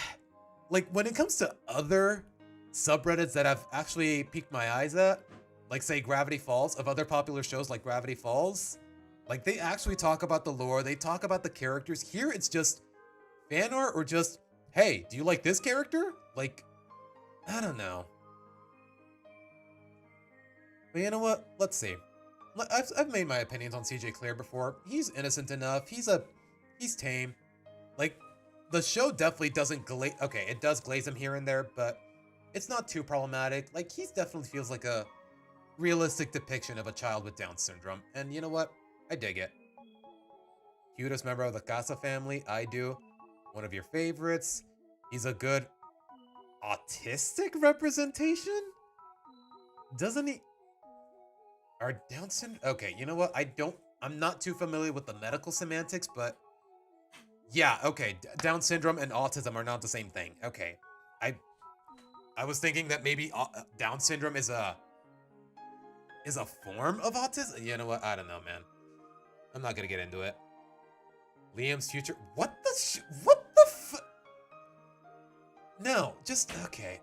Like, when it comes to other subreddits that have actually piqued my eyes at, like, say, Gravity Falls, of other popular shows like Gravity Falls, like, they actually talk about the lore, they talk about the characters. Here, it's just fan art or just, hey, do you like this character? Like, I don't know. But you know what? Let's see. I've made my opinions on CJ clear before. He's innocent enough. He's tame. Like, the show definitely doesn't glaze. Okay, it does glaze him here and there, but it's not too problematic. Like, he definitely feels like a realistic depiction of a child with Down syndrome. And you know what? I dig it. Cutest member of the Casa family? I do. One of your favorites. He's a good autistic representation? Doesn't he? Are Down syndrome? Okay, you know what? I'm not too familiar with the medical semantics, but yeah, okay. Down syndrome and autism are not the same thing. Okay. I was thinking that maybe Down syndrome is a form of autism. You know what? I don't know, man. I'm not gonna get into it. Liam's future. What the No, just okay.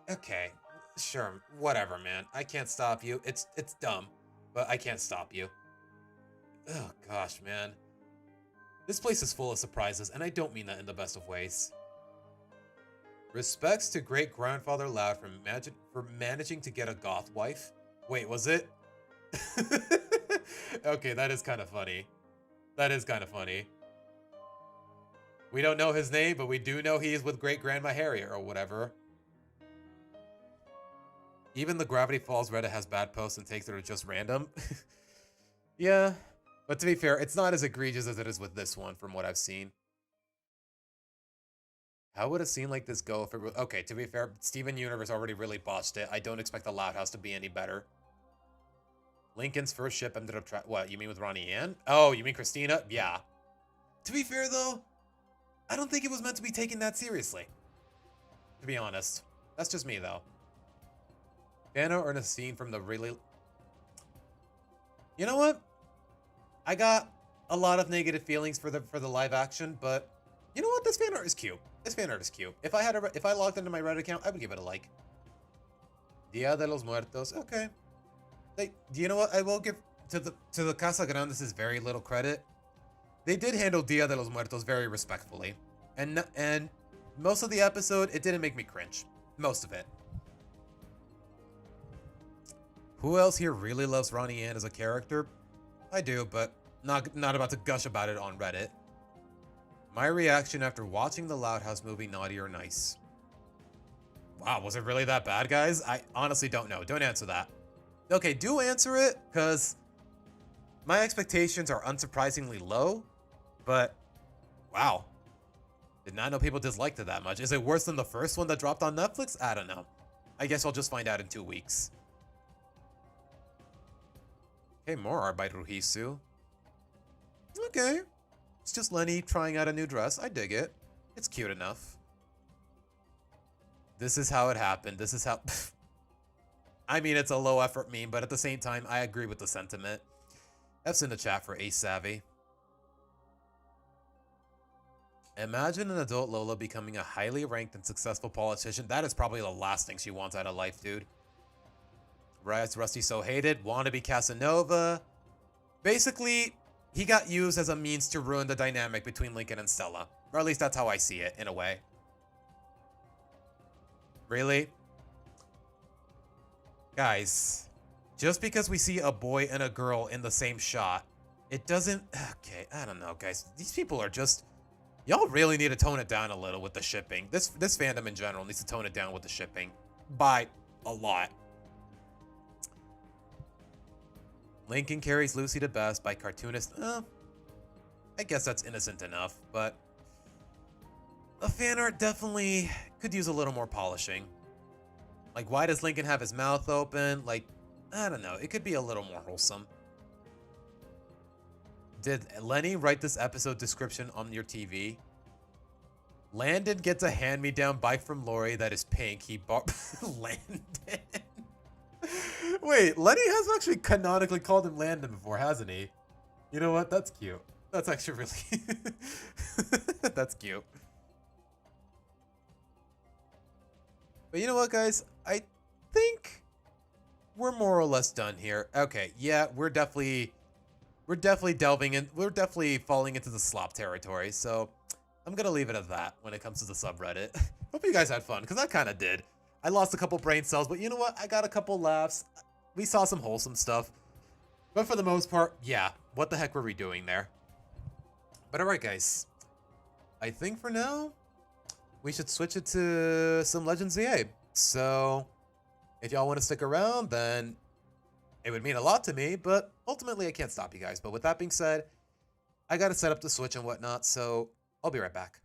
Sure, whatever, man. I can't stop you. It's dumb. But I can't stop you. Oh gosh, man. This place is full of surprises, and I don't mean that in the best of ways. Respects to great-grandfather Loud for managing to get a goth wife. Wait, was it? Okay, that is kind of funny. That is kind of funny. We don't know his name, but we do know he is with great-grandma Harriet or whatever. Even the Gravity Falls Reddit has bad posts and takes that are just random. Yeah, but to be fair, it's not as egregious as it is with this one from what I've seen. How would a scene like this go if it okay, to be fair, Steven Universe already really botched it. I don't expect the Loud House to be any better. Lincoln's first ship ended up what, you mean with Ronnie Ann? Oh, you mean Christina? Yeah. To be fair, though, I don't think it was meant to be taken that seriously. To be honest. That's just me, though. Banner or a scene from the really... You know what? I got a lot of negative feelings for the live action, but you know what? This fan art is cute. This fan art is cute. If I logged into my Reddit account, I would give it a like. Dia de los Muertos. Okay. Do you know what? I will give to the Casa Grandes very little credit. They did handle Dia de los Muertos very respectfully, and most of the episode it didn't make me cringe. Most of it. Who else here really loves Ronnie Ann as a character? I do, but not about to gush about it on Reddit. My reaction after watching the Loud House movie Naughty or Nice. Wow, was it really that bad, guys? I honestly don't know. Don't answer that. Okay, do answer it, because my expectations are unsurprisingly low, but wow. Did not know people disliked it that much. Is it worse than the first one that dropped on Netflix? I don't know. I guess I'll just find out in 2 weeks. Okay, more art by Ruhisu. Okay. It's just Lenny trying out a new dress. I dig it. It's cute enough. This is how it happened. This is how... I mean, it's a low effort meme, but at the same time, I agree with the sentiment. F's in the chat for Ace Savvy. Imagine an adult Lola becoming a highly ranked and successful politician. That is probably the last thing she wants out of life, dude. Rusty so hated. Wannabe Casanova. Basically, he got used as a means to ruin the dynamic between Lincoln and Stella. Or at least that's how I see it, in a way. Really? Guys, just because we see a boy and a girl in the same shot, it doesn't... Okay, I don't know, guys. These people are just... Y'all really need to tone it down a little with the shipping. This fandom in general needs to tone it down with the shipping. By a lot. Lincoln carries Lucy to best by cartoonist. I guess that's innocent enough, but the fan art definitely could use a little more polishing. Like, why does Lincoln have his mouth open? Like, I don't know. It could be a little more wholesome. Did Lenny write this episode description on your TV? Landon gets a hand-me-down bike from Lori that is pink. He bought Landon. Wait, Lenny has actually canonically called him Landon before, hasn't he? You know what? That's cute. That's actually really... That's cute. But you know what, guys? I think we're more or less done here. Okay, yeah, we're definitely delving in. We're definitely falling into the slop territory. So I'm gonna leave it at that when it comes to the subreddit. Hope you guys had fun, because I kind of did. I lost a couple brain cells, but you know what? I got a couple laughs. We saw some wholesome stuff. But for the most part, yeah, what the heck were we doing there? But alright, guys. I think for now, we should switch it to some Legends EA. So, if y'all want to stick around, then it would mean a lot to me, but ultimately I can't stop you guys. But with that being said, I got to set up the Switch and whatnot, so I'll be right back.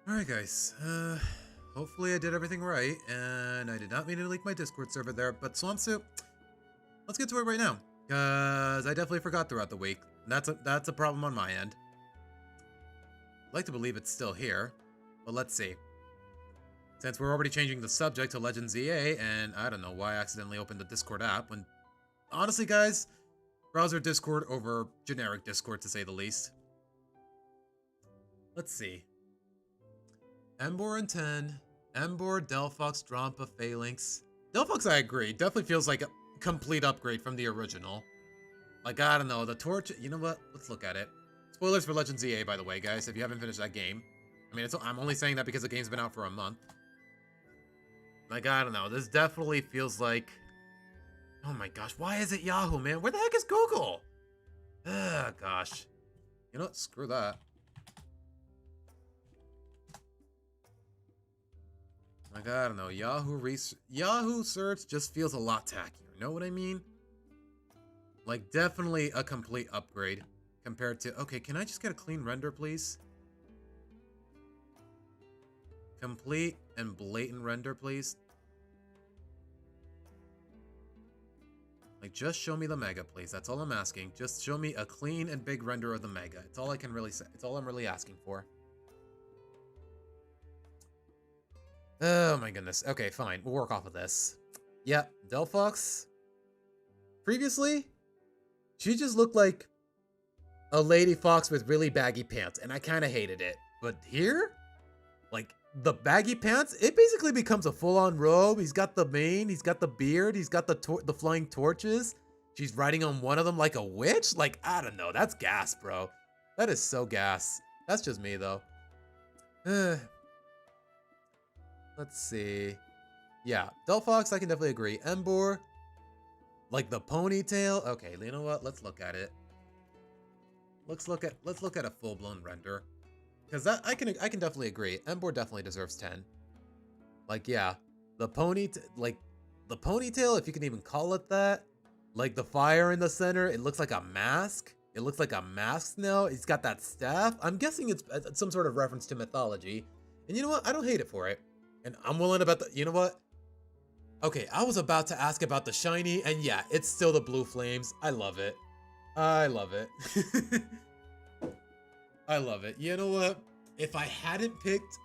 Alright guys, hopefully I did everything right, and I did not mean to leak my Discord server there, but Swampsuit, let's get to it right now, because I definitely forgot throughout the week. That's a problem on my end. I'd like to believe it's still here, but let's see. Since we're already changing the subject to Legends EA, and I don't know why I accidentally opened the Discord app, when, honestly guys, browser Discord over generic Discord to say the least. Let's see. Embor and 10, Embor, Delphox, Drampa, Phalanx. Delphox, I agree, definitely feels like a complete upgrade from the original. Like, I don't know, the torch, you know what? Let's look at it. Spoilers for Legends EA, by the way, guys, if you haven't finished that game. I mean, I'm only saying that because the game's been out for a month. Like, I don't know, this definitely feels like... Oh my gosh, why is it Yahoo, man? Where the heck is Google? Ugh, gosh. You know what? Screw that. Like, I don't know, Yahoo search just feels a lot tackier, know what I mean? Like, definitely a complete upgrade compared to... Okay, can I just get a clean render, please? Complete and blatant render, please. Like, just show me the Mega, please. That's all I'm asking. Just show me a clean and big render of the Mega. It's all I can really say. It's all I'm really asking for. Oh my goodness. Okay, fine. We'll work off of this. Yep, Delphox. Previously, she just looked like a lady fox with really baggy pants, and I kind of hated it. But here, like, the baggy pants, it basically becomes a full-on robe. He's got the mane, he's got the beard, he's got the flying torches. She's riding on one of them like a witch. Like, I don't know. That's gas, bro. That is so gas. That's just me, though. Let's see. Yeah, Delphox, I can definitely agree. Embor, like the ponytail. Okay, you know what? Let's look at it. Let's look at a full-blown render. Because that I can definitely agree. Embor definitely deserves 10. Like, yeah, the ponytail, if you can even call it that. Like the fire in the center, it looks like a mask. It looks like a mask now. He's got that staff. I'm guessing it's some sort of reference to mythology. And you know what? I don't hate it for it. And I'm willing about the, you know what? Okay, I was about to ask about the shiny, and yeah, it's still the blue flames. I love it. I love it. I love it. You know what? If I hadn't picked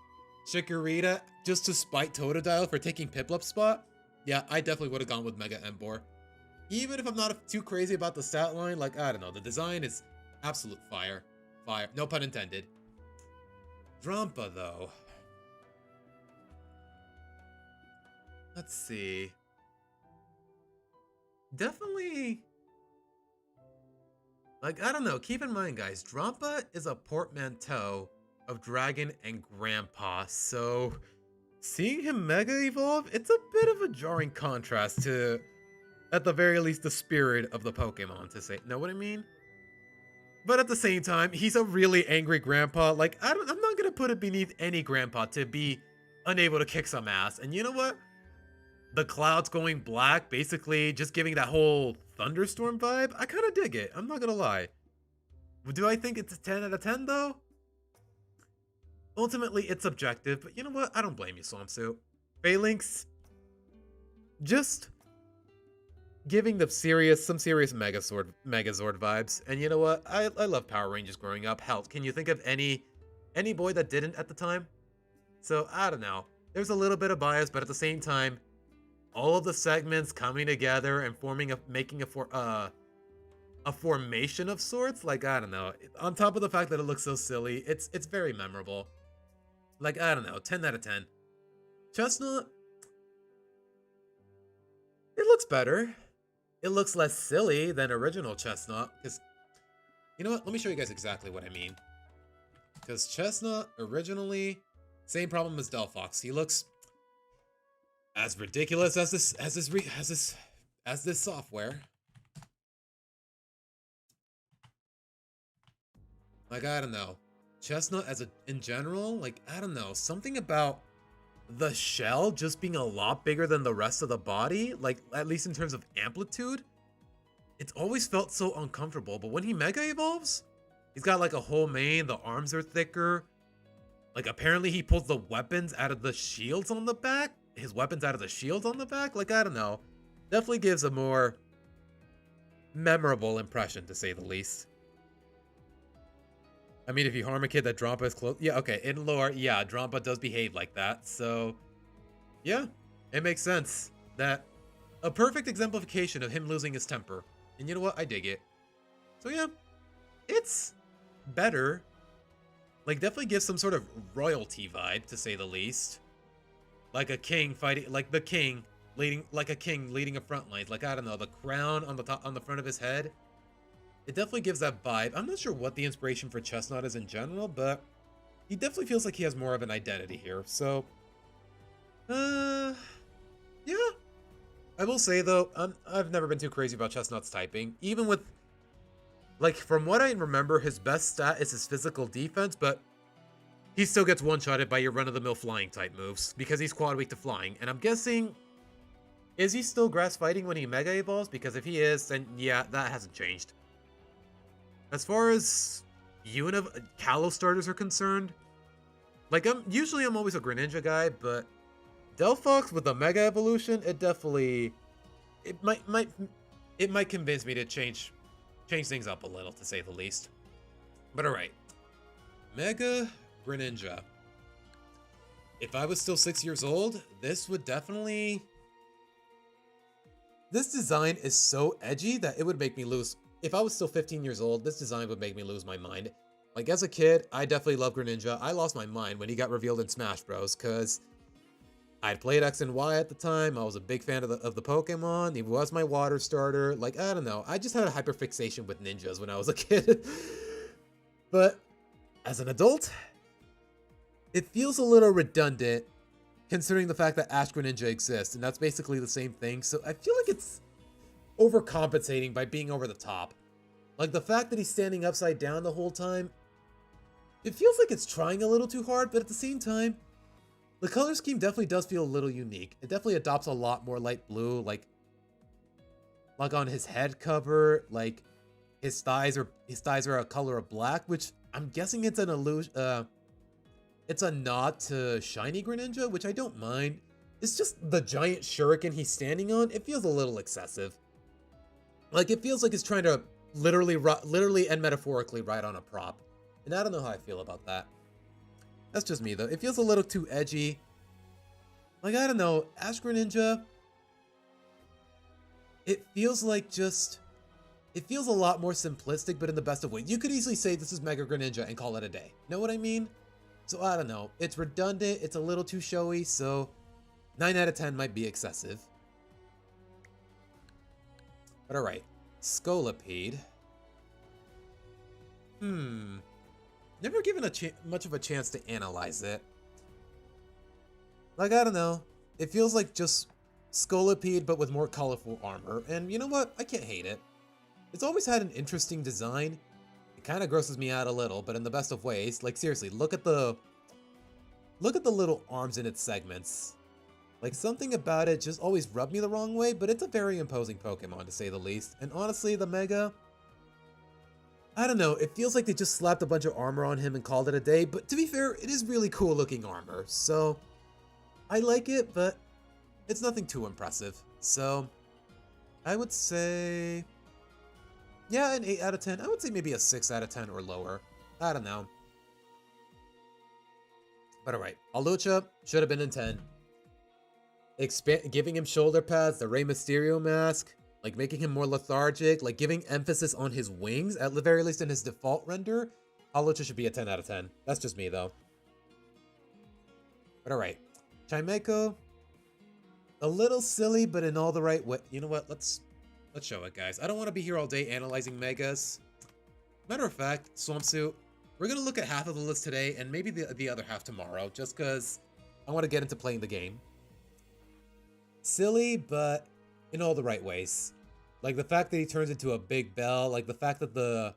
Chikorita just to spite Totodile for taking Piplup's spot, yeah, I definitely would have gone with Mega Embor. Even if I'm not too crazy about the stat line, like, I don't know, the design is absolute fire. Fire. No pun intended. Drampa, though. Let's see. Definitely... Like, I don't know. Keep in mind, guys, Drampa is a portmanteau of Dragon and Grandpa, so seeing him Mega Evolve, it's a bit of a jarring contrast to, at the very least, the spirit of the Pokemon, to say, know what I mean? But at the same time, he's a really angry Grandpa. Like, I'm not gonna put it beneath any Grandpa to be unable to kick some ass. And you know what? The clouds going black, basically just giving that whole thunderstorm vibe, I kind of dig it. I'm not gonna lie. Do I think it's a 10 out of 10 though? Ultimately, it's subjective, but you know what? I don't blame you, Swampsuit. Phalanx, just giving some serious Megazord vibes. And you know what? I love Power Rangers growing up. Hell, can you think of any boy that didn't at the time? So I don't know. There's a little bit of bias, but at the same time, all of the segments coming together and making a formation of sorts, like, I don't know. On top of the fact that it looks so silly, it's very memorable. Like, I don't know, 10 out of 10. Chestnut, it looks better. It looks less silly than original Chestnut, because, you know what? Let me show you guys exactly what I mean. Because Chestnut, originally, same problem as Delphox. He looks as ridiculous as this software. Like, I don't know. Chestnut in general, like, I don't know. Something about the shell just being a lot bigger than the rest of the body, like, at least in terms of amplitude. It's always felt so uncomfortable, but when he Mega Evolves, he's got like a whole mane, the arms are thicker. Like, apparently he pulls the weapons out of the shields on the back? His weapons out of the shields on the back? Like, I don't know. Definitely gives a more memorable impression, to say the least. I mean, if you harm a kid that Drampa is close... Yeah, okay, in lore, yeah, Drampa does behave like that, so... Yeah, it makes sense. That... A perfect exemplification of him losing his temper. And you know what? I dig it. So yeah, it's better. Like, definitely gives some sort of royalty vibe, to say the least. Like a king fighting... Like the king leading... Like a king leading a front line. Like, I don't know, the crown on the top, on the front of his head. It definitely gives that vibe. I'm not sure what the inspiration for Chestnut is in general, but he definitely feels like he has more of an identity here. So, yeah. I will say though, I've never been too crazy about Chestnut's typing. Even with, like, from what I remember, his best stat is his physical defense, but he still gets one-shotted by your run-of-the-mill flying type moves because he's quad weak to flying. And I'm guessing, is he still grass fighting when he mega evolves? Because if he is, then yeah, that hasn't changed. As far as Kalos starters are concerned, like, I'm always a Greninja guy, but Delphox with the Mega Evolution, it definitely, it might convince me to change things up a little, to say the least. But alright, Mega Greninja. If I was still 6 years old, this would definitely... This design is so edgy that it would make me lose... If I was still 15 years old, this design would make me lose my mind. Like, as a kid, I definitely loved Greninja. I lost my mind when he got revealed in Smash Bros. Because I'd played X and Y at the time. I was a big fan of the Pokemon. He was my water starter. Like, I don't know. I just had a hyperfixation with ninjas when I was a kid. But as an adult, it feels a little redundant considering the fact that Ash Greninja exists. And that's basically the same thing. So I feel like it's overcompensating by being over the top. Like, the fact that he's standing upside down the whole time, it feels like it's trying a little too hard, but at the same time, the color scheme definitely does feel a little unique. It definitely adopts a lot more light blue, like on his head cover, like his thighs are a color of black, which I'm guessing it's an illusion. It's a nod to Shiny Greninja, which I don't mind. It's just the giant shuriken he's standing on. It feels a little excessive. Like, it feels like he's trying to literally and metaphorically ride on a prop. And I don't know how I feel about that. That's just me, though. It feels a little too edgy. Like, I don't know. Ash Greninja, it feels like just... It feels a lot more simplistic, but in the best of ways. You could easily say this is Mega Greninja and call it a day. Know what I mean? So, I don't know. It's redundant. It's a little too showy, so 9 out of 10 might be excessive. But alright, Scolipede. Never given much of a chance to analyze it. Like, I don't know. It feels like just Scolipede, but with more colorful armor. And you know what? I can't hate it. It's always had an interesting design. It kind of grosses me out a little, but in the best of ways. Like, seriously, look at the little arms in its segments. Like, something about it just always rubbed me the wrong way, but it's a very imposing Pokemon, to say the least. And honestly, the Mega... I don't know, it feels like they just slapped a bunch of armor on him and called it a day, but to be fair, it is really cool looking armor, so... I like it, but it's nothing too impressive. So, I would say... Yeah, an 8 out of 10. I would say maybe a 6 out of 10 or lower. I don't know. But alright, Hawlucha should have been in 10. Giving him shoulder pads, the Rey Mysterio mask, like making him more lethargic, like giving emphasis on his wings, at the very least in his default render, Hawlucha should be a 10 out of 10. That's just me, though. But alright, Chimecho, a little silly, but in all the right way. You know what? Let's show it, guys. I don't want to be here all day analyzing Megas. Matter of fact, Swampsuit, we're going to look at half of the list today, and maybe the other half tomorrow, just because I want to get into playing the game. Silly, but in all the right ways. Like the fact that he turns into a big bell, like the fact that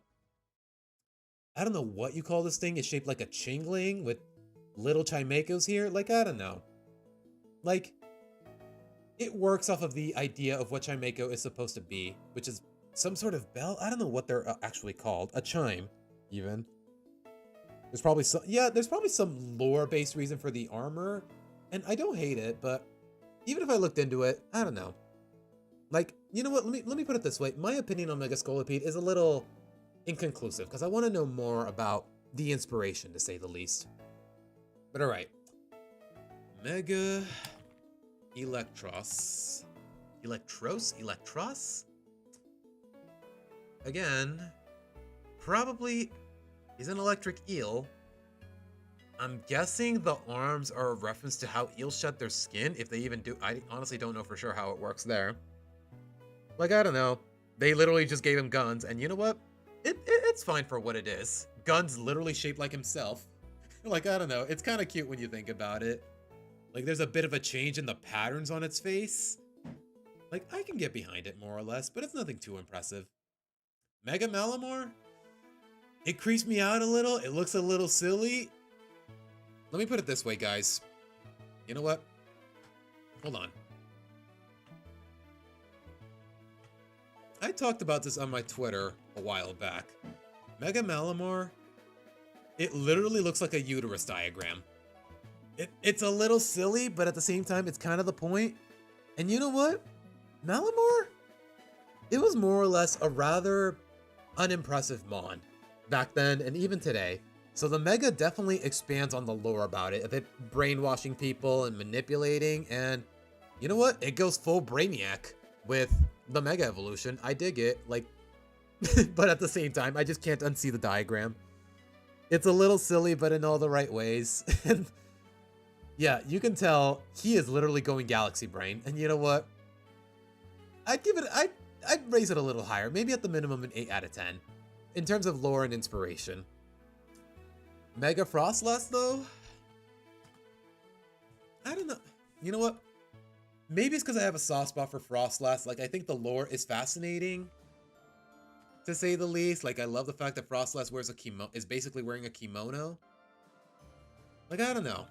I don't know what you call this thing, is shaped like a Chingling with little Chimechos here. Like, I don't know. Like, it works off of the idea of what Chimecho is supposed to be, which is some sort of bell. I don't know what they're actually called. A chime, even. There's probably some, yeah, there's probably some lore-based reason for the armor, and I don't hate it, but even if I looked into it, I don't know. Like, you know what? Let me put it this way. My opinion on Mega Scolipede is a little inconclusive because I want to know more about the inspiration, to say the least. But all right, Mega Electros. Electros? Again, probably is an electric eel. I'm guessing the arms are a reference to how eels shed their skin, if they even do. I honestly don't know for sure how it works there. Like, I don't know. They literally just gave him guns, and you know what? It's fine for what it is. Guns literally shaped like himself. Like, I don't know. It's kind of cute when you think about it. Like, there's a bit of a change in the patterns on its face. Like, I can get behind it more or less, but it's nothing too impressive. Mega Malamar? It creeps me out a little. It looks a little silly. Let me put it this way, guys. You know what? Hold on. I talked about this on my Twitter a while back. Mega Malamar, it literally looks like a uterus diagram. It's a little silly, but at the same time, it's kind of the point. And you know what? Malamar, it was more or less a rather unimpressive Mon back then and even today. So the Mega definitely expands on the lore about it, of it brainwashing people and manipulating, and you know what? It goes full Brainiac with the Mega evolution. I dig it, like, but at the same time, I just can't unsee the diagram. It's a little silly, but in all the right ways. And yeah, you can tell he is literally going Galaxy Brain, and you know what? I'd raise it a little higher, maybe at the minimum an 8 out of 10, in terms of lore and inspiration. Mega Frostlass, though? I don't know. You know what? Maybe it's because I have a soft spot for Frostlass. Like, I think the lore is fascinating, to say the least. Like, I love the fact that Frostlass wears is basically wearing a kimono. Like, I don't know.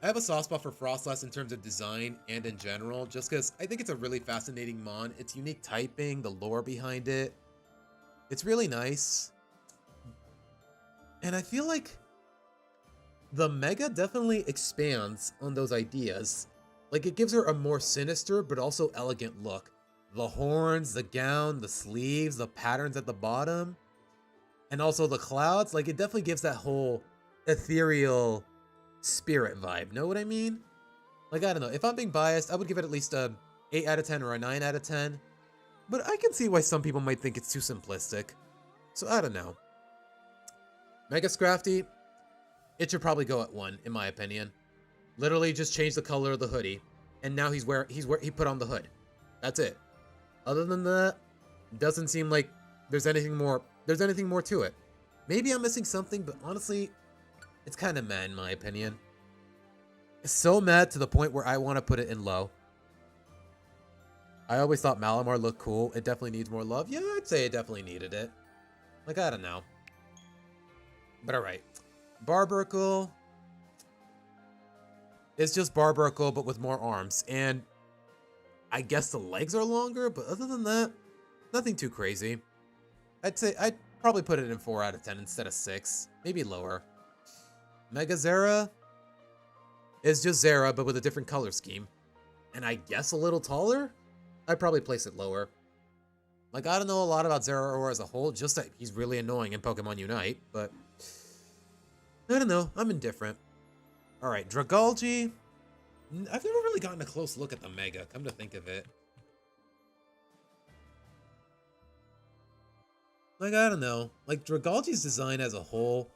I have a soft spot for Frostlass in terms of design and in general, just because I think it's a really fascinating Mon. It's unique typing, the lore behind it. It's really nice. And I feel like the Mega definitely expands on those ideas. Like, it gives her a more sinister but also elegant look. The horns, the gown, the sleeves, the patterns at the bottom, and also the clouds. Like, it definitely gives that whole ethereal spirit vibe. Know what I mean? Like, I don't know. If I'm being biased, I would give it at least a 8 out of 10 or a 9 out of 10. But I can see why some people might think it's too simplistic. So, I don't know. Mega Scrafty, it should probably go at 1, in my opinion. Literally just change the color of the hoodie, and now he put on the hood. That's it. Other than that, doesn't seem like there's anything more to it. Maybe I'm missing something, but honestly, it's kind of meh in my opinion. It's so meh to the point where I want to put it in low. I always thought Malamar looked cool. It definitely needs more love. Yeah, I'd say it definitely needed it. Like, I don't know. But alright. Barbaracle. It's just Barbaracle, but with more arms. And I guess the legs are longer, but other than that, nothing too crazy. I'd say I'd probably put it in 4 out of 10 instead of 6. Maybe lower. Mega Zera is just Zera, but with a different color scheme. And I guess a little taller? I'd probably place it lower. Like, I don't know a lot about Zeraora as a whole, just that he's really annoying in Pokemon Unite, but I don't know, I'm indifferent. Alright, Dragalge. I've never really gotten a close look at the Mega, come to think of it. Like, I don't know. Like, Dragalge's design as a whole,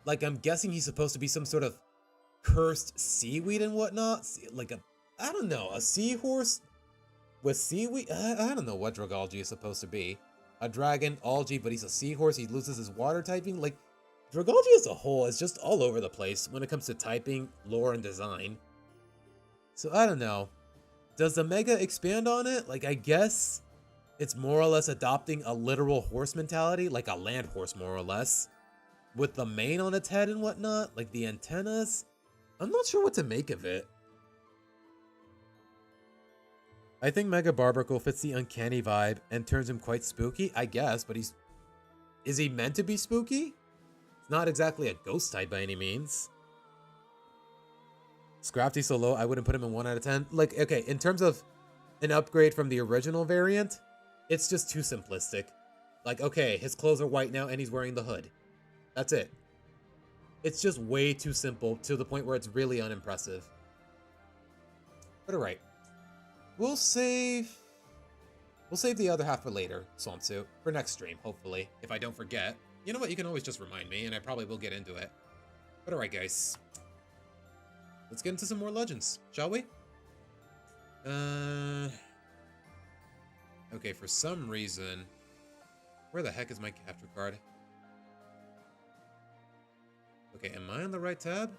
like, I'm guessing he's supposed to be some sort of cursed seaweed and whatnot. Like I don't know, a seahorse with seaweed? I don't know what Dragalge is supposed to be. A dragon, algae, but he's a seahorse. He loses his water typing. Like, Dragalge as a whole is just all over the place when it comes to typing, lore, and design. So, I don't know. Does the Mega expand on it? Like, I guess it's more or less adopting a literal horse mentality, like a land horse, more or less. With the mane on its head and whatnot, like the antennas. I'm not sure what to make of it. I think Mega Barbaracle fits the uncanny vibe and turns him quite spooky, I guess, but is he meant to be spooky? It's not exactly a ghost type by any means. Scrafty so low, I wouldn't put him in 1 out of 10. Like, okay, in terms of an upgrade from the original variant, it's just too simplistic. Like, okay, his clothes are white now and he's wearing the hood. That's it. It's just way too simple to the point where it's really unimpressive. But alright. We'll save the other half for later, Swampsuit. For next stream, hopefully. If I don't forget. You know what, you can always just remind me, and I probably will get into it. But alright, guys. Let's get into some more legends, shall we? Okay, for some reason... Where the heck is my capture card? Okay, am I on the right tab?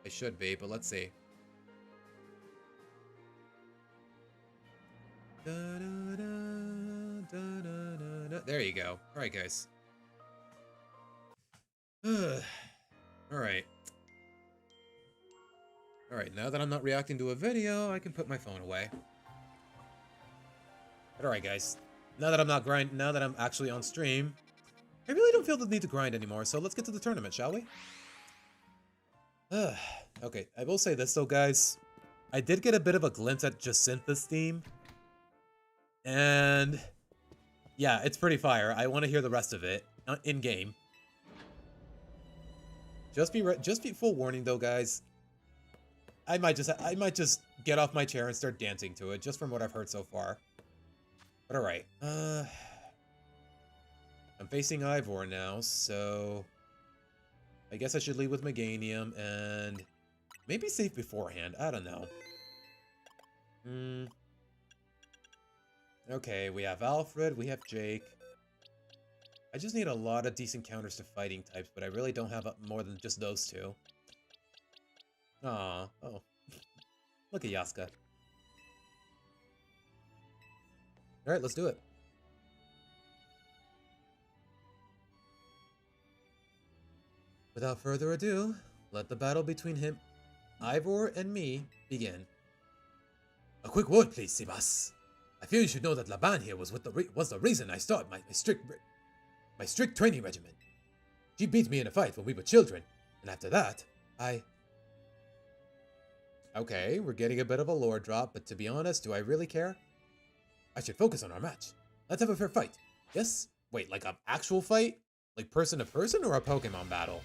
I should be, but let's see. There you go. Alright, guys. Alright. Alright, now that I'm not reacting to a video, I can put my phone away. But alright, guys. Now that I'm actually on stream, I really don't feel the need to grind anymore, so let's get to the tournament, shall we? Okay, I will say this though, guys. I did get a bit of a glimpse at Jacintha's theme. And yeah, it's pretty fire. I want to hear the rest of it in-game. Just be full warning though, guys. I might just get off my chair and start dancing to it, just from what I've heard so far. But alright. I'm facing Ivor now, so I guess I should lead with Meganium and maybe save beforehand. I don't know. Okay, we have Alfred, we have Jake. I just need a lot of decent counters to fighting types, but I really don't have more than just those two. Aww. Oh. Look at Yaska. Alright, let's do it. Without further ado, let the battle between Ivor and me begin. A quick word, please, Sivas. I fear you should know that Laban here was the reason I started my strict training regimen. She beat me in a fight when we were children, and after that, Okay, we're getting a bit of a lore drop, but to be honest, do I really care? I should focus on our match. Let's have a fair fight. Yes? Wait, like an actual fight? Like person to person or a Pokemon battle?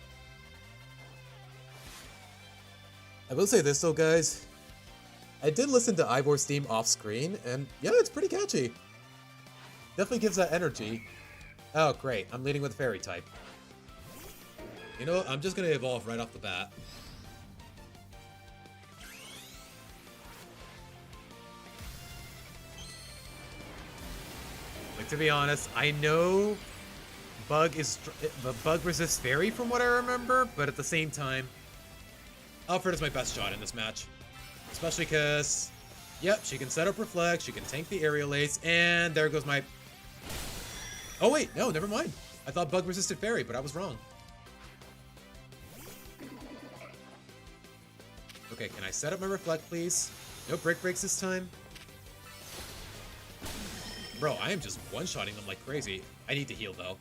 I will say this though, guys. I did listen to Ivor's theme off screen, and yeah, it's pretty catchy. Definitely gives that energy. Oh, great. I'm leading with Fairy type. You know what? I'm just gonna evolve right off the bat. Like, to be honest, I know Bug resists Fairy from what I remember, but at the same time, Alfred is my best shot in this match. Especially because, yep, she can set up Reflect, she can tank the Aerial Ace, and there goes my... Oh wait, no, never mind. I thought Bug resisted Fairy, but I was wrong. Okay, can I set up my Reflect, please? No Break Breaks this time. Bro, I am just one-shotting them like crazy. I need to heal, though.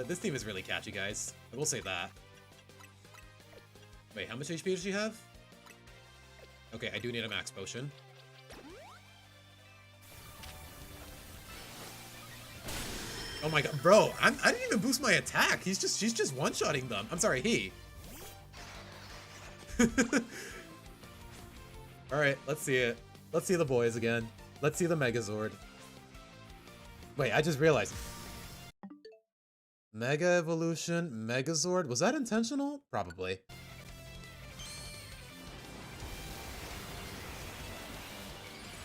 This team is really catchy, guys. I will say that. Wait, how much HP does she have? Okay, I do need a max potion. Oh my god, bro, I didn't even boost my attack. She's just one-shotting them. I'm sorry, he. Alright, let's see it. Let's see the boys again. Let's see the Megazord. Wait, I just realized. Mega Evolution, Megazord. Was that intentional? Probably.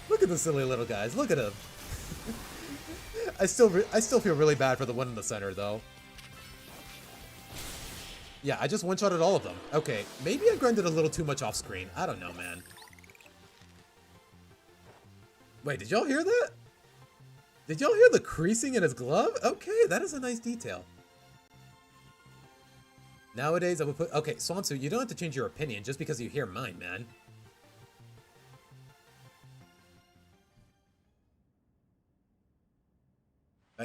Look at the silly little guys. Look at him. I still feel really bad for the one in the center, though. Yeah, I just one-shotted all of them. Okay, maybe I grinded a little too much off screen. I don't know, man. Wait, did y'all hear that? Did y'all hear the creasing in his glove? Okay, that is a nice detail. Nowadays, I would put... Okay, Swampsuit, you don't have to change your opinion just because you hear mine, man.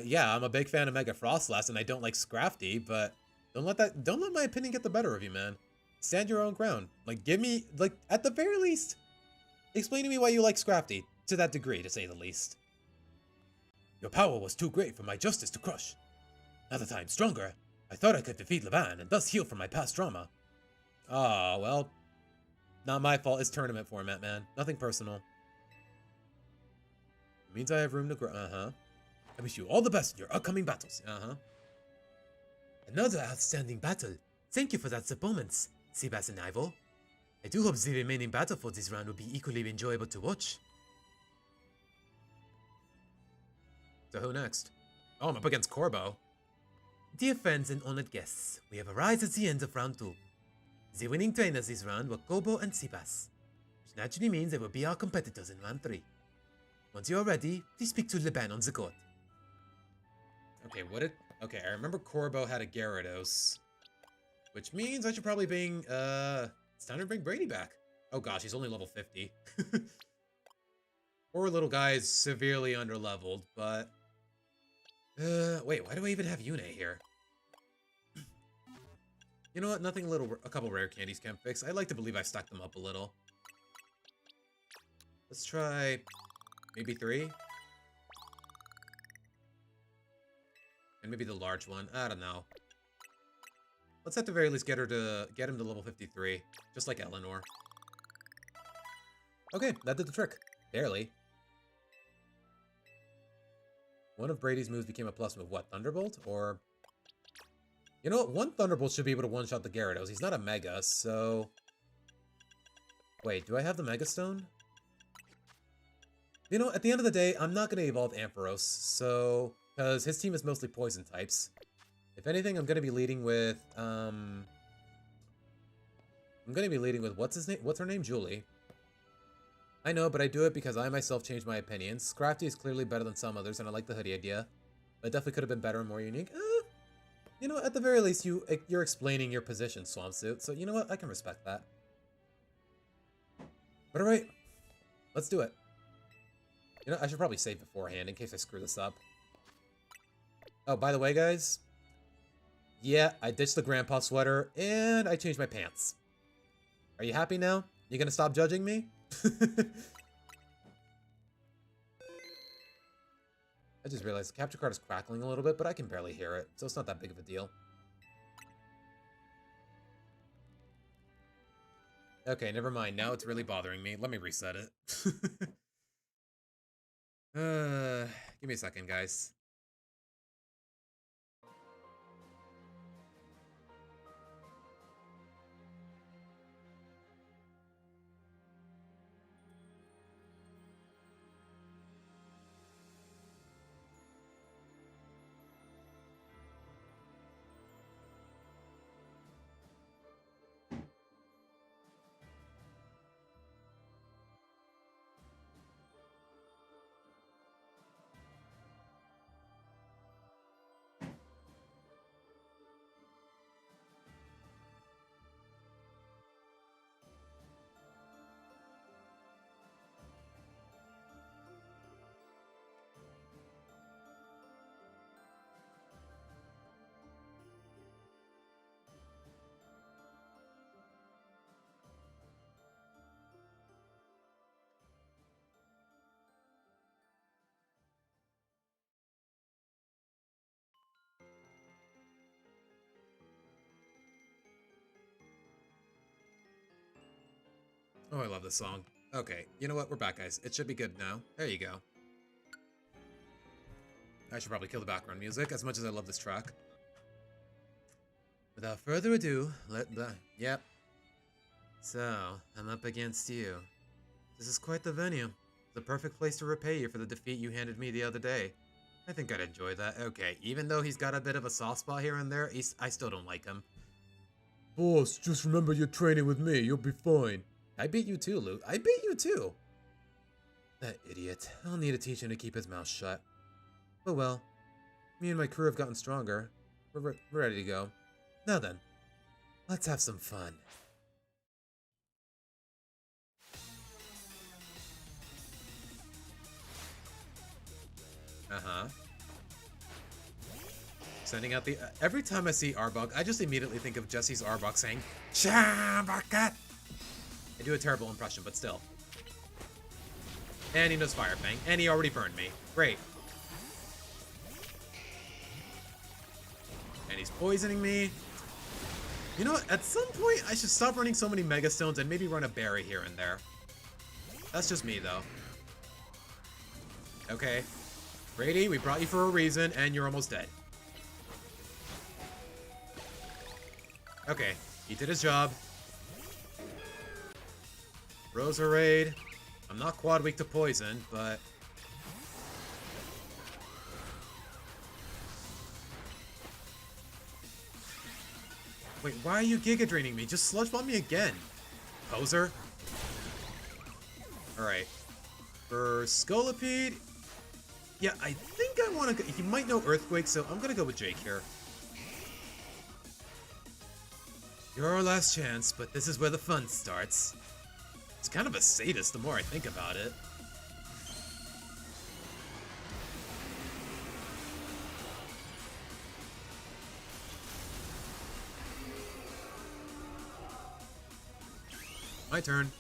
Yeah, I'm a big fan of Mega Frostlass, and I don't like Scrafty, but don't let my opinion get the better of you, man. Stand your own ground. Like, give me, like, at the very least, explain to me why you like Scrafty, to that degree, to say the least. Your power was too great for my justice to crush. Now that I am stronger, I thought I could defeat Levan and thus heal from my past trauma. Ah, well, not my fault. It's tournament format, man. Nothing personal. It means I have room to grow. Uh-huh. I wish you all the best in your upcoming battles. Uh-huh. Another outstanding battle. Thank you for that performance, Seabass and Ivo. I do hope the remaining battle for this round will be equally enjoyable to watch. So who next? Oh, I'm up against Corbo. Dear friends and honored guests, we have arrived at the end of round 2. The winning trainers this round were Kobo and Seabass, which naturally means they will be our competitors in round 3. Once you are ready, please speak to Leban on the court. Okay, okay, I remember Corbo had a Gyarados, which means I should probably bring, it's time to bring Brady back. Oh gosh, he's only level 50. Poor little guy is severely underleveled, but... wait, why do I even have Yune here? You know what, a couple rare candies can't fix. I like to believe I've stacked them up a little. Let's try... maybe 3? And maybe the large one. I don't know. Let's at the very least get him to level 53. Just like Eleanor. Okay, that did the trick. Barely. One of Brady's moves became a plus move. What, Thunderbolt? Or... you know what? One Thunderbolt should be able to one-shot the Gyarados. He's not a Mega, so... wait, do I have the Mega Stone? You know, at the end of the day, I'm not going to evolve Ampharos, so... because his team is mostly poison types. If anything, I'm going to be leading with, I'm going to be leading with, what's her name? Julie. I know, but I do it because I myself changed my opinions. Scrafty is clearly better than some others, and I like the hoodie idea. But it definitely could have been better and more unique. You know, at the very least, you're explaining your position, Swampsuit, so you know what? I can respect that. But alright, let's do it. You know, I should probably save beforehand in case I screw this up. Oh, by the way, guys, yeah, I ditched the grandpa sweater, and I changed my pants. Are you happy now? You gonna stop judging me? I just realized the capture card is crackling a little bit, but I can barely hear it, so it's not that big of a deal. Okay, never mind. Now it's really bothering me. Let me reset it. Give me a second, guys. Oh, I love this song. Okay, you know what? We're back, guys. It should be good now. There you go. I should probably kill the background music, as much as I love this track. Without further ado, Yep. So, I'm up against you. This is quite the venue. The perfect place to repay you for the defeat you handed me the other day. I think I'd enjoy that. Okay, even though he's got a bit of a soft spot here and there, I still don't like him. Boss, just remember you're training with me. You'll be fine. I beat you too, Luke. I beat you too. That idiot. I'll need to teach him to keep his mouth shut. Oh well. Me and my crew have gotten stronger. We're ready to go. Now then, let's have some fun. Uh-huh. Sending out the... every time I see Arbok, I just immediately think of Jesse's Arbok saying, Shambakat! I do a terrible impression, but still. And he knows Fire Fang, and he already burned me. Great. And he's poisoning me. You know what? At some point, I should stop running so many Mega Stones and maybe run a berry here and there. That's just me, though. Okay. Brady, we brought you for a reason, and you're almost dead. Okay, he did his job. Roserade. I'm not quad weak to poison, but... Wait, why are you Giga Draining me? Just Sludge Bomb me again. Poser. Alright. For Scolipede... Yeah, I think I want to go... He might know Earthquake, so I'm gonna go with Jake here. You're our last chance, but this is where the fun starts. It's kind of a sadist the more I think about it. My turn.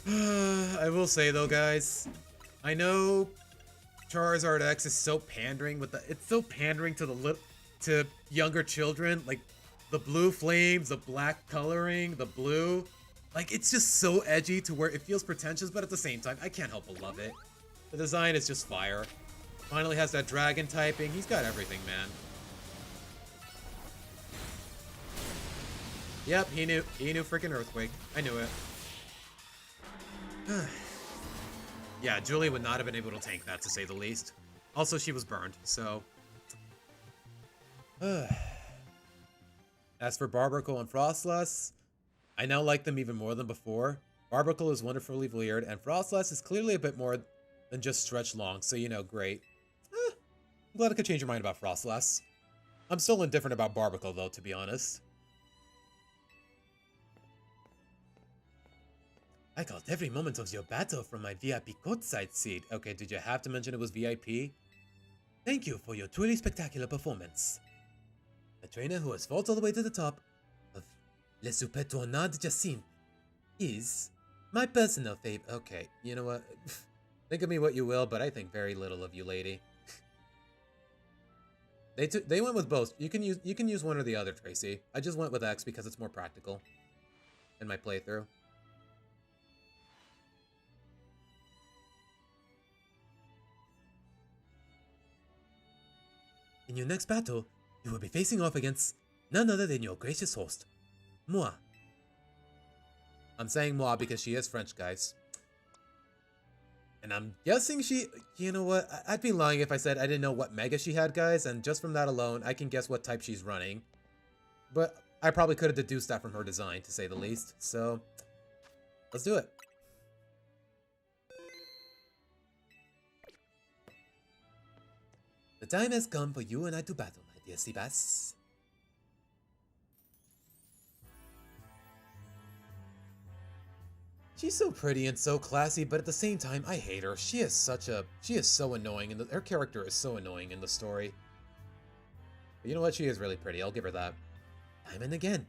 I will say though, guys, I know Charizard X is so pandering with the... It's so pandering to to younger children, like the blue flames, the black coloring, the blue. Like, it's just so edgy to where it feels pretentious, but at the same time, I can't help but love it. The design is just fire. Finally has that dragon typing. He's got everything, man. Yep, he knew freaking Earthquake. I knew it. Yeah, Julie would not have been able to tank that, to say the least. Also, she was burned, so... As for Barbarcle and Frostlass, I now like them even more than before. Barbarcle is wonderfully weird, and Frostlass is clearly a bit more than just stretch long, so you know, great. I'm glad I could change your mind about Frostlass. I'm still indifferent about Barbarcle, though, to be honest. I got every moment of your battle from my VIP courtside seat. Okay, did you have to mention it was VIP? Thank you for your truly spectacular performance. The trainer who has fought all the way to the top of Le Super Tornade Jacinthe is my personal favorite. Okay, you know what? Think of me what you will, but I think very little of you, lady. They went with both. You can use one or the other, Tracy. I just went with X because it's more practical in my playthrough. In your next battle, you will be facing off against none other than your gracious host, moi. I'm saying moi because she is French, guys. And I'm guessing she... You know what? I'd be lying if I said I didn't know what Mega she had, guys. And just from that alone, I can guess what type she's running. But I probably could have deduced that from her design, to say the least. So, let's do it. The time has come for you and I to battle, my dear Seabass. She's so pretty and so classy, but at the same time, I hate her. She is so annoying, and her character is so annoying in the story. But you know what? She is really pretty. I'll give her that. Time and again,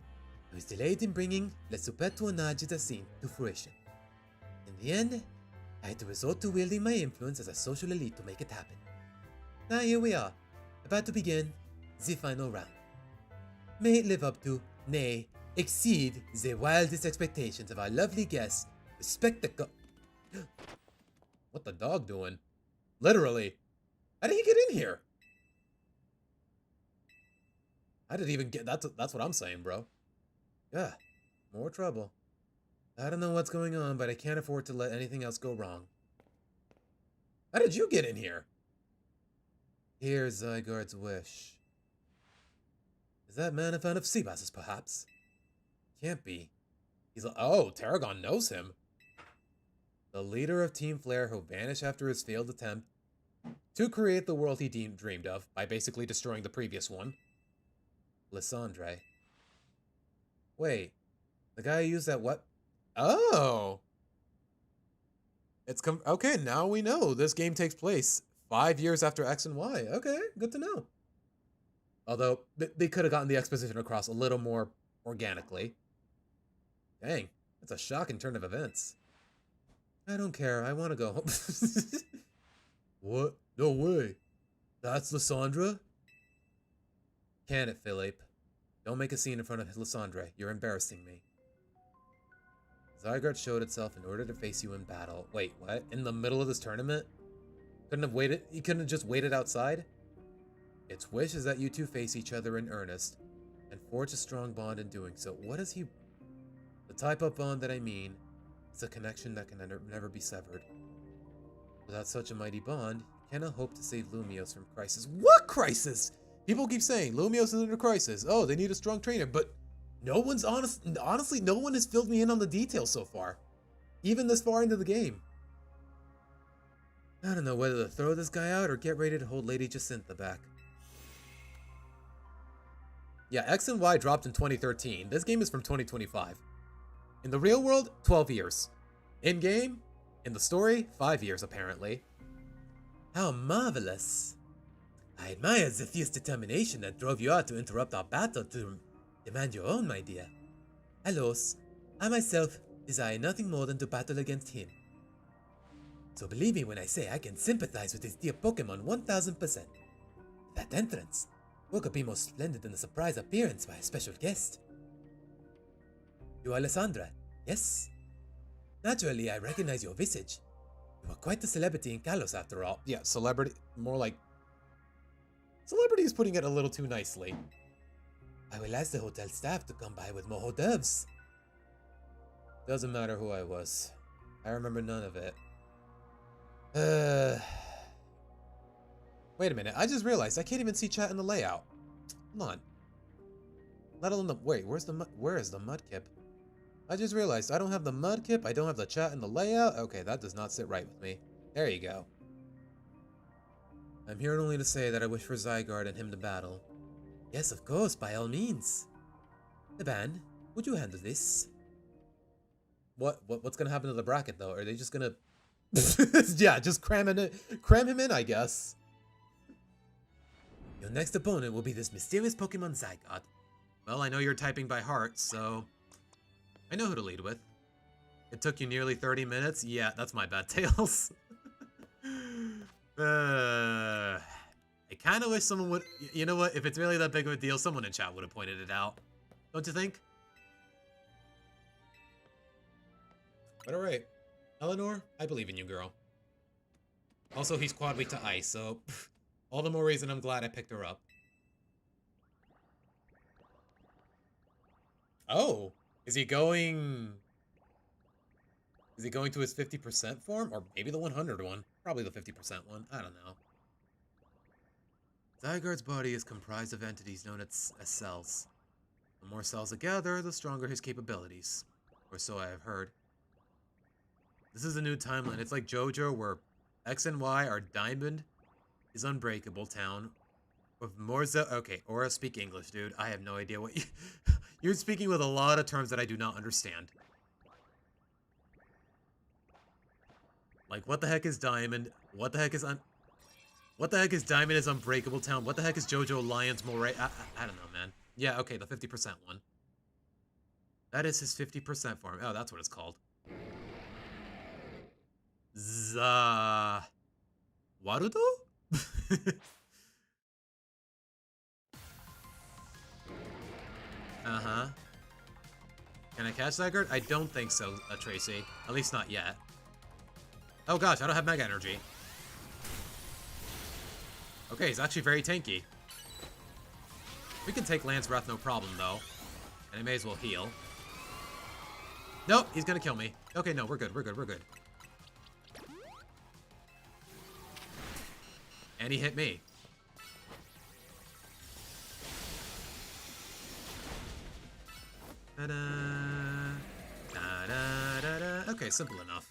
I was delayed in bringing Le Super Tornade Jacinthe to fruition. In the end, I had to resort to wielding my influence as a social elite to make it happen. Now here we are, about to begin the final round. May it live up to, nay, exceed the wildest expectations of our lovely guests. Respect the What the dog doing? Literally. How did he get in here? I didn't even get... That's what I'm saying, bro. Yeah, more trouble. I don't know what's going on, but I can't afford to let anything else go wrong. How did you get in here? Here's Zygarde's wish. Is that man a fan of Seabass's, perhaps? Can't be. He's like, oh, Tarragon knows him. The leader of Team Flare who vanished after his failed attempt to create the world he dreamed of by basically destroying the previous one. Lysandre. Wait, the guy who used that what? Oh! Okay, now we know this game takes place 5 years after X and Y. Okay, good to know. Although they could have gotten the exposition across a little more organically. Dang, that's a shocking turn of events. I don't care. I want to go home. What? No way. That's Lysandra? Can it, Philippe? Don't make a scene in front of Lysandra. You're embarrassing me. Zygarde showed itself in order to face you in battle. Wait, what? In the middle of this tournament? Couldn't have waited? You couldn't have just waited outside? Its wish is that you two face each other in earnest and forge a strong bond in doing so. What is he? The type of bond that I mean is a connection that can never be severed. Without such a mighty bond, you cannot hope to save Lumiose from crisis. What crisis? People keep saying Lumiose is under crisis. Oh, they need a strong trainer, but no one's honestly, no one has filled me in on the details so far. Even this far into the game. I don't know whether to throw this guy out or get ready to hold Lady Jacintha back. Yeah, X and Y dropped in 2013. This game is from 2025. In the real world, 12 years. In-game, in the story, 5 years apparently. How marvelous. I admire the fierce determination that drove you out to interrupt our battle to demand your own, my dear. Alos, I myself desire nothing more than to battle against him. So believe me when I say I can sympathize with this dear Pokemon 1000%. That entrance, what could be more splendid than a surprise appearance by a special guest? You are Lysandra, yes? Naturally, I recognize your visage. You are quite the celebrity in Kalos after all. Yeah, celebrity, more like... Celebrity is putting it a little too nicely. I will ask the hotel staff to come by with more hors d'oeuvres. Doesn't matter who I was. I remember none of it. Wait a minute, I just realized I can't even see chat in the layout. Hold on. Let alone the... Wait, where is the Mudkip? I just realized I don't have the Mudkip, I don't have the chat in the layout. Okay, that does not sit right with me. There you go. I'm here only to say that I wish for Zygarde and him to battle. Yes, of course, by all means. Eban, would you handle this? What's gonna happen to the bracket though? Are they just gonna... yeah, just cram him in, I guess. Your next opponent will be this mysterious Pokemon Zygarde. Well, I know you're typing by heart, so... I know who to lead with. It took you nearly 30 minutes? Yeah, that's my bad, Tails. I kind of wish someone would... You know what? If it's really that big of a deal, someone in chat would have pointed it out. Don't you think? But alright. Eleanor, I believe in you, girl. Also, he's quad weak to ice, so... all the more reason I'm glad I picked her up. Oh! Is he going to his 50% form? Or maybe the 100 one? Probably the 50% one. I don't know. Zygarde's body is comprised of entities known as cells. The more cells together, the stronger his capabilities. Or so I have heard. This is a new timeline. It's like JoJo, where X and Y are Diamond is Unbreakable Town. With Morza... Okay, Aura, speak English, dude. I have no idea what you... You're speaking with a lot of terms that I do not understand. Like, what the heck is Diamond? What the heck is What the heck is Diamond is Unbreakable Town? What the heck is JoJo Alliance Moray? I don't know, man. Yeah, okay, the 50% one. That is his 50% form. Oh, that's what it's called. Warudo? Uh-huh. Can I catch Zygarde? I don't think so, Tracy. At least not yet. Oh gosh, I don't have Mega Energy. Okay, he's actually very tanky. We can take Lance Breath no problem, though. And I may as well heal. Nope, he's gonna kill me. Okay, no, we're good, we're good, we're good. And he hit me. Da-da, da-da-da-da. Okay, simple enough.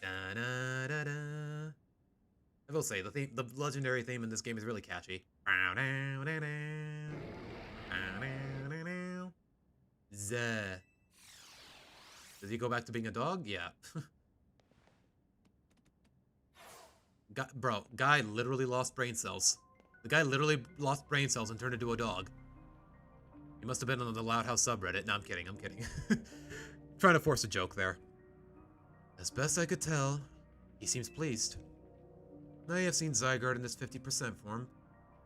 Da-da-da-da. I will say, the legendary theme in this game is really catchy. Zuh. Does he go back to being a dog? Yeah. Guy literally lost brain cells. The guy literally lost brain cells and turned into a dog. He must have been on the Loud House subreddit. No, I'm kidding. Trying to force a joke there. As best I could tell, he seems pleased. I have seen Zygarde in its 50% form,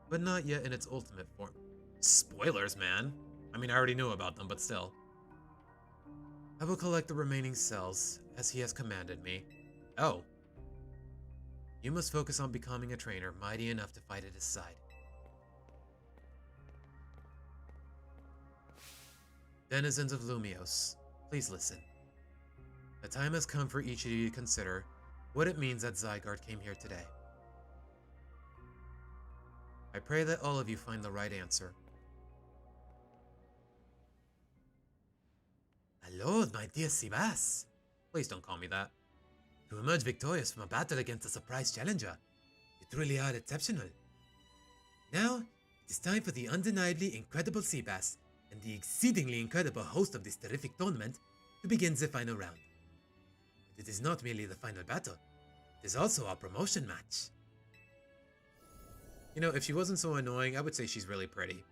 but not yet in its ultimate form. Spoilers, man. I mean, I already knew about them, but still. I will collect the remaining cells, as he has commanded me. Oh. You must focus on becoming a trainer mighty enough to fight at his side. Denizens of Lumios, please listen. The time has come for each of you to consider what it means that Zygarde came here today. I pray that all of you find the right answer. My lord, my dear Seabass. Please don't call me that. To emerge victorious from a battle against a surprise challenger, you truly are exceptional. Now, it is time for the undeniably incredible Seabass and the exceedingly incredible host of this terrific tournament to begin the final round. But it is not merely the final battle, it is also our promotion match. You know, if she wasn't so annoying, I would say she's really pretty.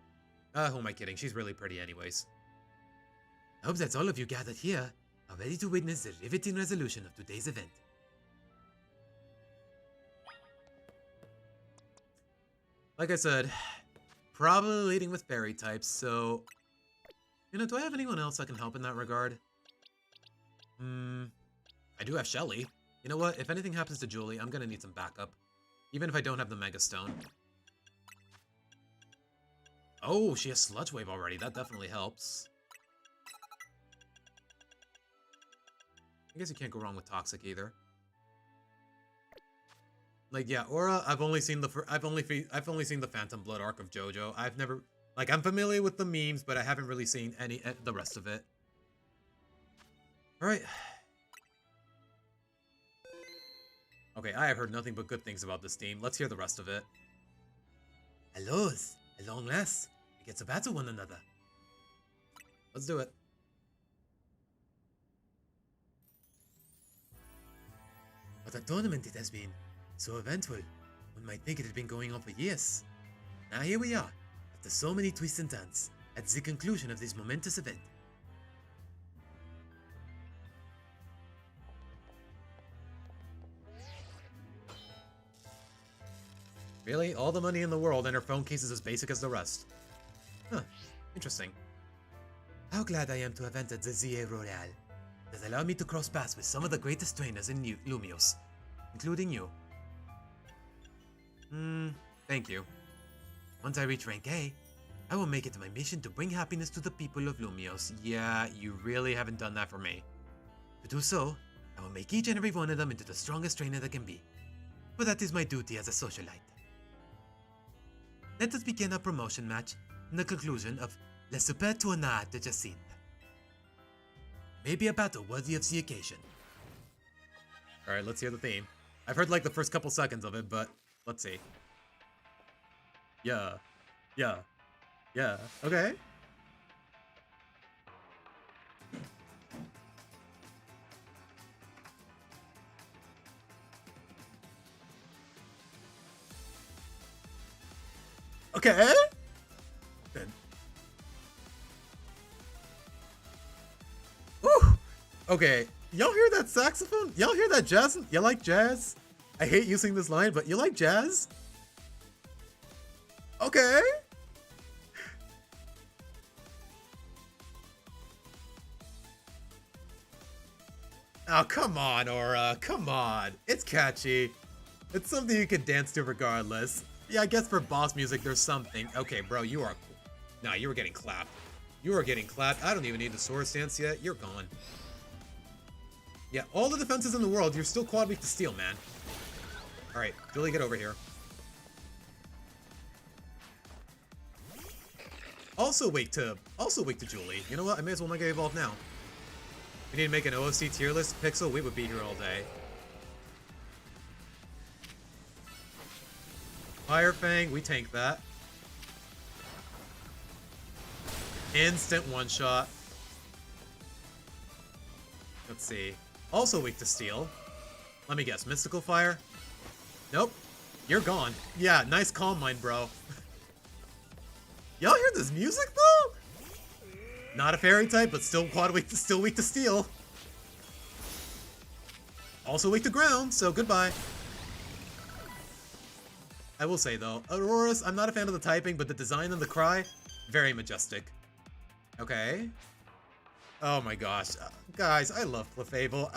Who am I kidding? She's really pretty anyways. I hope that all of you gathered here are ready to witness the riveting resolution of today's event. Like I said, probably leading with fairy types, so... You know, do I have anyone else that can help in that regard? I do have Shelly. You know what? If anything happens to Julie, I'm gonna need some backup. Even if I don't have the Mega Stone. Oh, she has Sludge Wave already. That definitely helps. I guess you can't go wrong with Toxic either. Like, yeah, Aura. I've only seen the Phantom Blood arc of JoJo. I've never, like, I'm familiar with the memes, but I haven't really seen any the rest of it. All right. Okay, I have heard nothing but good things about this team. Let's hear the rest of it. Hello, at long last, we get to battle one another. Let's do it. What a tournament it has been. So eventful. One might think it had been going on for years. Now here we are, after so many twists and turns, at the conclusion of this momentous event. Really? All the money in the world and her phone case is as basic as the rest. Huh. Interesting. How glad I am to have entered the ZA Royale. That allowed me to cross paths with some of the greatest trainers in Lumios, including you. Thank you. Once I reach rank A, I will make it my mission to bring happiness to the people of Lumios. Yeah, you really haven't done that for me. To do so, I will make each and every one of them into the strongest trainer that can be. For that is my duty as a socialite. Let us begin our promotion match in the conclusion of Le Super Tournoi de Jacinthe. Maybe a battle worthy of the occasion. Alright, let's hear the theme. I've heard like the first couple seconds of it, but let's see. Yeah. Okay. Okay. Then. Ooh. Okay. Y'all hear that saxophone? Y'all hear that jazz? You like jazz? I hate using this line, but you like jazz? Okay. Oh, come on, Aura. Come on. It's catchy. It's something you can dance to regardless. Yeah, I guess for boss music, there's something. Okay, bro, you are... Nah, you were getting clapped. You are getting clapped. I don't even need the sword stance yet. You're gone. Yeah, all the defenses in the world, you're still quad weak to steel, man. Alright, Julie, get over here. Also weak to Julie. You know what? I may as well not get evolved now. We need to make an OFC tier list. Pixel, we would be here all day. Fire Fang, we tank that. Instant one-shot. Let's see. Also weak to steel. Let me guess, Mystical Fire? Nope. You're gone. Yeah, nice calm mind, bro. Y'all hear this music, though? Not a fairy type, but still still weak to steel. Also weak to ground, so goodbye. I will say, though, Auroras, I'm not a fan of the typing, but the design and the cry, very majestic. Okay. Oh my gosh. Guys, I love Clefable.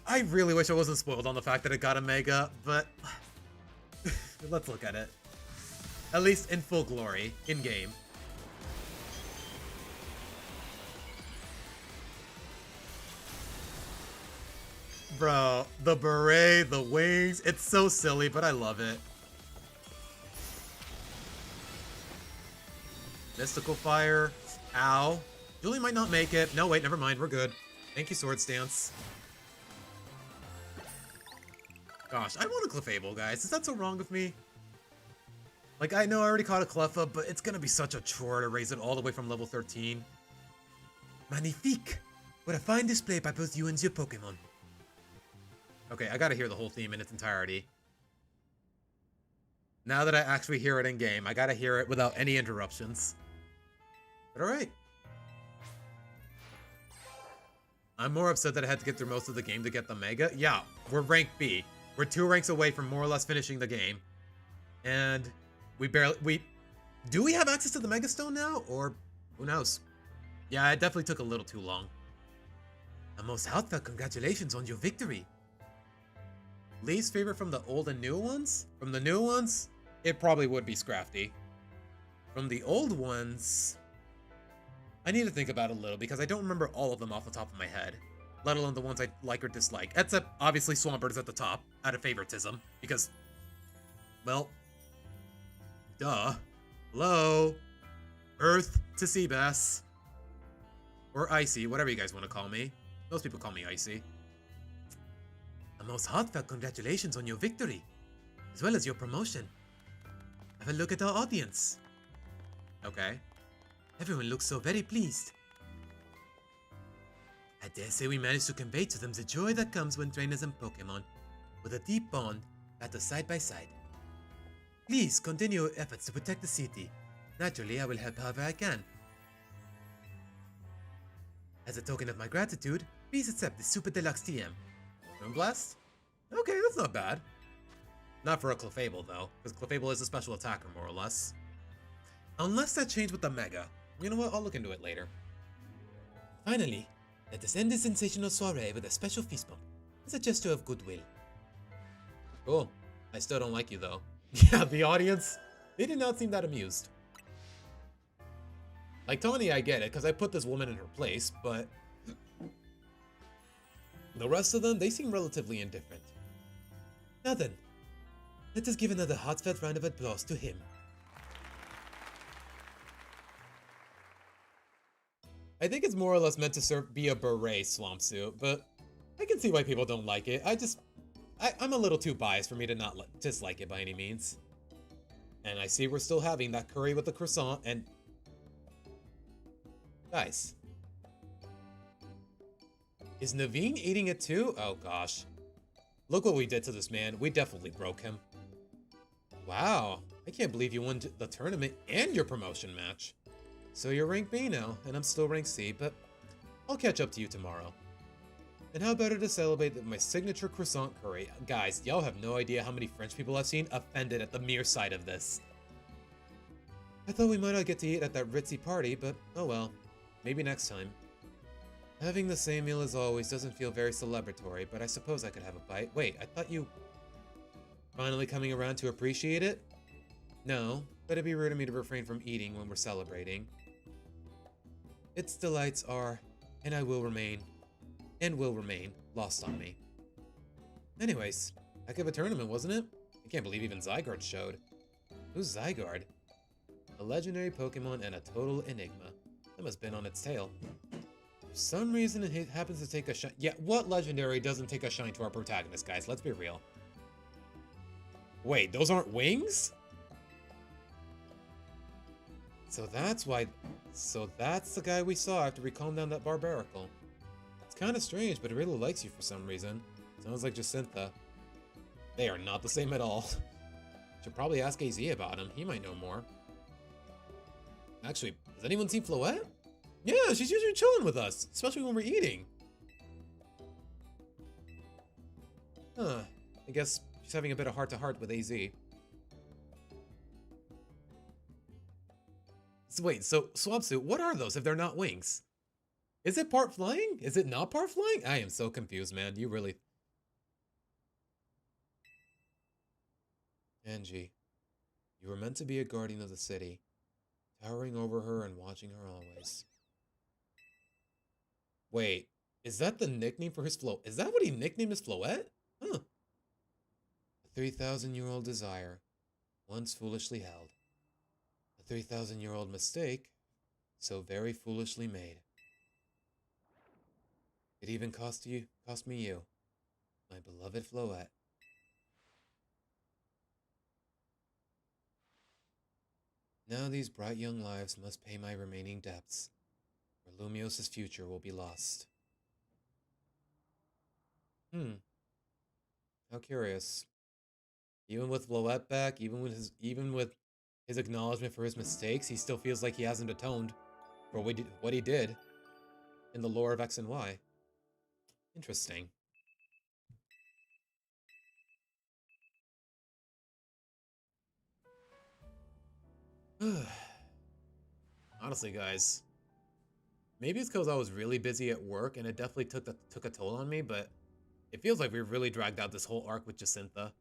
I really wish I wasn't spoiled on the fact that it got a Mega, but let's look at it. At least in full glory, in-game. Bro, the beret, the wings, it's so silly, but I love it. Mystical Fire. Ow. Julie might not make it. No, wait, never mind. We're good. Thank you, Swords Dance. Gosh, I want a Clefable, guys. Is that so wrong with me? Like, I know I already caught a Cleffa, but it's gonna be such a chore to raise it all the way from level 13. Magnifique! What a fine display by both you and your Pokemon. Okay, I gotta hear the whole theme in its entirety. Now that I actually hear it in-game, I gotta hear it without any interruptions. But alright. I'm more upset that I had to get through most of the game to get the Mega. Yeah, we're rank B. We're 2 ranks away from more or less finishing the game. And do we have access to the Mega Stone now? Or who knows? Yeah, it definitely took a little too long. A most heartfelt congratulations on your victory. Least favorite from the old and new ones? From the new ones, it probably would be Scrafty. From the old ones, I need to think about it a little because I don't remember all of them off the top of my head, let alone the ones I like or dislike. Except, obviously, Swampert is at the top, out of favoritism, because, well, duh. Hello? Earth to Seabass. Or Icy, whatever you guys want to call me. Most people call me Icy. A most heartfelt congratulations on your victory, as well as your promotion. Have a look at our audience. Okay. Everyone looks so very pleased. I dare say we managed to convey to them the joy that comes when trainers and Pokemon, with a deep bond, battle side by side. Please continue your efforts to protect the city. Naturally, I will help however I can. As a token of my gratitude, please accept the Super Deluxe TM. Moonblast? Okay, that's not bad. Not for a Clefable, though, because Clefable is a special attacker, more or less. Unless that changed with the Mega. You know what? I'll look into it later. Finally, let us end this sensational soiree with a special fist bump, as a gesture of goodwill. Cool. I still don't like you, though. Yeah, the audience, they did not seem that amused. Like, Tawny, I get it, because I put this woman in her place, but the rest of them, they seem relatively indifferent. Now then, let us give another heartfelt round of applause to him. I think it's more or less meant to be a beret swamp suit, but I can see why people don't like it. I'm a little too biased for me to not dislike it by any means. And I see we're still having that curry with the croissant and... Guys. Is Naveen eating it too? Oh gosh. Look what we did to this man. We definitely broke him. Wow. I can't believe you won the tournament and your promotion match. So you're rank B now, and I'm still rank C, but I'll catch up to you tomorrow. And how better to celebrate than my signature croissant curry? Guys, y'all have no idea how many French people I've seen offended at the mere sight of this. I thought we might not get to eat at that ritzy party, but oh well. Maybe next time. Having the same meal as always doesn't feel very celebratory, but I suppose I could have a bite. Wait, I thought you... Finally coming around to appreciate it? No, but it'd be rude of me to refrain from eating when we're celebrating. Its delights are, and will remain, lost on me. Anyways, heck of a tournament, wasn't it? I can't believe even Zygarde showed. Who's Zygarde? A legendary Pokemon and a total enigma. That must have been on its tail. For some reason it happens to take a shine. Yeah, what legendary doesn't take a shine to our protagonist, guys? Let's be real. Wait, those aren't wings? So that's why... So that's the guy we saw after we calmed down that Barbaracle. It's kind of strange, but it really likes you for some reason. Sounds like Jacintha. They are not the same at all. Should probably ask AZ about him. He might know more. Actually, has anyone seen Floette? Yeah, she's usually chilling with us, especially when we're eating. Huh. I guess she's having a bit of heart-to-heart with AZ. So wait, so Swapsuit, what are those if they're not wings? Is it part flying? Is it not part flying? I am so confused, man. You really... Angie, you were meant to be a guardian of the city, towering over her and watching her always. Wait, is that the nickname for his Flo? Is that what he nicknamed his Floette? Huh. A 3,000-year-old desire, once foolishly held. A 3,000-year-old mistake, so very foolishly made. It even cost me you, my beloved Floette. Now these bright young lives must pay my remaining debts, or Lumios's future will be lost. How curious. Even with Floette back, even with his acknowledgement for his mistakes, he still feels like he hasn't atoned for what he did in the lore of X and Y. Interesting. Honestly, guys, maybe it's because I was really busy at work and it definitely took a toll on me, but it feels like we really dragged out this whole arc with Jacintha.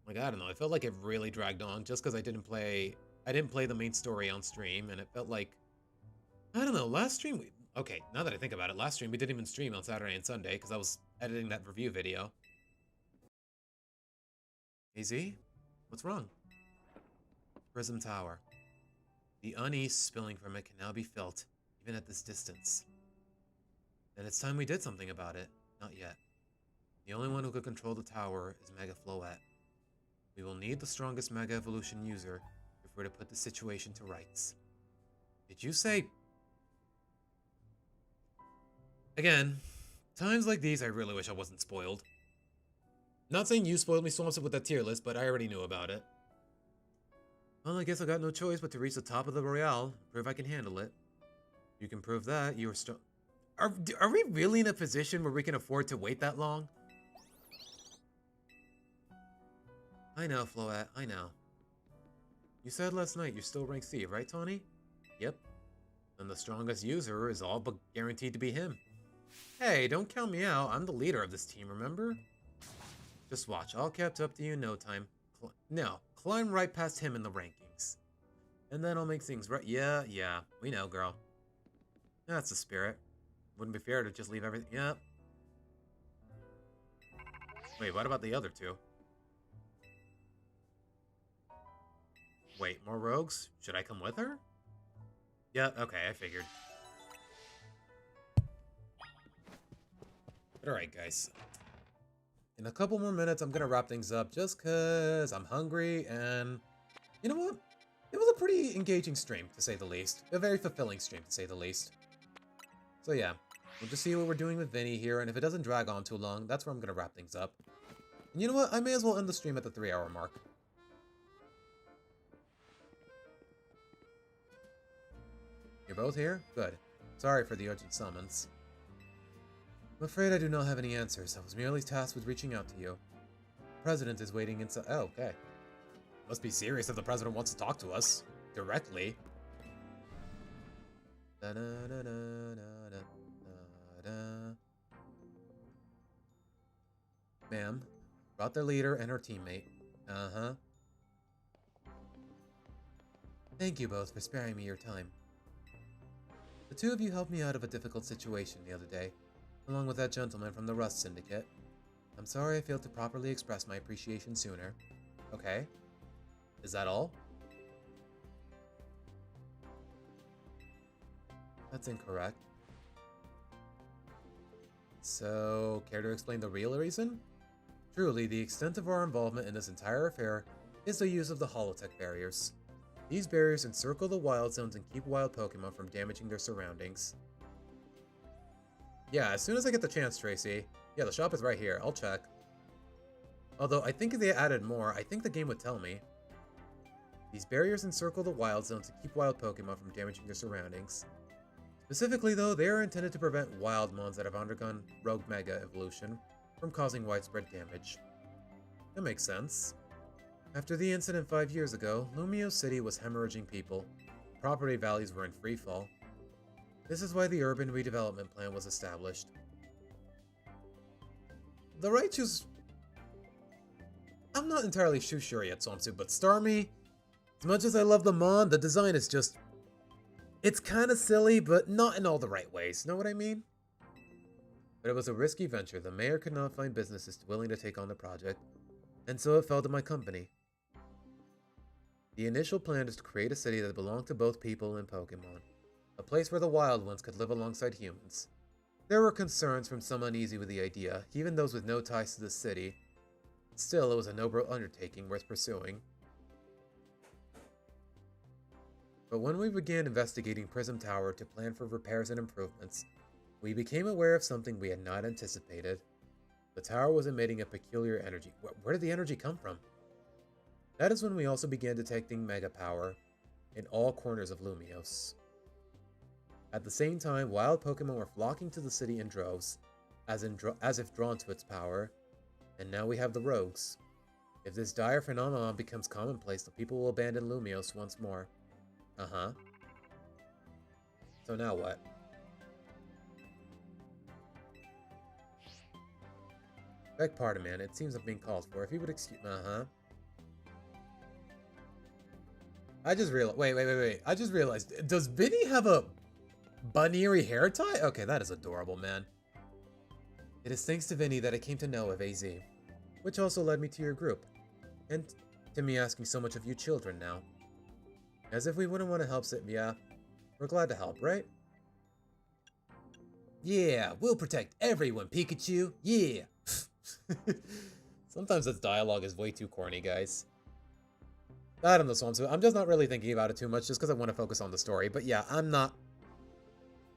Like, I don't know, it felt like it really dragged on just because I didn't play the main story on stream, and it felt like, I don't know, last stream, okay, now that I think about it, last stream we didn't even stream on Saturday and Sunday because I was editing that review video. AZ? What's wrong? Prism Tower. The unease spilling from it can now be felt, even at this distance. Then it's time we did something about it. Not yet. The only one who could control the tower is Mega Floette. We will need the strongest Mega Evolution user if we're to put the situation to rights. Did you say... Again, times like these I really wish I wasn't spoiled. Not saying you spoiled me so much with that tier list, but I already knew about it. Well, I guess I got no choice but to reach the top of the Royale, prove I can handle it. You can prove that, you are still... Are we really in a position where we can afford to wait that long? I know, Floette, I know. You said last night you're still rank C, right, Tawny? Yep. And the strongest user is all but guaranteed to be him. Hey, don't count me out, I'm the leader of this team, remember? Just watch, I'll catch up to you in no time. No, climb right past him in the rankings. And then I'll make things right. Yeah, we know, girl. That's the spirit. Wouldn't be fair to just leave everything. Yep. Wait, what about the other two? Wait, more rogues? Should I come with her? Yeah, okay, I figured. Alright, guys. In a couple more minutes, I'm gonna wrap things up just because I'm hungry and... You know what? It was a pretty engaging stream, to say the least. A very fulfilling stream, to say the least. So yeah, we'll just see what we're doing with Vinny here, and if it doesn't drag on too long, that's where I'm gonna wrap things up. And you know what? I may as well end the stream at the 3-hour mark. You're both here? Good. Sorry for the urgent summons. I'm afraid I do not have any answers. I was merely tasked with reaching out to you. The president is waiting inside. Oh, okay. Must be serious if the president wants to talk to us. Directly. Ma'am, brought their leader and her teammate. Uh-huh. Thank you both for sparing me your time. The two of you helped me out of a difficult situation the other day, along with that gentleman from the Rust Syndicate. I'm sorry I failed to properly express my appreciation sooner. Okay. Is that all? That's incorrect. So, care to explain the real reason? Truly, the extent of our involvement in this entire affair is the use of the Holotech barriers. These barriers encircle the wild zones and keep wild Pokemon from damaging their surroundings. Yeah, as soon as I get the chance, Tracy. Yeah, the shop is right here. I'll check. Although I think if they added more, I think the game would tell me. These barriers encircle the wild zone to keep wild Pokemon from damaging their surroundings. Specifically though, they are intended to prevent wild mons that have undergone Rogue Mega evolution from causing widespread damage. That makes sense. After the incident 5 years ago, Lumio City was hemorrhaging people. Property values were in freefall. This is why the urban redevelopment plan was established. The Raichu's... I'm not entirely sure yet, Swamsu, but Starmie, as much as I love the Mon, the design is just... It's kind of silly, but not in all the right ways, know what I mean? But it was a risky venture. The mayor could not find businesses willing to take on the project, and so it fell to my company. The initial plan is to create a city that belonged to both people and Pokemon, a place where the wild ones could live alongside humans. There were concerns from some uneasy with the idea, even those with no ties to the city. Still, it was a noble undertaking worth pursuing. But when we began investigating Prism Tower to plan for repairs and improvements, we became aware of something we had not anticipated. The tower was emitting a peculiar energy. Where did the energy come from? That is when we also began detecting Mega Power in all corners of Lumiose. At the same time, wild Pokemon were flocking to the city in droves, as if drawn to its power, and now we have the rogues. If this dire phenomenon becomes commonplace, the people will abandon Lumiose once more. Uh-huh. So now what? Beg pardon, man. It seems I'm being called for. If you would excuse... Uh-huh. I just realized... Wait. I just realized... Does Vinny have a bunny-eary hair tie? Okay, that is adorable, man. It is thanks to Vinny that I came to know of AZ, which also led me to your group, and to me asking so much of you children now. As if we wouldn't want to help yeah, we're glad to help, right? Yeah, we'll protect everyone, Pikachu, yeah! Sometimes this dialogue is way too corny, guys. I don't know, Swamp. I'm just not really thinking about it too much, just because I want to focus on the story. But yeah, I'm not.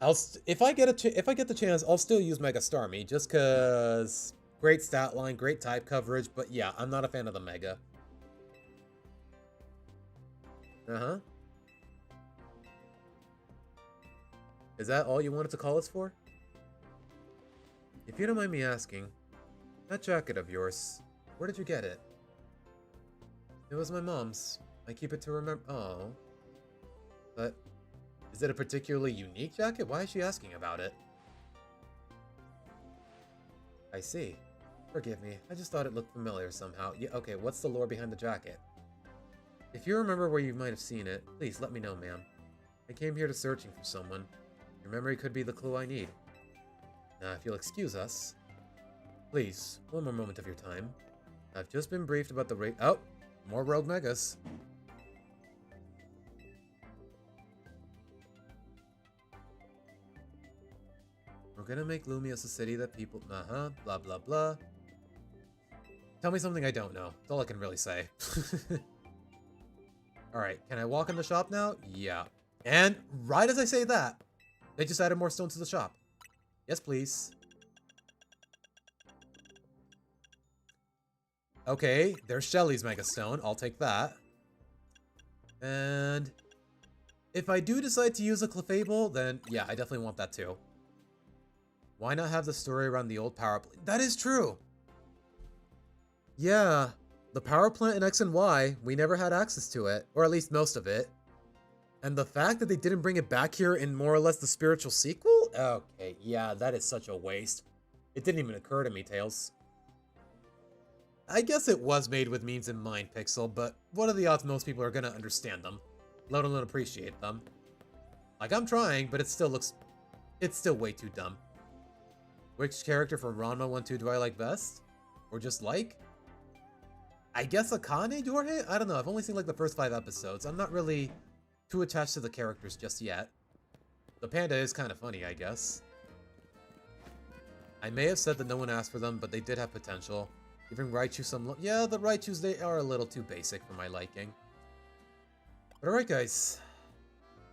If I get the chance, I'll still use Mega Starmie, just because great stat line, great type coverage. But yeah, I'm not a fan of the Mega. Uh-huh. Is that all you wanted to call us for? If you don't mind me asking, that jacket of yours, where did you get it? It was my mom's. I keep it to remember. Oh. But, is it a particularly unique jacket? Why is she asking about it? I see. Forgive me, I just thought it looked familiar somehow. Yeah, okay, what's the lore behind the jacket? If you remember where you might have seen it, please let me know, ma'am. I came here to searching for someone. Your memory could be the clue I need. Now, if you'll excuse us... Please, one more moment of your time. I've just been briefed about the Oh! More Rogue Megas. We're gonna make Lumiose a city that people... Uh-huh, blah blah blah. Tell me something I don't know. That's all I can really say. Alright, can I walk in the shop now? Yeah. And right as I say that, they just added more stones to the shop. Yes, please. Okay, there's Shelly's Mega Stone. I'll take that. And if I do decide to use a Clefable, then yeah, I definitely want that too. Why not have the story around the old power plant? That is true! Yeah, the power plant in X and Y, we never had access to it, or at least most of it. And the fact that they didn't bring it back here in more or less the spiritual sequel? Okay, yeah, that is such a waste. It didn't even occur to me, Tails. I guess it was made with means in mind, Pixel, but what are the odds most people are gonna understand them, let alone appreciate them? Like, I'm trying, but it's still way too dumb. Which character from Ranma 1-2 do I like best? Or just like? I guess Akane, Jorge? I don't know, I've only seen like the first 5 episodes. I'm not really too attached to the characters just yet. The panda is kind of funny, I guess. I may have said that no one asked for them, but they did have potential. Giving Raichu some... Yeah, the Raichus, they are a little too basic for my liking. But alright, guys.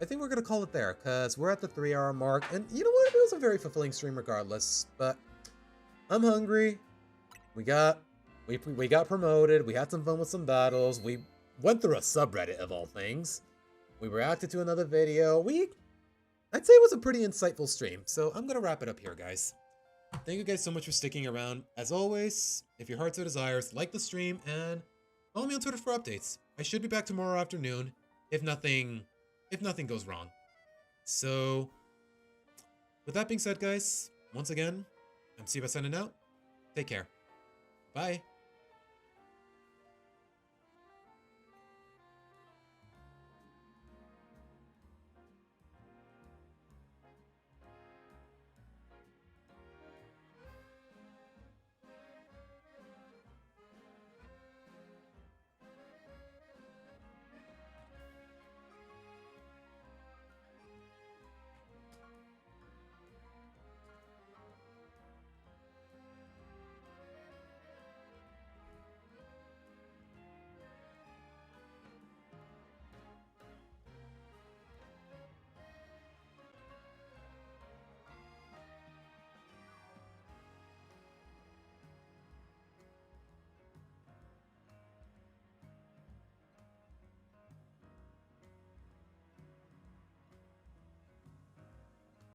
I think we're going to call it there, because we're at the 3-hour mark. And you know what? It was a very fulfilling stream regardless. But I'm hungry. We got We got promoted. We had some fun with some battles. We went through a subreddit of all things. We reacted to another video. I'd say it was a pretty insightful stream. So I'm gonna wrap it up here, guys. Thank you guys so much for sticking around. As always, if your heart so desires, like the stream and follow me on Twitter for updates. I should be back tomorrow afternoon, if nothing goes wrong. So, with that being said, guys, once again, I'm Siba signing out. Take care. Bye.